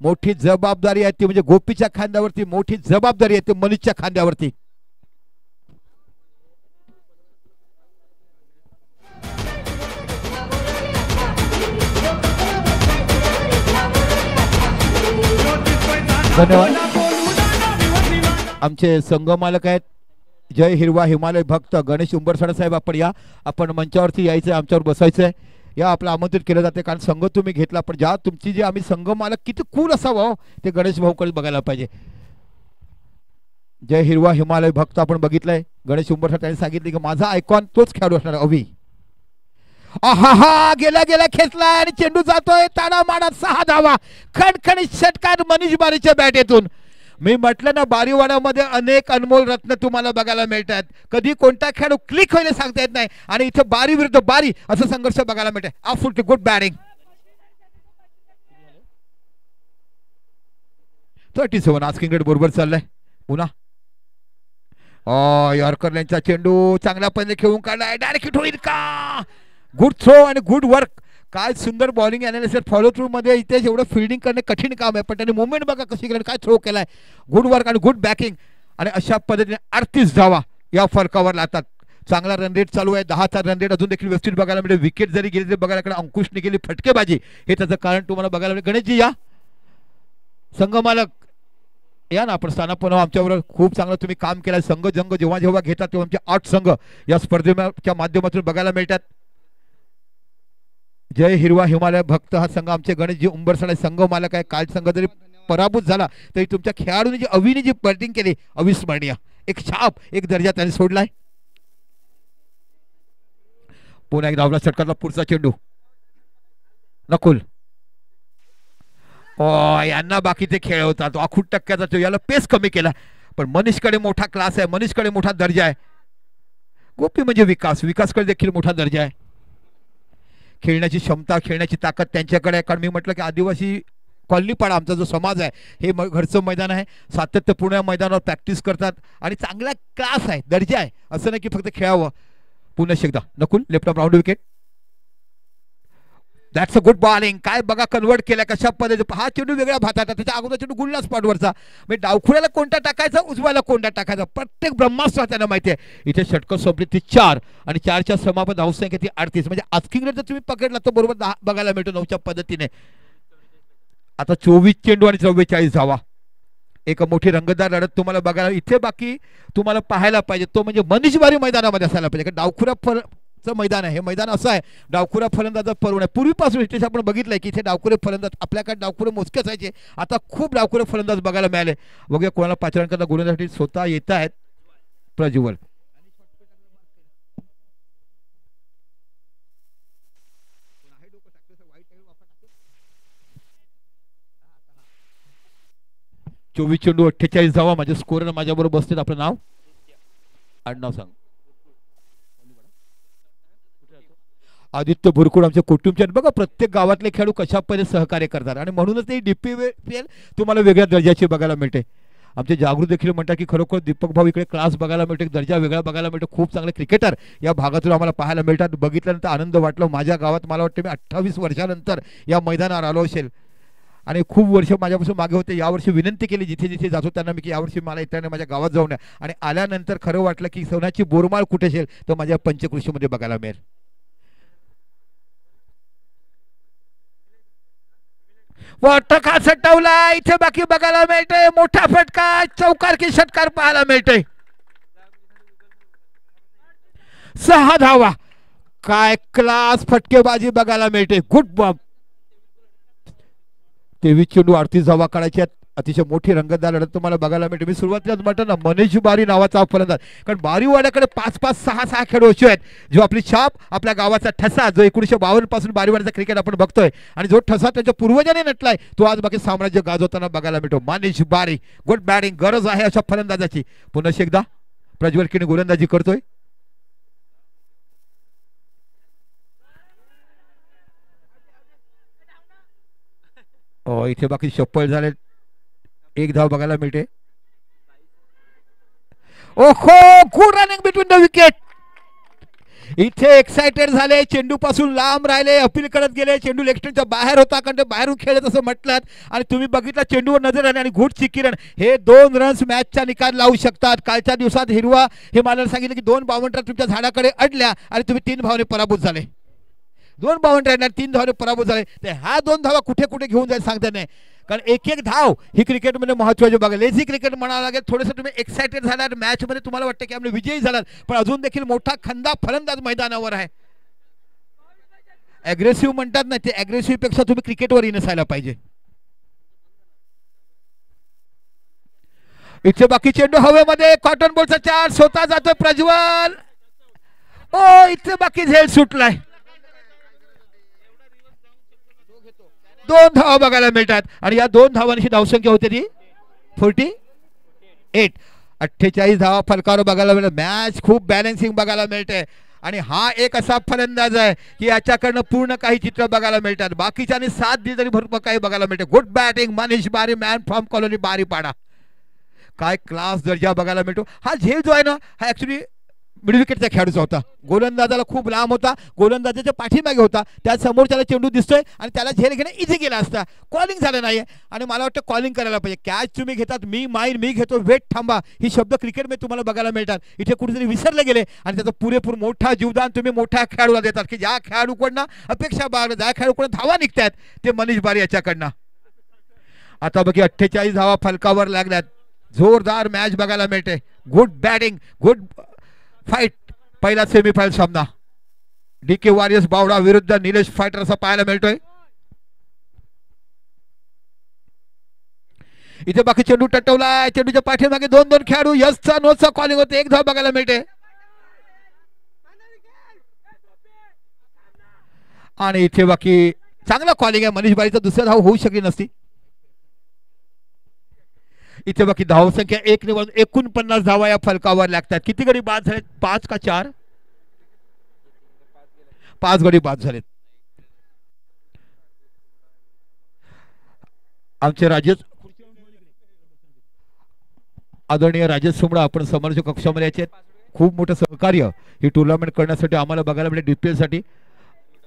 मोठी जबाबदारी आहे ती म्हणजे गोपीच्या खांद्यावरती, मोठी जबाबदारी आहे ती मनीषच्या खांद्यावरती. धन्यवाद. आमचे संघ मालक आहेत जय हिरवा हिमालय भक्त गणेश उंबरसाडे साहेब. आपण या, आपण मंचावरती यायचं, आमच्यावर बसायचं आहे. या आपलं आमंत्रित केलं जाते कारण संघ तुम्ही घेतला. पण ज्या तुमची जे आम्ही संघ मालक किती कूल असावं ते गणेश भाऊकडे बघायला पाहिजे. जय हिरवा हिमालय भक्त आपण बघितलंय. गणेश उंबरसाडे त्यांनी सांगितले की माझा आयकॉन तोच खेळाडू असणार अवी. आहा गेला गेला खेचला आणि चेंडू जातोय ताडा माडा 6 धावा. खणखणीत षटकार मनीष बारीच्या बॅटेतून. मी म्हटलं ना बारीवाड्यामध्ये अनेक अनमोल रत्न तुम्हाला बघायला मिळतात. कधी कोणता खेळाडू क्लिक होईल सांगता येत नाही आणि इथे बारी विरुद्ध बारी असं संघर्ष बघायला मिळते. Absolutely good batting. 37 आज क्रिकेट बरोबर चाललंय. पुन्हा यॉर्कर यांचा चेंडू चांगल्या पद्धतीने खेळून काढलाय. डायरेक्ट हिट होईल का? गुड थ्रो आणि गुड वर्क. काय सुंदर बॉलिंग अनालिसिस फॉलो थ्रू मध्ये. इथे एवढं फिल्डिंग करणे कठीण काम आहे पण त्यांनी मुवमेंट बघा कशी केली, काय थ्रो केलाय. गुड वर्क आणि गुड बॅकिंग आणि अशा पद्धतीने 38 धावा या फरकावर लातात. चांगला रन रेट चालू आहे. 10चा रन रेट अजून देखील व्यवस्थित बघायला मिळेल. विकेट जरी गेली तरी बघायला इकडे अंकुशने गेली फटकेबाजी, हे त्याचं कारण तुम्हाला बघायला मिळेल. गणेशजी या, संघ मालक या ना आपण स्थानापन्न आमच्याबरोबर खूप चांगलं तुम्ही काम केलं. संघ जंग जेव्हा जेव्हा घेतात तेव्हा आमचे 8 संघ या स्पर्धेच्या माध्यमातून बघायला मिळतात. जय हिरवा हिमालय भक्त हा संघ आमचे गणेशजी उंबरसाडे संघ मालक आहे. काल संघ जरी पराभूत झाला तरी तुमच्या खेळाडूंनी जी अविनी जी बॅटिंग केली अविस्मरणीय. एक छाप एक दर्जा त्याने सोडलाय. पुन्हा एक धावला षटकातला पुढचा चेंडू नकुल. यांना बाकीचे खेळ होता. तो आखूट टक्क्याचा तो याला पेस कमी केला. पण मनीषकडे मोठा क्लास आहे. मनीषकडे मोठा दर्जा आहे. गोपी म्हणजे विकासकडे देखील मोठा दर्जा आहे. खेळण्याची क्षमता खेळण्याची ताकद त्यांच्याकडे आहे. कारण मी म्हटलं की आदिवासी कॉलनीपाडा आमचा जो समाज आहे हे घरचं मैदान आहे. सातत्यपूर्ण मैदानावर प्रॅक्टिस करतात आणि चांगला क्लास आहे दर्जा आहे. असं नाही की फक्त खेळावं. पुन्हा एकदा Nakul left arm round wicket. That's a good bowling. काय बघा कन्वर्ट केला कशा पद्धतीने. हा चेंडू वेगळ्या भातात त्याच्या अगोदर चेंडू गुलला स्पॉटवरचा. म्हणजे डावखुऱ्याला कोणता टाकायचा उजव्याला कोणता टाकायचा प्रत्येक ब्रह्मास्त्र त्यांना माहिती आहे. इथे षटकं संपली ती 4 आणि 4च्या समापन धावसंख्या ती 38. म्हणजे आस्किंग रेट जर तुम्ही पकडला तर बरोबर 10 बघायला मिळतो 9च्या पद्धतीने. आता 24 चेंडू आणि 44 धावा. एक मोठी रंगतदार लढत तुम्हाला बघायला इथे बाकी तुम्हाला पाहायला पाहिजे तो म्हणजे मनीषबारी मैदानामध्ये असायला पाहिजे. डावखुरा मैदान आहे. हे मैदान असं आहे डावखुरा फलंदाज परवड आहे. पूर्वीपासून इथे आपण बघितलंय की इथे डावखुरे फलंदाज आपल्याकडे डावखुरे मोजके असायचे. आता खूप डावखुरे फलंदाज बघायला मिळाले. बघूया कोणाला पाचरांकरता गोलंदाजीसाठी स्वतः येत आहेत. प्रज्वल 24 चेंडू 48 धावा. माझे स्कोर माझ्याबरोबर बसतील. आपलं नाव आडनाव सांग. आदित्य भुरकुड आमचे कुटुंबचे बघा. प्रत्येक गावातले खेळाडू कशा पद्धतीने सहकार्य करतात आणि म्हणूनच ते DPL तुम्हाला वेगळ्या दर्जाची बघायला मिळते. आमचे जागृत देखील म्हणतात की खरोखर दीपक भाऊ इकडे क्लास बघायला मिळतो. दर्जा वेगळा बघायला मिळतो. खूप चांगले क्रिकेटर या भागातून आम्हाला पाहायला मिळतात. बघितल्यानंतर आनंद वाटला. माझ्या गावात मला वाटतं मी 28 वर्षानंतर या मैदानावर आलो असेल आणि खूप वर्ष माझ्यापासून मागे होते. यावर्षी विनंती केली जिथे जिथे जातो त्यांना मी की यावर्षी मला येताना माझ्या गावात जाऊन या. आणि आल्यानंतर खरं वाटलं की सोन्याची बोरमाळ कुठे असेल तर माझ्या पंचकृषीमध्ये बघायला मिळेल. फटका सटवला इथे बाकी बघायला मिळते. मोठा फटका चौकार की षटकार पाहायला मिळते. 6 धावा. काय क्लास फटकेबाजी बघायला मिळते. Good Bob. 23 चेंडू 38 धावा काढायच्या. अतिशय मोठी रंगतदार लढत तुम्हाला बघायला मिळते. मी सुरुवातीलाच म्हटलं ना मनीष बारी नावाचा फलंदाज. कारण बारीवाड्याकडे 5-5 6-6 खेळाडू असे आहेत जो आपली छाप आपल्या गावाचा ठसा जो 1952 पासून बारीवाड्याचा क्रिकेट आपण बघतोय आणि जो ठसा त्याच्या पूर्वजाने नटलाय तो आज बाकी साम्राज्य गाजवताना बघायला मिळतो. मनीष बारी गुड बॅटिंग. गरज आहे अशा फलंदाजाची. पुन्हा एकदा प्रज्वल किने गोलंदाजी करतोय. इथे बाकी शप्पल झाले. 1 धाव बघायला मिळते. ओहो good running between the wicket. इथे एक्साइटेड झाले. चेंडू पासून लांब राहिले. अपील करत गेले. चेंडू लेफ्टच्या बाहेर होता कारण ते बाहेरून खेळत असं म्हटलं आणि तुम्ही बघितलं चेंडूवर नजर आली आणि घोट चिकिरण हे 2 रन्स मॅचचा निकाल लावू शकतात. कालच्या दिवसात हिरवा हे मला सांगितलं की 2 बाउंड्री तुमच्या झाडाकडे अडल्या आणि तुम्ही 3 धावाने पराभूत झाले. 2 बाउंड्री आणल्या 3 धावाने पराभूत झाले. ते ह्या 2 धावा कुठे कुठे घेऊन जाईल सांगता नाही. कारण एक धाव ही क्रिकेटमध्ये महत्त्वाची बघा. लेझी क्रिकेट म्हणावं लागेल. थोडंसं तुम्ही एक्साइटेड झालात मॅचमध्ये तुम्हाला वाटतं की आम्ही विजयी झालात पण अजून देखील मोठा खंदा फलंदाज मैदानावर आहे. अग्रेसिव्ह म्हणतात ना ते अग्रेसिव्ह पेक्षा तुम्ही क्रिकेटवरही नसायला पाहिजे. इथे बाकी चेंडू हवेमध्ये. कॉटन बॉलचा 4 स्वतः जातोय प्रज्वल. इथे बाकी झेल सुटलाय. 2 धावा बघायला मिळतात आणि या 2 धावांची धावसंख्या होते ती 48. 48 धावा फलकावर बघायला मिळतात. मॅच खूप बॅलन्सिंग बघायला मिळते आणि हा एक असा फलंदाज आहे की याच्याकडनं पूर्ण काही चित्र बघायला मिळतात. बाकीच्याने 7 दिली तरी भरपूर काही बघायला मिळते. गुड बॅटिंग मनीष बारी मॅन फ्रॉम कॉलोनी बारीपाडा. काय क्लास दर्जा बघायला मिळतो. हा झेल जो आहे ना हा ऍक्च्युली मिड विकेटचा खेळाडूचा होता. गोलंदाजाला खूप लांब होता. गोलंदाजाच्या पाठीमागे होता. त्या समोर त्याला चेंडू दिसतोय आणि त्याला झेल घेणं इझी गेला असता. कॉलिंग झालं नाहीये आणि मला वाटतं कॉलिंग करायला पाहिजे. कॅच तुम्ही घेतात मी माईन मी घेतो वेट थांबा ही शब्द क्रिकेटमध्ये तुम्हाला बघायला मिळतात. इथे कुठेतरी विसरले गेले आणि त्याचं पुरेपूर मोठा जीवदान तुम्ही मोठ्या खेळाडूला देतात की ज्या खेळाडूकडनं अपेक्षा बाळगल्या ज्या खेळाडूकडनं धावा निघतात ते मनीष बारी याच्याकडनं. आता बघी 48 धावा फलकावर लागल्यात. जोरदार मॅच बघायला मिळते. Good batting, good fight. पहिला सेमीफायनल सामना DK वॉरियर्स बावडा विरुद्ध निलेश फायटर असा पाहायला मिळतोय. इथे बाकी चेंडू टटवलाय. चेंडूच्या पाठीमागे 2-2 खेळाडू. यसचा नोचा कॉलिंग होते. एक धाव बघायला मिळते. आणि इथे बाकी चांगला कॉलिंग आहे. मनीष बारीचा दुसरा धाव होऊ शकली नसती. इथे बाकी धाव संख्या 1 निवडून 49 धावा या फलकावर लागतात. किती गडी बाद झालेत? 5 का 4? 5 गडी बाद झालेत. आमचे राजेश आदरणीय राजेश सुमडा आपण समोरच्या कक्षामध्ये याचे खूप मोठं सहकार्य ही टुर्नामेंट करण्यासाठी आम्हाला बघायला मिळेल. DPL साठी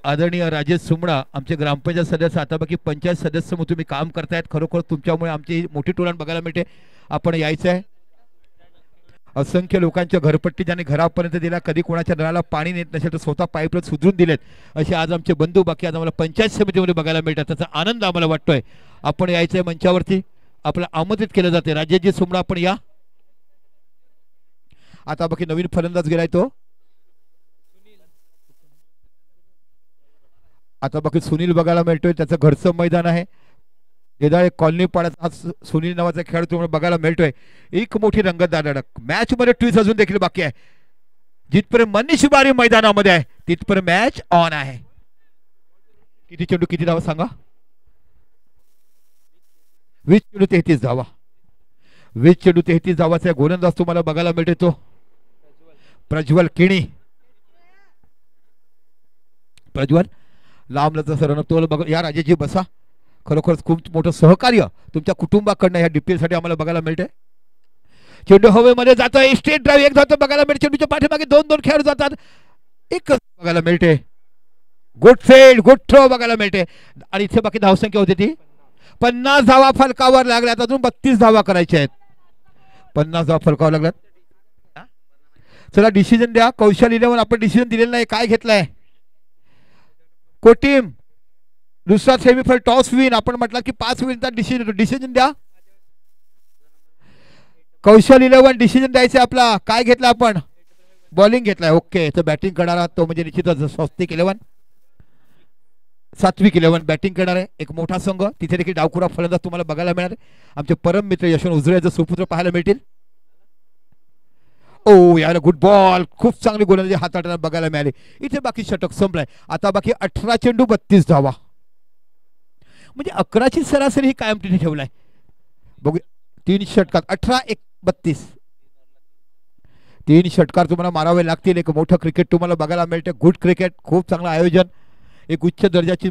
आदरणीय राजेश सुमडा आमचे ग्रामपंचायत सदस्य, आता बाकी पंचायत सदस्य म्हणून तुम्ही काम करतायत. खरोखर तुमच्यामुळे आमची मोठी टुर्नामेंट बघायला मिळते. आपण यायचं आहे. असंख्य लोकांच्या घरपट्टी ज्यांनी घरापर्यंत दिला. कधी कोणाच्या नळाला पाणी नेत नसेल तर स्वतः पाईपलाईन सुधरून दिलेत असे आज आमचे बंधू बाकी आज आम्हाला पंचायत समितीमध्ये बघायला मिळतात. त्याचा आनंद आम्हाला वाटतोय. आपण यायचं आहे मंचावरती. आपल्याला आमंत्रित केलं जाते. राजेशजी सुमडा आपण या. आता बाकी नवीन फलंदाज गेलाय तो. आता बाकी सुनील बघायला मिळतोय. त्याचं घरचं मैदान आहे. देदाळे कॉलनी पाड्याचा सुनील नावाचा खेळाडू तुम्हाला बघायला मिळतोय. एक मोठी रंगतदार लढत. मॅच मध्ये ट्विस्ट अजून देखील बाकी आहे. जिथपर्यंत मनीष बारी मैदानामध्ये आहे तिथपर्यंत मॅच ऑन आहे. किती चेंडू किती धावा सांगा? 20 चेंडू 33 धावा. 20 चेंडू 33 धावाचा गोलंदाज तुम्हाला बघायला मिळते तो प्रज्वल किणी. प्रज्वल लांबलचा सर तो बघा. या राजेजी बसा. खरोखरच खूप मोठं सहकार्य तुमच्या कुटुंबाकडनं या DPL साठी आम्हाला बघायला मिळते. चेंडू हवेमध्ये जातोय. स्ट्रेट ड्राईव्ह एक धावतो बघायला मिळते. चेंडूच्या पाठीमागे 2-2 खेळाडू जातात. एकच बघायला मिळते. गुड फील्ड, गुड थ्रो बघायला मिळते. आणि इथे बाकी धावसंख्या होती ती 50 धावा फलकावर लागल्यात. अजून 32 धावा करायच्या आहेत. 50 धावा फलकावर लागल्यात. चला डिसिजन द्या. कौशल 11 आपण डिसिजन दिलेलं नाही. काय घेतलाय? कोटीम दुसरा सेमीफायनल टॉस विन. आपण म्हटलं की 5 विनचा डिसिजन द्या. कौशल 11 डिसिजन द्यायचा आपला. काय घेतला आपण? बॉलिंग घेतलाय. ओके. तर बॅटिंग करणारा तो म्हणजे निश्चितच स्वस्तिक 11 सात्विक 11 बॅटिंग करणार आहे. एक मोठा संघ. तिथे देखील डावखुरा फलंदाज तुम्हाला बघायला मिळणार आहे. आमचे परम मित्र यशवंत उजळेचे सुपुत्र पाहायला मिळतील. ओ याला गुड बॉल. खूप चांगली गोलंदाजी हाताळताना बघायला मिळाली. इथे बाकी षटक संपलाय. आता बाकी 18 चेंडू 32 धावा. म्हणजे 11ची सरासरी ही कायम तिथे ठेवलाय. बघू 3 षटकात 18-32 3 षटकार तुम्हाला मारावे लागतील. एक मोठं क्रिकेट तुम्हाला बघायला मिळते. Good cricket. खूप चांगलं आयोजन. एक उच्च दर्जाची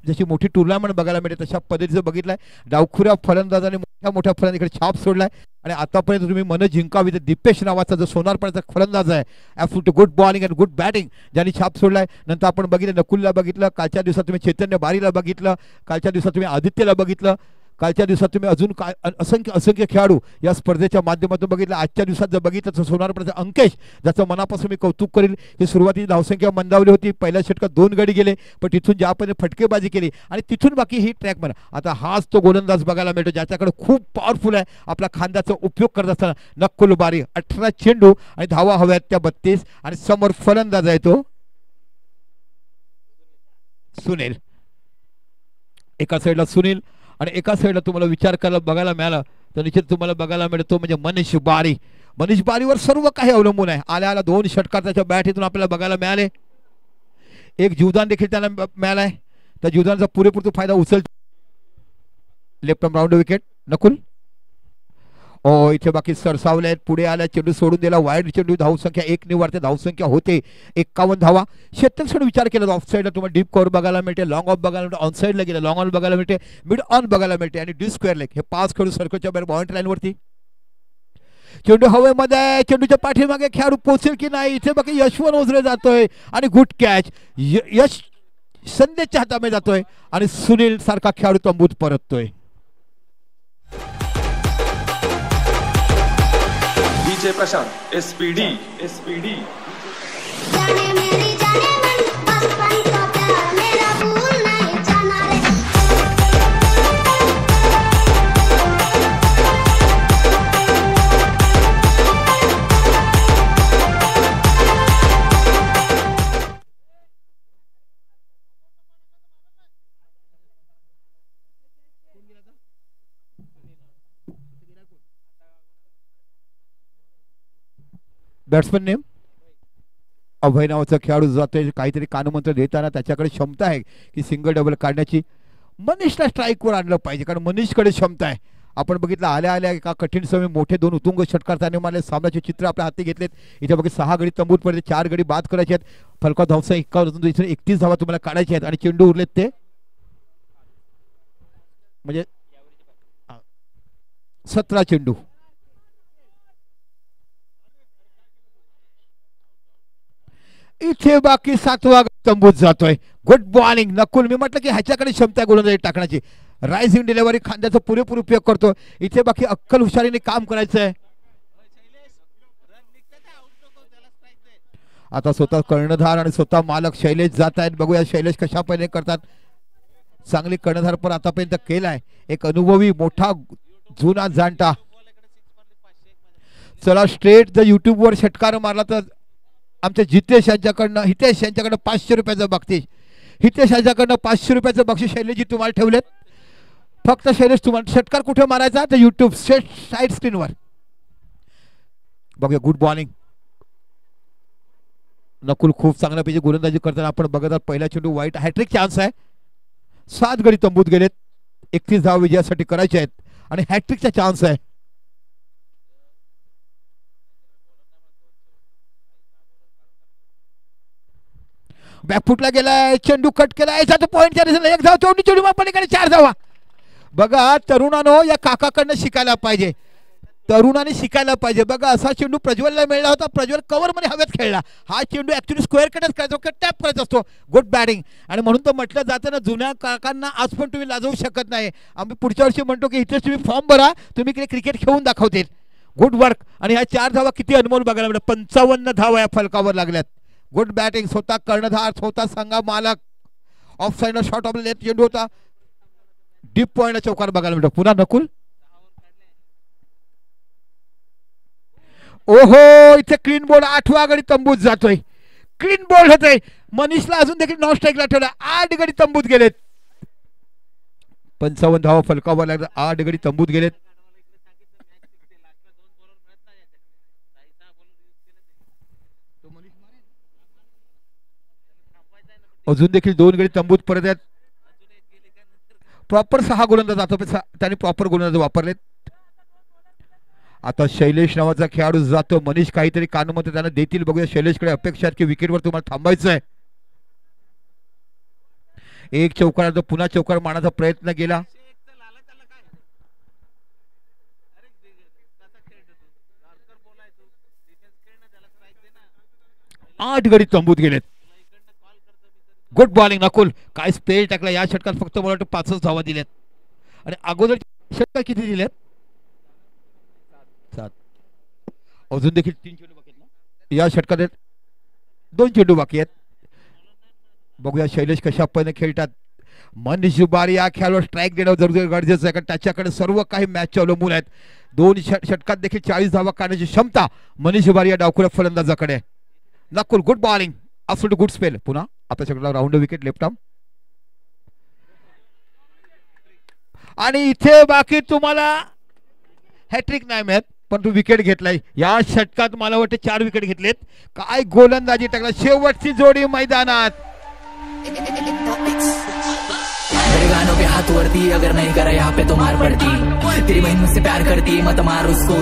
जशी मोठी टुर्नामेंट बघायला मिळते तशा पद्धतीचं बघितलंय. डावखुऱ्या फलंदाजाने मोठ्या फलंदाजाकडे छाप सोडलाय. आणि आतापर्यंत तुम्ही मन जिंकावी तर दीपेश नावाचा जो सोनारपणाचा फलंदाज आहे. Absolute good bowling and good batting ज्यांनी छाप सोडलाय. नंतर आपण बघितलं नकुलला बघितलं. कालच्या दिवसात तुम्ही चैतन्य बारीला बघितलं. कालच्या दिवसात तुम्ही आदित्यला बघितलं. कालच्या दिवसात तुम्ही अजून काय असंख्य खेळाडू या स्पर्धेच्या माध्यमातून बघितलं. आजच्या दिवसात जर बघितलं तर सोनारपणाचा अंकेश ज्याचं मनापासून मी कौतुक करेल. ही सुरुवातीची धावसंख्या मंदावली होती. पहिल्या षटकात 2 गडी गेले. पण तिथून ज्या आपण फटकेबाजी केली आणि तिथून बाकी ही ट्रॅक म्हणा. आता हाच तो गोलंदाज बघायला मिळतो ज्याच्याकडे खूप पॉवरफुल आहे. आपल्या खांद्याचा उपयोग करत असताना नकुल बारी. 18 चेंडू आणि धावा हव्यात त्या 32. आणि समोर फलंदाज आहे तो सुनील. एका साईडला सुनील आणि एका साईडला तुम्हाला विचार करायला बघायला मिळाला तर निश्चित तुम्हाला बघायला मिळतो म्हणजे मनीष बारी. मनीष बारीवर सर्व काही अवलंबून आहे. आल्या 2 षटकार त्याच्या बॅटीतून आपल्याला बघायला मिळाले. एक जीवदान देखील त्याला मिळालाय. त्या जीवदानाचा पुरेपूर तो फायदा उचलतो. Left arm round wicket Nakul. इथे बाकी सरसावले आहेत. पुढे आल्या. चेंडू सोडून दिला. वाईड चेंडू. धावसंख्या 1 निवडते. धावसंख्या होते 51 धावा. शेतकरी विचार केला ऑफ साईडला तुम्हाला डीप कव्हर बघायला मिळते. लॉंग ऑफ बघायला मिळते. ऑन साईडला गेलं लॉंग ऑन बघायला मिळते. मिड ऑन बघायला मिळते. आणि डी स्क्वेअर लेग हे 5 खेळू सर्कलच्या बाहेर बाउंड्री लाईनवरती. चेंडू हवेमध्ये. चेंडूच्या पाठीमागे खेळाडू पोहोचेल की नाही. इथे बाकी यशवंत ओझरे जातोय आणि गुड कॅच. यश संदेशच्या हातामध्ये जातोय आणि सुनील सारखा खेळाडू तंबूत परततोय. DJ Prashant SPD batsman name Abhay नावाचा खेळाडू जातोय, काहीतरी कानमंत्र देताना त्याच्याकडे क्षमता आहे की सिंगल डबल काढण्याची. मनीषला स्ट्राईकवर आणलं पाहिजे कारण मनीषकडे क्षमता आहे. आपण बघितलं आल्या आल्या एका कठीण समय मोठे 2 उतुंग षटकार त्याने मारले. सामन्याचे चित्र आपल्या हाती घेतलेत. इथे बघा 6 गडी तंबूत पडले, 4 गडी बाद करायचे आहेत. फलका धावसा 31 धावा तुम्हाला काढायचे आहेत आणि चेंडू उरलेत ते म्हणजे 17 चेंडू. इथे बाकी 7वा तंबूत जातोय. Good bowling Nakul. मी म्हटलं की ह्याच्याकडे क्षमता आहे गोलंदाजी टाकण्याची. रायझिंग डिलेव्हरी खांद्याचा पुरेपूर उपयोग करतो. इथे बाकी अक्कल हुशारीने काम करायचं आहे. आता स्वतः कर्णधार आणि स्वतः मालक शैलेश जात आहेत. बघूया शैलेश कशा पहिले करतात. चांगली कर्णधार पण आतापर्यंत केलाय. एक अनुभवी मोठा जुना जाणता. चला स्ट्रेट जर युट्यूब वर षटकार मारला तर आमच्या हितेश यांच्याकडनं 500 रुपयाचं बक्षीस. हितेश यांच्याकडनं 500 रुपयाचं बक्षीस शैलेशजी तुम्हाला ठेवलेत. फक्त शैलेश तुम्हाला षटकार कुठे मारायचा तर युट्यूब साईड स्क्रीनवर बघूया. गुड बॉलिंग नकुल खूप चांगल्यापैकी गोलंदाजी करताना आपण बघत आहोत. पहिला चेंडू वाईट. हॅट्रिक चान्स आहे. 7 गडी तंबूत गेलेत. 31 धाव विजयासाठी करायचे आहेत आणि हॅट्रिकचा चान्स आहे. बॅकफुटला गेलाय. चेंडू कट केलाय. याचा पॉईंट 1 धाव. चेंडू पलीकडे 4 धावा. बघा तरुणानो या काकाकडनं शिकायला पाहिजे. तरुणाने शिकायला पाहिजे. बघा असा चेंडू प्रज्वलला मिळाला होता. प्रज्वल कव्हर मध्ये हवेत खेळला. हा चेंडू ऍक्च्युली स्क्वेअर कटच करायचा, टॅप करायचा असतो. Good batting. आणि म्हणून तर म्हटलं जातं ना जुन्या काकांना आज पण तुम्ही लाजवू शकत नाही. आम्ही पुढच्या वर्षी म्हणतो की इथेच तुम्ही फॉर्म भरा, तुम्ही क्रिकेट खेळून दाखवतील. Good work. आणि ह्या 4 धावा किती अनमोल बघायला मिळतात. 55 धावा या फलकावर लागल्यात. Good batting. स्वतः कर्णधार स्वतः संघा मालक. Of side shot of left चेंडू होता. डीप पॉइंट चौकार बघायला मिळतो. पुन्हा नकुल. ओहो इथे क्लीन बोल्ड. 8वा गडी तंबूत जातोय. क्लीन बोल्ड होतोय. मनीषला अजून देखील नॉन स्ट्राईकला ठेवला. 8 गडी तंबूत गेलेत. 55 धावा फलकावर लागला. 8 गडी तंबूत गेलेत. अजून देखील 2 गडी तंबूत परत आहेत. प्रॉपर 6 गोलंदाज जातो. त्याने प्रॉपर गोलंदाज वापरलेत. आता शैलेश नावाचा खेळाडू जातो. मनीष काहीतरी कानमंत्र त्यांना देतील. बघूया शैलेशकडे अपेक्षा आहेत की विकेटवर तुम्हाला थांबायचं आहे. एक चौकाराचा पुन्हा चौकार मारण्याचा प्रयत्न केला. 8 गडी तंबूत गेलेत. Good bowling Nakul. काय स्पेल टाकला या षटकात. फक्त मला वाटतं 5च धावा दिल्यात आणि अगोदर षटकार किती दिलेत. 7. अजून देखील 3 चेंडू बाकी आहेत. या षटकात 2 चेंडू बाकी आहेत. बघूया शैलेश कशा पद्धतीने खेळतात. मनीष जुबारी या खेळाडूला स्ट्राईक देणं जरूर गरजेचं आहे कारण त्याच्याकडे सर्व काही मॅचचे अवलंबून आहेत. 2 षटकात देखील 40 धावा काढण्याची क्षमता मनीष जुबारी या डावखुऱ्या फलंदाजाकडे. Nakul good bowling. absolutely good spell. पुन्हा आपल्या षटकाला राऊंड विकेट लेफ्ट आर्म. आणि इथे बाकी तुम्हाला हॅट्रिक नाही मिळत पण तू विकेट घेतलाय. या षटकात मला वाटतं 4 विकेट घेतलेत. काय गोलंदाजी टाकला. शेवटची जोडी मैदानात. मेरे गानों पे हाथ वरती अगर नहीं करा यहाँ पे तो मार पड़ती. तेरी बहन मुझसे प्यार करती मत मार उसको.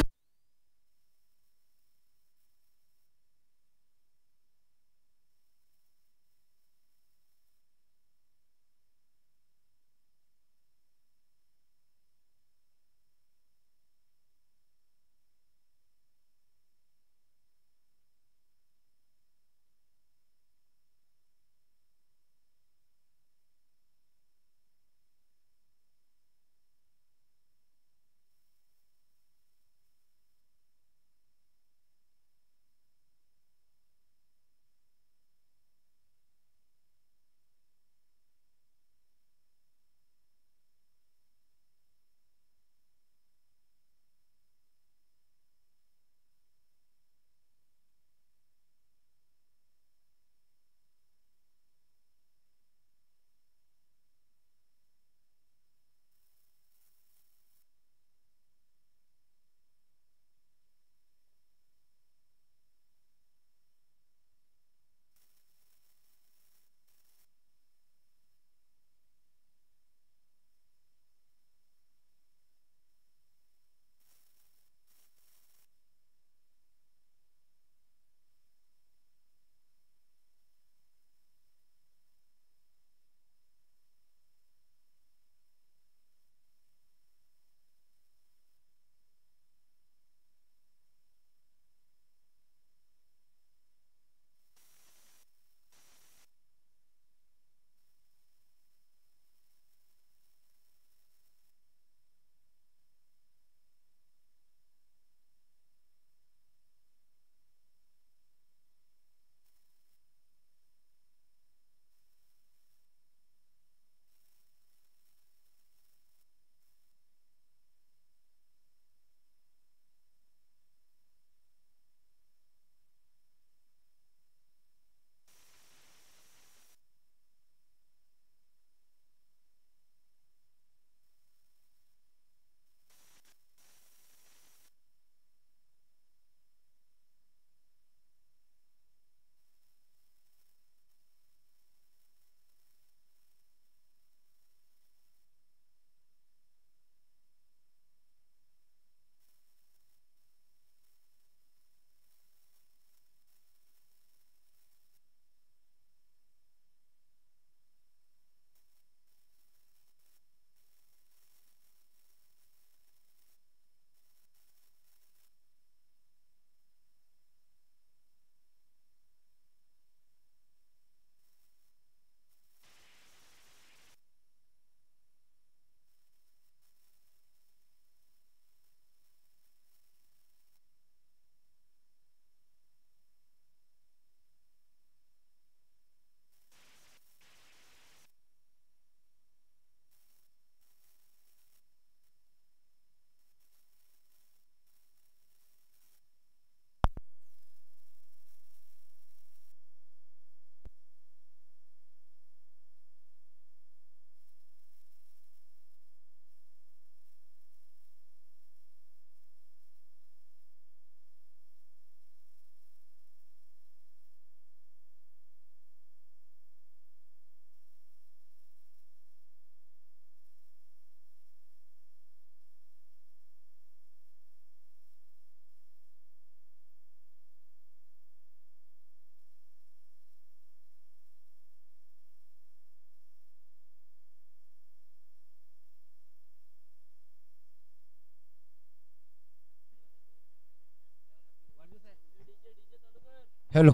हॅलो,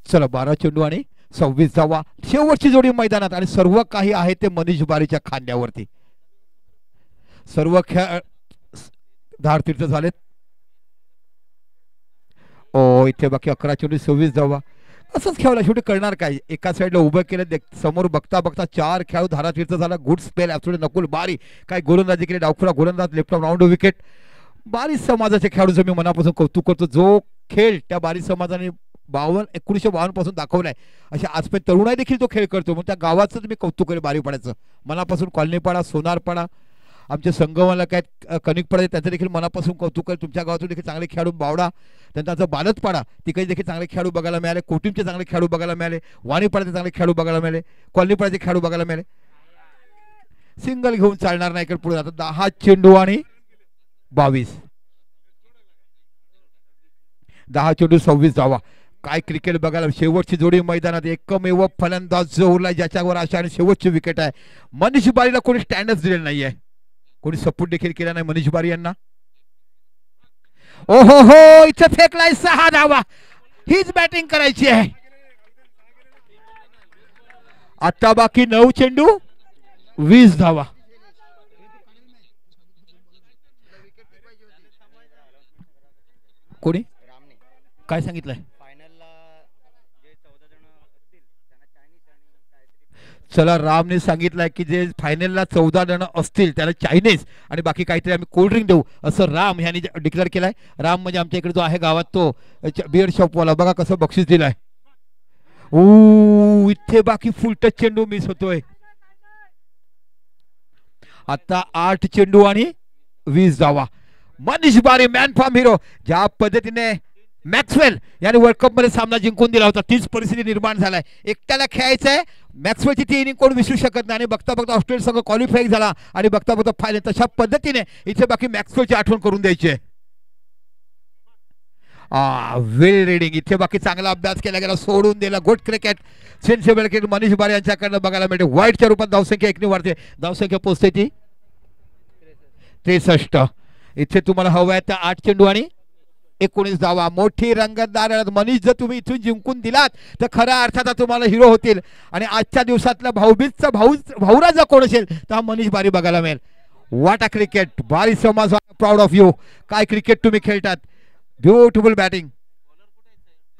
चला 12 चेंडू आणि 26 धावा. शेवटची जोडी मैदानात आणि सर्व काही आहे ते मनीष बारीच्या खांद्यावरती. सर्व खेळ धारतीर्थ झालेत. ओ इथे बाकी 11 चेंडू 26 धावा. असंच खेळला, शेवटी करणार काय. एका साईडला उभं केलं, समोर बघता बघता 4 खेळाडू धारातीर्थ झाला. गुड स्पेल ऍब्सोल्युटली नकुल बारी काय गोलंदाजी केली. डावखुरा गोलंदाज, लेफ्ट ऑफ राऊंड विकेट. बारी समाजाचे खेळाडूचं मी मनापासून कौतुक करतो. जो खेळ त्या बारी समाजाने 1952 पासून दाखवलाय, अशा आजपर्यंत तरुणाई देखील तो खेळ करतो. मग त्या गावाचं मी कौतुक करेल बारीपाड्याचं मनापासून. कॉलनीपाडा, सोनारपाडा, आमचे संगमाला काय कनिकपाडा, त्याचं देखील मनापासून कौतुक करेल. तुमच्या गावातून देखील चांगले खेळाडू, बावडा त्यांचा बालतपाडा तिकडे देखील चांगले खेळाडू बघायला मिळाले. कोटीमचे चांगले खेळाडू बघायला मिळाले. वाणीपाड्याचे चांगले खेळाडू बघायला मिळाले. कॉलनीपाड्याचे खेळाडू बघायला मिळाले. सिंगल घेऊन चालणार नाही. पुढे आता 10 चेंडू आणि 22. 10 चेंडू 26 धावा. काय क्रिकेट बघायला. शेवटची जोडी मैदानात. एकमेव फलंदाज जो उरला ज्याच्यावर आशा आणि शेवटची विकेट आहे. मनीष बारीला कोणी स्टँडच दिलेलं नाहीये, कोणी सपोर्ट देखील केला नाही मनीष बारी यांना. ओहो हो, इथे फेकलाय 6 धावा. हीच बॅटिंग करायची आहे. आता बाकी 9 चेंडू 20 धावा. कोणी काय सांगितलंय. चला, रामने सांगितलंय की जे फायनलला 14 जण असतील त्याला चायनीज आणि बाकी काहीतरी आम्ही कोल्ड्रिंक देऊ, असं राम यांनी डिक्लेअर केलंय. राम म्हणजे आमच्या इकडे जो आहे गावात तो बिअर शॉपवाला. बघा कसं बक्षीस दिलंय. इथे बाकी फुल टच चेंडू मिस होतोय. आता 8 चेंडू आणि 20 धावा. मनीष बारी मॅन फॉर्म हिरो. ज्या पद्धतीने मॅक्सवेल याने वर्ल्ड कप मध्ये सामना जिंकून दिला होता, तीच परिस्थिती निर्माण झालाय. एकट्याला खेळायचंय. मॅक्सवेलची ती इनिंग कोण विसरू शकत नाही. आणि बघता बघता ऑस्ट्रेलिया संघ क्वालिफाय झाला आणि बघता बघता फायनल. तशा पद्धतीने इथे बाकी मॅक्सवेलची आठवण करून द्यायची आहे. वेल रीडिंग. इथे बाकी चांगला अभ्यास केला गेला, सोडून दिला. Good cricket, sensible cricket Manish बारी यांच्याकडनं बघायला मिळते. व्हाईटच्या रूपात धावसंख्या 1 ने वाढते. धावसंख्या पोहोचते ती 63. इथे तुम्हाला हवं आहे त्या 8 चेंडू आणि 19 धावा. मोठी रंगतदार. मनीष जर तुम्ही इथून जिंकून दिलात तर खऱ्या अर्थात तुम्हाला हिरो होतील. आणि आजच्या दिवसातला भाऊबीजचा भाऊराजा कोण असेल तर हा मनीष बारी बघायला मिळेल. वाट अ क्रिकेट. बारी समाज प्राऊड ऑफ यू. काय क्रिकेट तुम्ही खेळतात. Beautiful batting.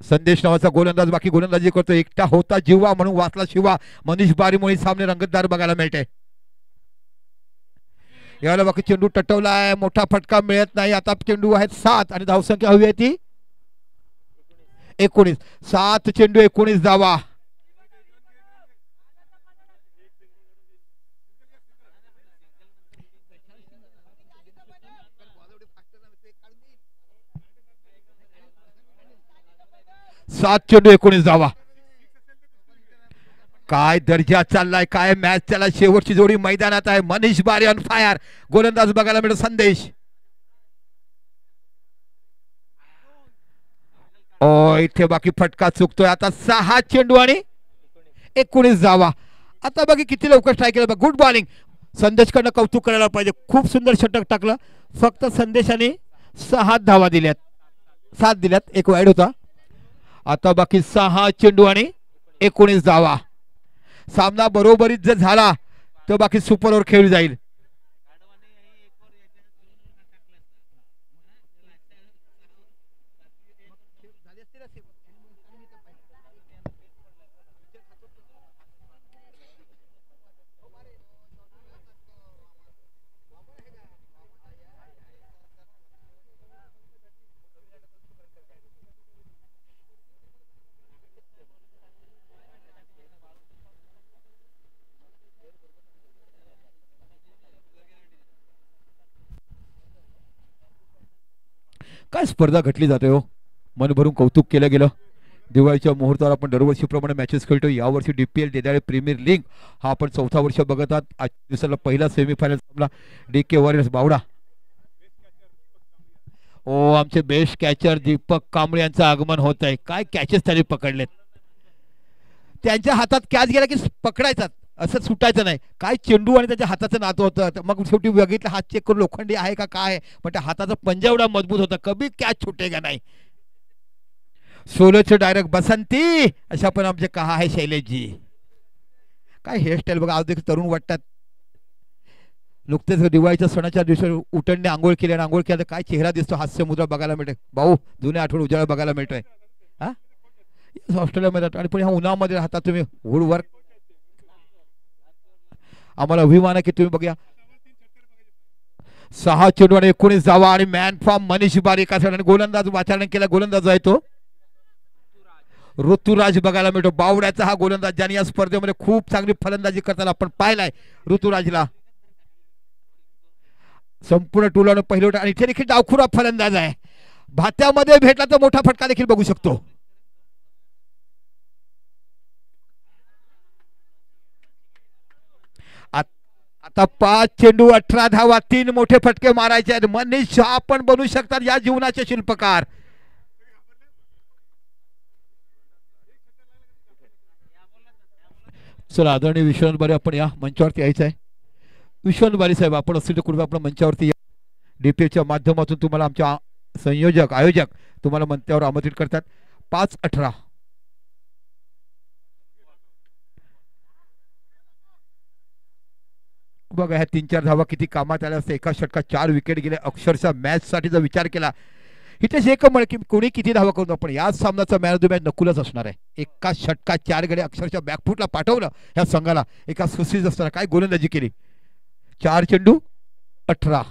संदेश नावाचा गोलंदाज बाकी गोलंदाजी करतो. एकटा होता जीवा म्हणून वाचला शिवा. मनीष बारीमुळे सामने रंगतदार बघायला मिळते. याला बाकी चेंडू टटवला आहे. मोठा फटका मिळत नाही. आता चेंडू आहेत 7 आणि धावसंख्या हवी आहे ती 19. 7 चेंडू 19 धावा. सात चेंडू 19 धावा. काय दर्जा चाललाय, काय मॅच त्याला. शेवटची जोडी मैदानात आहे. मनीष बारी ऑन फायर. गोलंदाज बघायला मिळतो संदेश. इथे बाकी फटका चुकतोय. आता 6 चेंडू आणि 19 धावा. आता बाकी किती लवकर ट्राय केलं. Good bowling. संदेशकडनं कौतुक करायला पाहिजे. खूप सुंदर षटक टाकलं. फक्त संदेशाने 6 धावा दिल्यात. 7 दिल्यात, एक वाईड होता. आता बाकी 6 चेंडू आणि 19 धावा. सामना बरोबरीत जर झाला तर बाकी सुपर ओव्हर खेळली जाईल. काय स्पर्धा घटली जाते हो. मन भरून कौतुक केलं गेलं. दिवाळीच्या मुहूर्तावर आपण दरवर्षीप्रमाणे मॅचेस खेळतो. यावर्षी DPL देदाळे प्रीमियर लीग हा आपण 4था वर्ष बघत आहात. आजच्या दिवसाला पहिला सेमीफायनल सामना DK वॉरियर्स बावडा. आमचे बेस्ट कॅचर दीपक कांबळे यांचं आगमन होत आहे. काय कॅचेस त्यांनी पकडलेत. त्यांच्या हातात कॅच गेला की पकडायचा, असं सुटायचं नाही. काय चेंडू आणि त्याच्या हाताचं नातं होतं. मग शेवटी बघितलं हात चेक करून लोखंडी आहे का काय, पण त्या हाताचा पंजा एवढा मजबूत होता. कधी कॅच छुटेगा नाही. सोलोचे डायरेक्ट बसंती अशा पण आमचे कहा आहे शैलेशजी. काय हेअरस्टाईल बघा, आज देखील तरुण वाटतात. नुकतेच दिवाळीच्या सणाच्या दिवशी उठणने आंघोळ केली आणि आंघोळ केल्यावर काय चेहरा दिसतो, हास्य मुद्रा बघायला मिळते. भाऊ जुन्या आठवण उजाळा बघायला मिळतोय. हा ऑस्ट्रेलियामध्ये आणि पण ह्या उन्हामध्ये राहता तुम्ही, वूड वर्क. आम्हाला अभिमान आहे की तुम्ही बघा 6 चेंडू आणि 19 धावा आणि मॅन फ्रॉम मनीष बारीक आणि गोलंदाज वाचारण केला. गोलंदाज आहे तो ऋतुराज बघायला मिळतो. बावड्याचा हा गोलंदाज ज्याने या स्पर्धेमध्ये खूप चांगली फलंदाजी करताना आपण पाहिलाय ऋतुराजला. संपूर्ण टोलानं पहिलं आणि इथे देखील डावखुरा फलंदाज आहे. भात्यामध्ये भेटला तर मोठा फटका देखील बघू शकतो. आता 5 चेंडू 18 धावा, 3 मोठे फटके मारायचे आहेत. मनीष आपण बनू शकतात या जीवनाचे शिल्पकार. चला आदरणीय विश्वनाथ बारे आपण या मंचावरती यायचं आहे. विश्वनाथ बारे साहेब आपण असतील तर कृपया आपण मंचावरती या. डीपीएच्या माध्यमातून तुम्हाला आमच्या संयोजक आयोजक तुम्हाला मंचावर आमंत्रित करतात. 5-18 बघा ह्या 3-4 धावा किती कामात आल्या असते. एका षटकात 4 विकेट गेले. अक्षरशः मॅच साठी जर विचार केला इथेच एक म्हण की कोणी किती धावा करून आपण याच सामन्याचा मॅन ऑफ द मॅच नकुलच असणार आहे. एका षटकात 4 गडे अक्षरशः बॅकफुटला पाठवलं ह्या संघाला. एका सुस्तीच असताना काय गोलंदाजी केली. 4 चेंडू 18.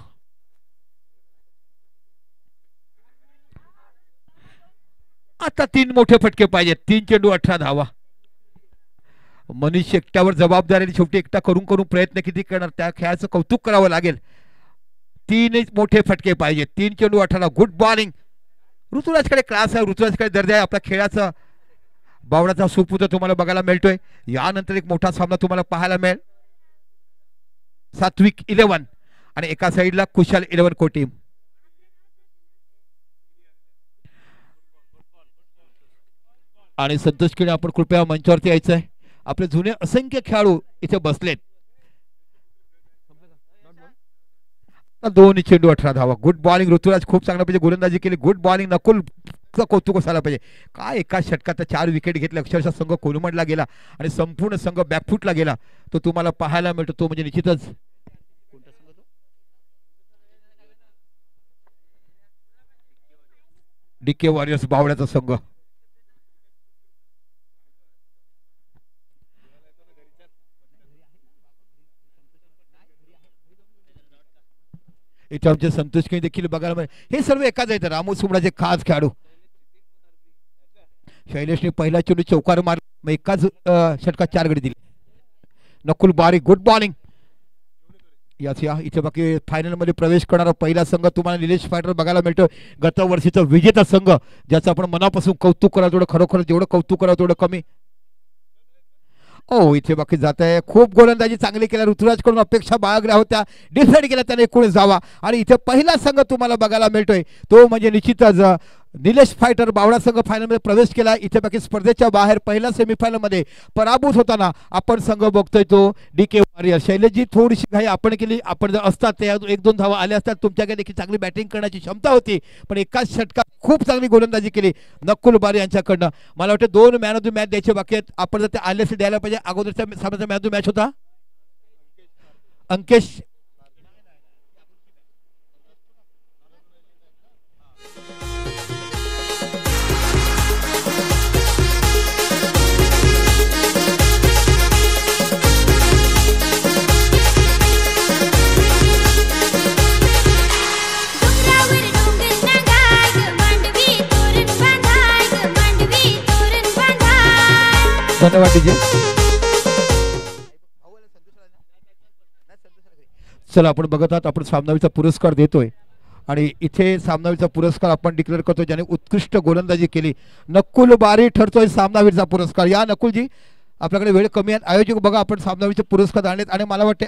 आता 3 मोठे फटके पाहिजेत. 3 चेंडू 18 धावा. मनीष एकट्यावर जबाबदारी शेवटी एकटा करून करून प्रयत्न किती करणार, त्या खेळाचं कौतुक करावं लागेल. 3 मोठे फटके पाहिजे. 3 चेंडू 18. Good bowling. ऋतुराजकडे क्लास आहे, ऋतुराजकडे दर्जा आहे. आपल्या खेळाचा बावडाचा सुपुत्र तुम्हाला बघायला मिळतोय. यानंतर एक मोठा सामना तुम्हाला पाहायला मिळेल. सात्विक 11 आणि एका साईडला कुशाल 11 कोटीम. आणि संतोष किणे आपण कृपया मंचावरती यायचं आहे. आपले जुने असंख्य खेळाडू इथे बसलेत. 2 चेंडू 18 धावा. Good bowling. ऋतुराज खूप चांगला पाहिजे गोलंदाजी केली. Good bowling. नकुलचं कौतुक असायला पाहिजे. काय एका षटकात 4 विकेट घेतले. अक्षरशः संघ कोलमडला गेला आणि संपूर्ण संघ बॅकफुटला गेला. तो तुम्हाला पाहायला मिळतो. तो म्हणजे निश्चितच डीके वॉरियर्स बावड्याचा संघ. इथे आमचे संतोष काही देखील बघायला मिळेल. हे सर्व एकाच आहेत. रामू सुमडाचे खास खेळाडू. शैलेशने पहिला चेंडू चौकार मारला, मग एकाच षटकात 4 गडी दिले. नकुल बारीक. Good bowling. या इथे बाकी फायनल मध्ये प्रवेश करणारा पहिला संघ तुम्हाला निलेश फायटर बघायला मिळतो. गत वर्षीचा विजेता संघ ज्याचं आपण मनापासून कौतुक करावं तेवढं खरोखर जेवढं कौतुक करावं तेवढं कमी. ओ इथे बाकी जात आहे. खूप गोलंदाजी चांगली केल्या. ऋतुराजकडून अपेक्षा बाळगल्या होत्या. डिसाईड केल्या त्याने 19 धावा. आणि इथे पहिला संघ तुम्हाला बघायला मिळतोय तो म्हणजे निश्चितच निलेश फायटर बावडा संघ फायनलमध्ये प्रवेश केला. इथे बाकी स्पर्धेच्या बाहेर पहिल्या सेमीफायनल मध्ये पराभूत होताना आपण संघ बघतोय तो डीके वॉरियर. शैलेशजी थोडीशी घाई आपण केली. आपण जर असतात ते 1-2 धावा आल्या असतात. तुमच्याकडे देखील चांगली बॅटिंग करण्याची क्षमता होती, पण एकाच षटकात खूप चांगली गोलंदाजी केली नकुल बारी यांच्याकडनं. मला वाटतं 2 मॅन ऑफ द मॅच द्यायचे बाकी आहेत. आपण जर ते आले असे द्यायला पाहिजे. अगोदरच्या सामन्याचा मॅन ऑफ द मॅच होता अंकेश. धन्यवाद डीजे. चला आपण बघत आहात आपण सामनावीचा पुरस्कार देतोय आणि इथे सामनावीचा पुरस्कार आपण डिक्लेअर करतो ज्याने उत्कृष्ट गोलंदाजी केली. नकुल बारी ठरतोय सामनावीरचा पुरस्कार. या नकुलजी आपल्याकडे वेळ कमी आहे. आयोजक बघा आपण सामनावीचे पुरस्कार आणलेत आणि मला वाटते